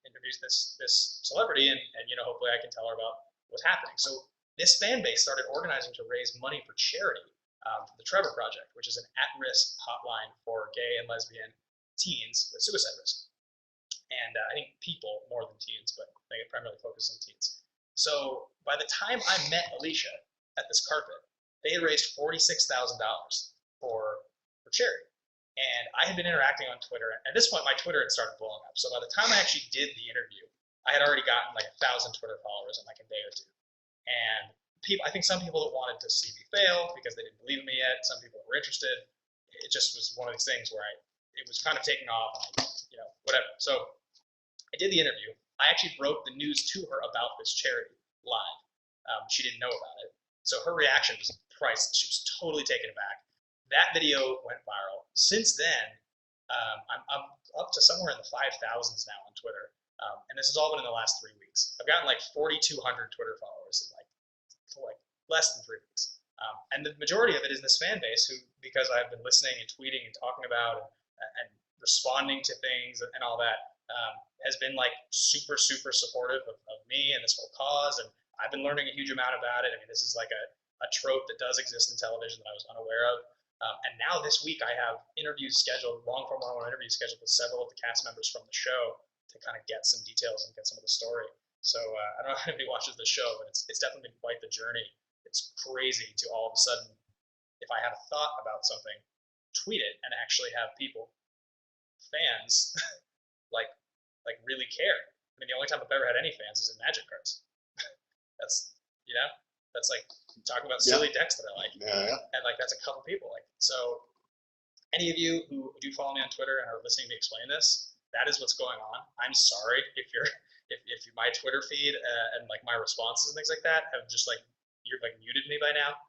interviews this celebrity, and hopefully I can tell her about what's happening. So this fan base started organizing to raise money for charity for the Trevor Project, which is an at-risk hotline for gay and lesbian teens with suicide risk. And I think people more than teens, but they primarily focus on teens. So by the time I met Alicia at this carpet, they had raised $46,000 for charity. And I had been interacting on Twitter. At this point, my Twitter had started blowing up. So by the time I actually did the interview, I had already gotten like 1,000 Twitter followers in like a day or two. And I think some people that wanted to see me fail because they didn't believe in me yet. Some people that were interested. It just was one of these things where it was kind of taking off, and whatever. So I did the interview. I actually broke the news to her about this charity live. She didn't know about it. So her reaction was priceless. She was totally taken aback. That video went viral. Since then, I'm up to somewhere in the 5,000s now on Twitter. And this has all been in the last 3 weeks. I've gotten like 4,200 Twitter followers in like less than 3 weeks. And the majority of it is this fan base who, because I've been listening and tweeting and talking about and responding to things and all that, has been like super, super supportive of me and this whole cause. And I've been learning a huge amount about it. I mean, this is like a trope that does exist in television that I was unaware of. And now this week I have interviews scheduled, long-form one-on-one interviews scheduled with several of the cast members from the show to kind of get some details and get some of the story. So I don't know if anybody watches the show, but it's definitely been quite the journey. It's crazy to all of a sudden, if I have a thought about something, tweet it and actually have people, fans, like really care. I mean, the only time I've ever had any fans is in Magic cards. That's like talking about silly decks that I like. Yeah. And like that's a couple people. Like, so any of you who do follow me on Twitter and are listening to me explain this, that is what's going on. I'm sorry if my Twitter feed and like my responses and things like that have just like you're like muted me by now.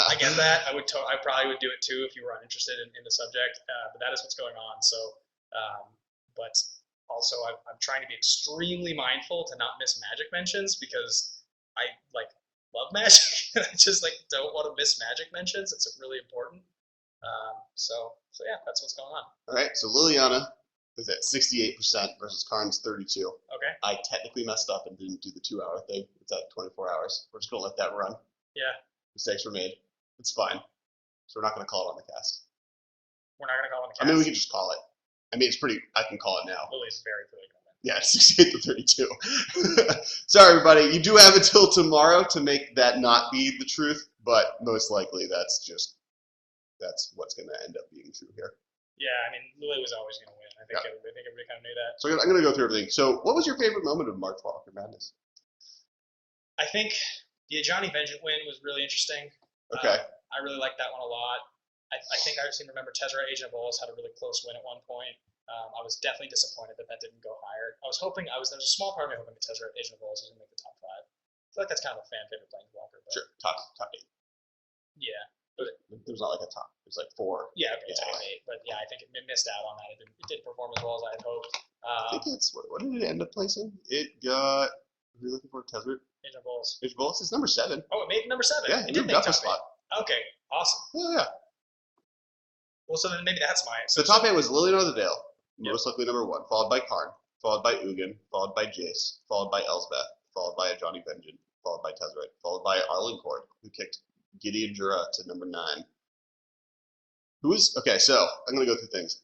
I get that. I probably would do it too if you were uninterested in the subject. But that is what's going on. So, but also I'm trying to be extremely mindful to not miss Magic mentions because I like love Magic and I just like don't want to miss Magic mentions. It's really important. So yeah, that's what's going on. All right. So Liliana is at 68% versus Karn's 32. Okay. I technically messed up and didn't do the 2-hour thing. It's at 24 hours. We're just gonna let that run. Yeah. Mistakes were made. It's fine. So we're not gonna call it on the cast. We're not gonna call it on the cast. I mean, we can just call it. I mean, it's pretty. I can call it now. Lily's very clearly going to win. Yeah, 68 to 32. Sorry, everybody. You do have until tomorrow to make that not be the truth, but most likely that's what's going to end up being true here. Yeah, I mean, Lily was always going to win. I think everybody kind of knew that. So I'm going to go through everything. So what was your favorite moment of March Walker Madness? I think the Ajani Vengeance win was really interesting. Okay. I really liked that one a lot. I think I seem to remember Tezzeret Agent of Bolas had a really close win at one point. I was definitely disappointed that didn't go higher. I was hoping, there was a small part of me hoping that Tezzeret Agent of Bolas was going to make the top 5. I feel like that's kind of a fan favorite Planeswalker. But Sure, top 8. Yeah. There's not like a top. There's like 4. Yeah, okay, top 8. But yeah, I think it missed out on that. It didn't perform as well as I had hoped. I think it's, what did it end up placing? It got, are you looking for Tezzeret? Agent of Bolas. Agent of Bolas is number 7. Oh, it made number 7. Yeah, it did moved make up a top spot. 8. Okay, awesome. Yeah. Well, so then maybe that's my. So the top 8 was Liliana of the Dale, most likely number 1, followed by Karn, followed by Ugin, followed by Jace, followed by Elsbeth, followed by Ajani Vengeance, followed by Tezzeret, followed by Arlen Cord, who kicked Gideon Jura to number 9. Okay, so I'm going to go through things.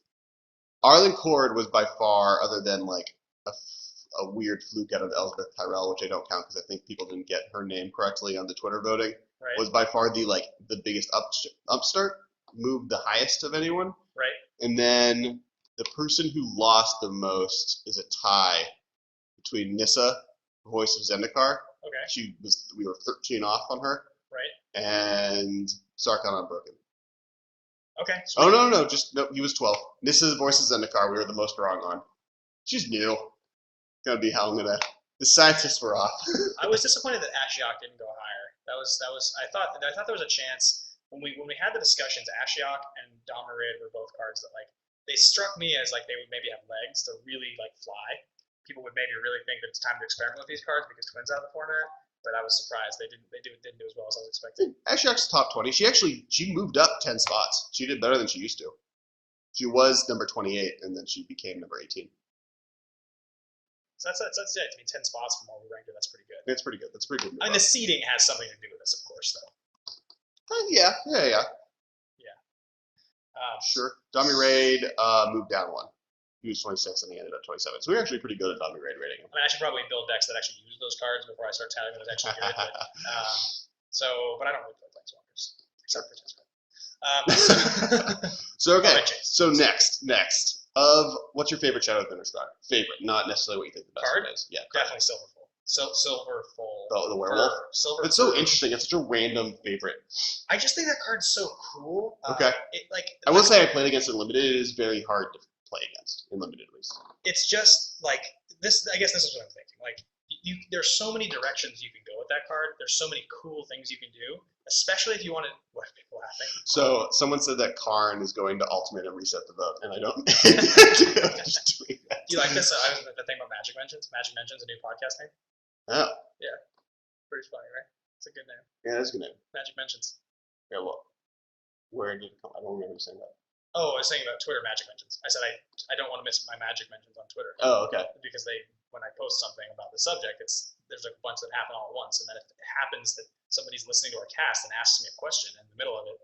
Arlen Cord was by far, other than like a weird fluke out of Elsbeth Tyrell, which I don't count because I think people didn't get her name correctly on the Twitter voting, right. Was by far the biggest upstart, moved the highest of anyone. Right. And then the person who lost the most is a tie between Nissa, Voice of Zendikar. Okay. We were 13 off on her. Right. And Sarkhan Unbroken. Okay. Sweet. Oh no, he was 12. Nissa's Voice of Zendikar we were the most wrong on. She's new. Gonna be how I'm gonna. The scientists were off. I was disappointed that Ashiok didn't go higher. That was. I thought there was a chance when we had the discussions. Ashiok and Dominarid were both cards that they struck me as they would maybe have legs to really fly. People would maybe really think that it's time to experiment with these cards because Twins out of the format. But I was surprised they didn't do as well as I was expecting. Ashiok's top 20. She moved up 10 spots. She did better than she used to. She was number 28 and then she became number 18. So that's it. I mean, 10 spots from all we ranked it. That's pretty good. It's pretty good. That's pretty good. I mean, the seeding has something to do with this, of course, though. Yeah. Sure. Dummy Raid moved down one. He was 26 and he ended up 27. So we're actually pretty good at Dummy Raid rating him. I mean, I should probably build decks that actually use those cards before I start telling them it's actually good. But I don't really play Planeswalkers except for Test. So okay. Right, so next, what's your favorite Shadow of Innistrad? Favorite, not necessarily what you think the best card? one is. Yeah, definitely Silverful. Silverful. The werewolf. Silver. It's so interesting. It's such a random favorite. I just think that card's so cool. Okay. I will say I played against it limited. It is very hard to play against in limited, at least. It's just like this. I guess this is what I'm thinking. Like, there's so many directions you can go with that card. There's so many cool things you can do, especially if you want to. What are people laughing? So someone said that Karn is going to ultimate and reset the vote, and I don't. Do you like this? I was the thing about Magic Mentions. Magic Mentions, a new podcast name. Oh. Yeah. Pretty funny, right? It's a good name. Yeah, that's a good name. Magic Mentions. Yeah, well, where did it come? I don't remember saying that. Oh, I was saying about Twitter Magic Mentions. I said I don't want to miss my Magic Mentions on Twitter. Oh, okay. Because when I post something about the subject, there's a bunch that happen all at once, and then if it happens that somebody's listening to our cast and asks me a question in the middle of it.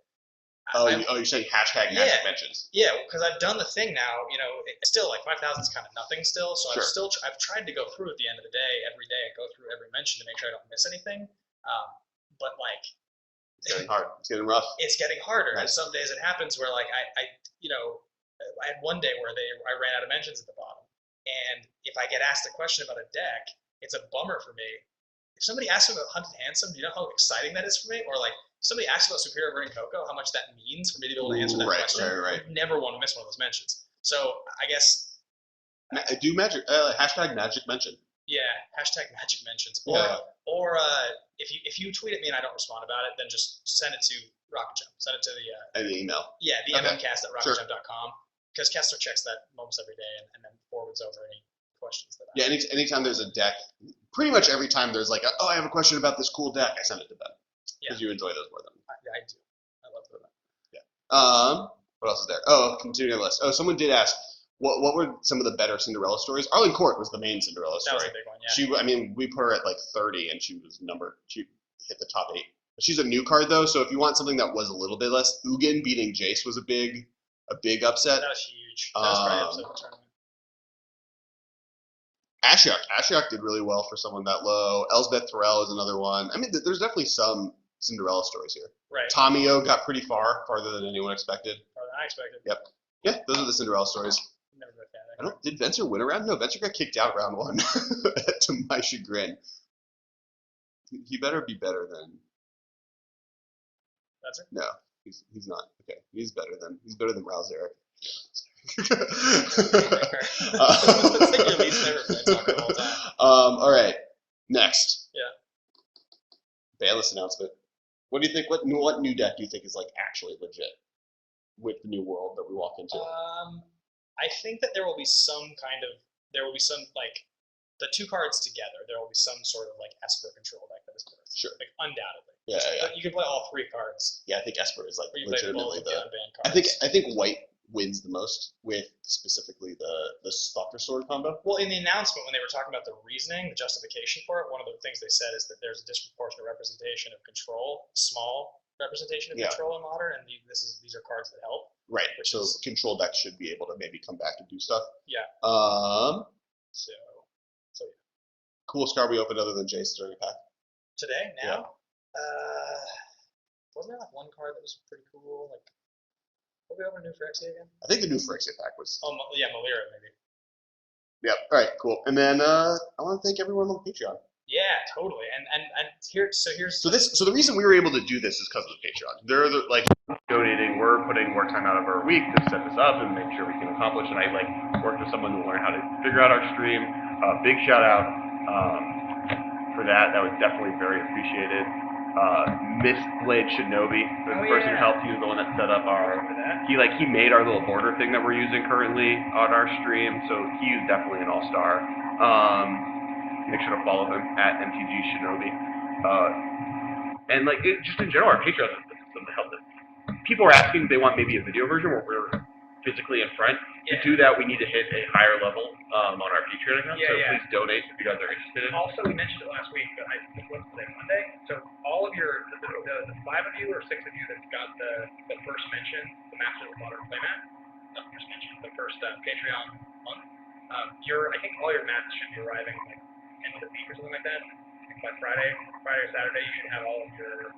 You're saying hashtag Magic Mentions. Yeah, because I've done the thing now. It's still like 5,000 is kind of nothing still. So sure. I've tried to go through at the end of the day, every day, I go through every mention to make sure I don't miss anything. But like, it's getting hard. It's getting rough. It's getting harder. Right. And some days it happens where like I had one day where I ran out of mentions at the bottom, and if I get asked a question about a deck, it's a bummer for me. If somebody asks me about Hunted Handsome, do you know how exciting that is for me? Or like, somebody asks about Superior Verdant Cocoa, how much that means for me to be able to answer that question. Right. I never want to miss one of those mentions. So I guess do magic hashtag Magic Mention. Yeah, hashtag Magic Mentions. Or if you tweet at me and I don't respond about it, then just send it to Rocket Jump. Send it to the email. Yeah, theMMcast at rocketjump.com. Because Kessler checks that almost every day and then forwards over any questions that I have. Anytime there's a deck, pretty much every time there's like, I have a question about this cool deck, I send it to them. Because you enjoy those more than me. I do. I love them. Yeah. What else is there? Oh, continuing the list. Oh, someone did ask, what were some of the better Cinderella stories? Arlene Court was the main Cinderella story. That was a big one, yeah. We put her at like 30, and she hit the top 8. She's a new card though, so if you want something that was a little bit less, Ugin beating Jace was a big upset. That was huge. That was probably upset in the tournament. Ashiok did really well for someone that low. Elsbeth Terrell is another one. I mean, there's definitely some Cinderella stories here. Right. Tomio got pretty farther than anyone expected. Farther than I expected. Yep. Yeah, those are the Cinderella stories. Never been a fan. Did Venser win a round? No, Venser got kicked out round 1. To my chagrin. He better be better than. Venser? No, he's not. Okay, he's better than Rouse Eric. That's like your least favorite Planeswalker of all time. All right. Next. Yeah. Banlist announcement. What do you think? What new deck do you think is like actually legit with the new world that we walk into? I think that there will be some like the two cards together. There will be some sort of like Esper control deck that is birthed. Sure. Like undoubtedly. Yeah. You can play all 3 cards. Yeah, I think Esper is like Or you play legitimately both the unbanned cards. I think white wins the most with specifically the Stalker Sword combo. Well, in the announcement when they were talking about the reasoning, the justification for it, one of the things they said is that there's a disproportionate representation of control, small representation of control in Modern, and these are cards that help. Right. So control decks should be able to maybe come back and do stuff. Yeah. So yeah. Coolest card we opened other than Jace during a pack. Today? Now? Yeah. Wasn't there like one card that was pretty cool? Like, what did we open a new Phyrexia again? I think the new Phyrexia pack was. Oh, yeah, Malira maybe. Yep. All right. Cool. And then I want to thank everyone on the Patreon. Yeah, totally. And here's so the reason we were able to do this is because of the Patreon. They're donating. We're putting more time out of our week to set this up and make sure we can accomplish. And I worked with someone to learn how to figure out our stream. Big shout out for that. That was definitely very appreciated. Miss Blade Shinobi, the person who helped. He was the one that set up he made our little border thing that we're using currently on our stream. So he's definitely an all-star. Make sure to follow him at MTG Shinobi. And just in general, our Patreon is to help us. People are asking if they want maybe a video version where we're physically in front. Yeah. To do that, we need to hit a higher level on our Patreon account. Yeah, so yeah. please donate if you guys are interested. Also, we mentioned it last week, but I think it was today, Monday. So all of your, the 5 of you or 6 of you that got the first mention, the Masters of Modern Playmat, not the first mention, the first Patreon month, I think all your mats should be arriving like end of the week or something like that. I think by Friday or Saturday, you should have all of your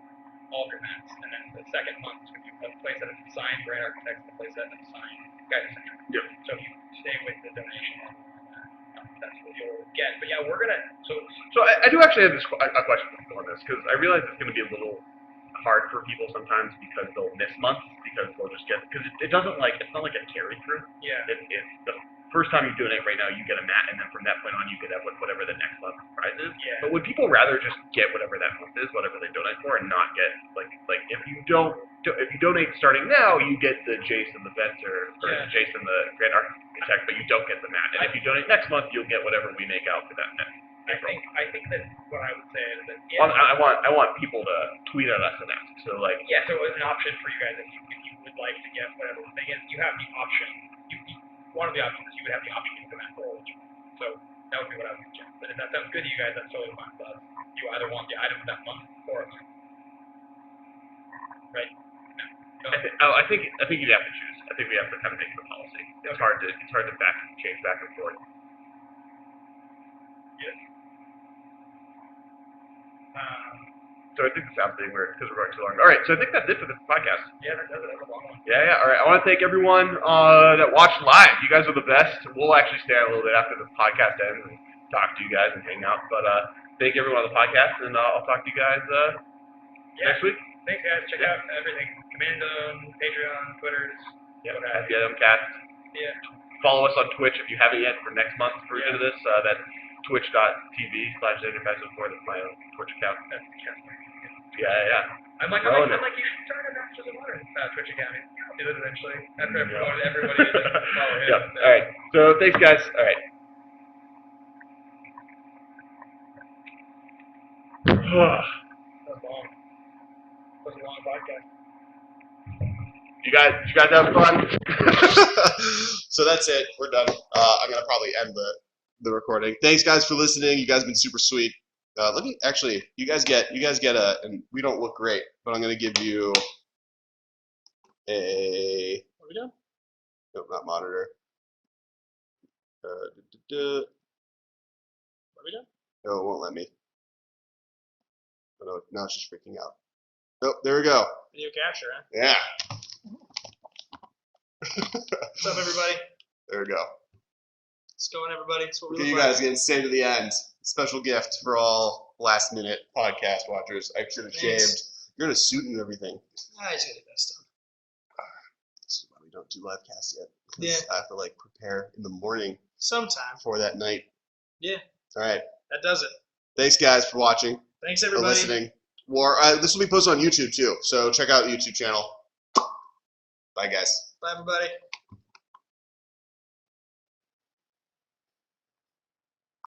mats. And then the second month is when you have a place that is assigned Grand Architects, the place that is assigned Guys Etc. Yep. So if you stay with the donation, that's what you'll get. But yeah, we're gonna. So I do actually have a question on this, because I realize it's going to be a little hard for people sometimes because they'll miss months because they'll just get, because it doesn't it's not like a carry through. Yeah. It's the first time you donate right now, you get a mat, and then from that point on, you get whatever the next month's prize is. Yeah. But would people rather just get whatever that month is, whatever they donate for, and not get like if you donate starting now, you get the Jason the Venture or Yeah. Jason the Grand Architect, but you don't get the mat. And if you donate next month, you'll get whatever we make out for that next. I think that what I would say is that I want people to tweet at us and ask. So so an option for you guys if you would like to get whatever the thing is, you have the option. One of the options is you would have the option to go back for each month. So that would be what I would suggest. But if that sounds good to you guys, that's totally fine with us. You either want the item that month or a month. Right? No. I think you'd have to choose. I think we have to kind of make the policy. It's hard to change back and forth. Yes. So I think this sounds being weird because we're going too long. All right, so I think that's it for this podcast. Yeah, that does it. That's a long one. Yeah. All right, I want to thank everyone that watched live. You guys are the best. We'll actually stay out a little bit after the podcast ends and talk to you guys and hang out. But thank everyone on the podcast, and I'll talk to you guys next week. Thanks, guys. Check out everything. Commando, Patreon, Twitters. Yeah, At theMMcast. Yeah. Follow us on Twitch if you haven't yet for next month's version of this. That's twitch.tv/theMMcast. That's my own Twitch account. Yeah. I'm like, you should start a Masters of Modern Twitch account. I'll do it eventually. After I've promoted everybody to follow him. Yep. All right. So thanks, guys. All right. That was long. That was a long podcast. You guys have fun? So that's it. We're done. I'm gonna probably end the recording. Thanks, guys, for listening. You guys have been super sweet. Let me actually. You guys get and we don't look great, but I'm gonna give you a. What are we doing? No, not monitor. What are we doing? No, it won't let me. Oh, no, now it's just freaking out. Oh, there we go. Video capture, huh? Yeah. What's up, everybody? There we go. What's going, everybody? That's what Look at you like. guys getting stay to the end. Special gift for all last-minute podcast watchers. I should have shaved. You're in a suit and everything. I just got the best done. This is why we don't do live casts yet. Yeah. I have to prepare in the morning Sometime. for that night. Yeah. All right. That does it. Thanks, guys, for watching. Thanks, For everybody. listening. This will be posted on YouTube too, so check out the YouTube channel. Bye, guys. Bye, everybody.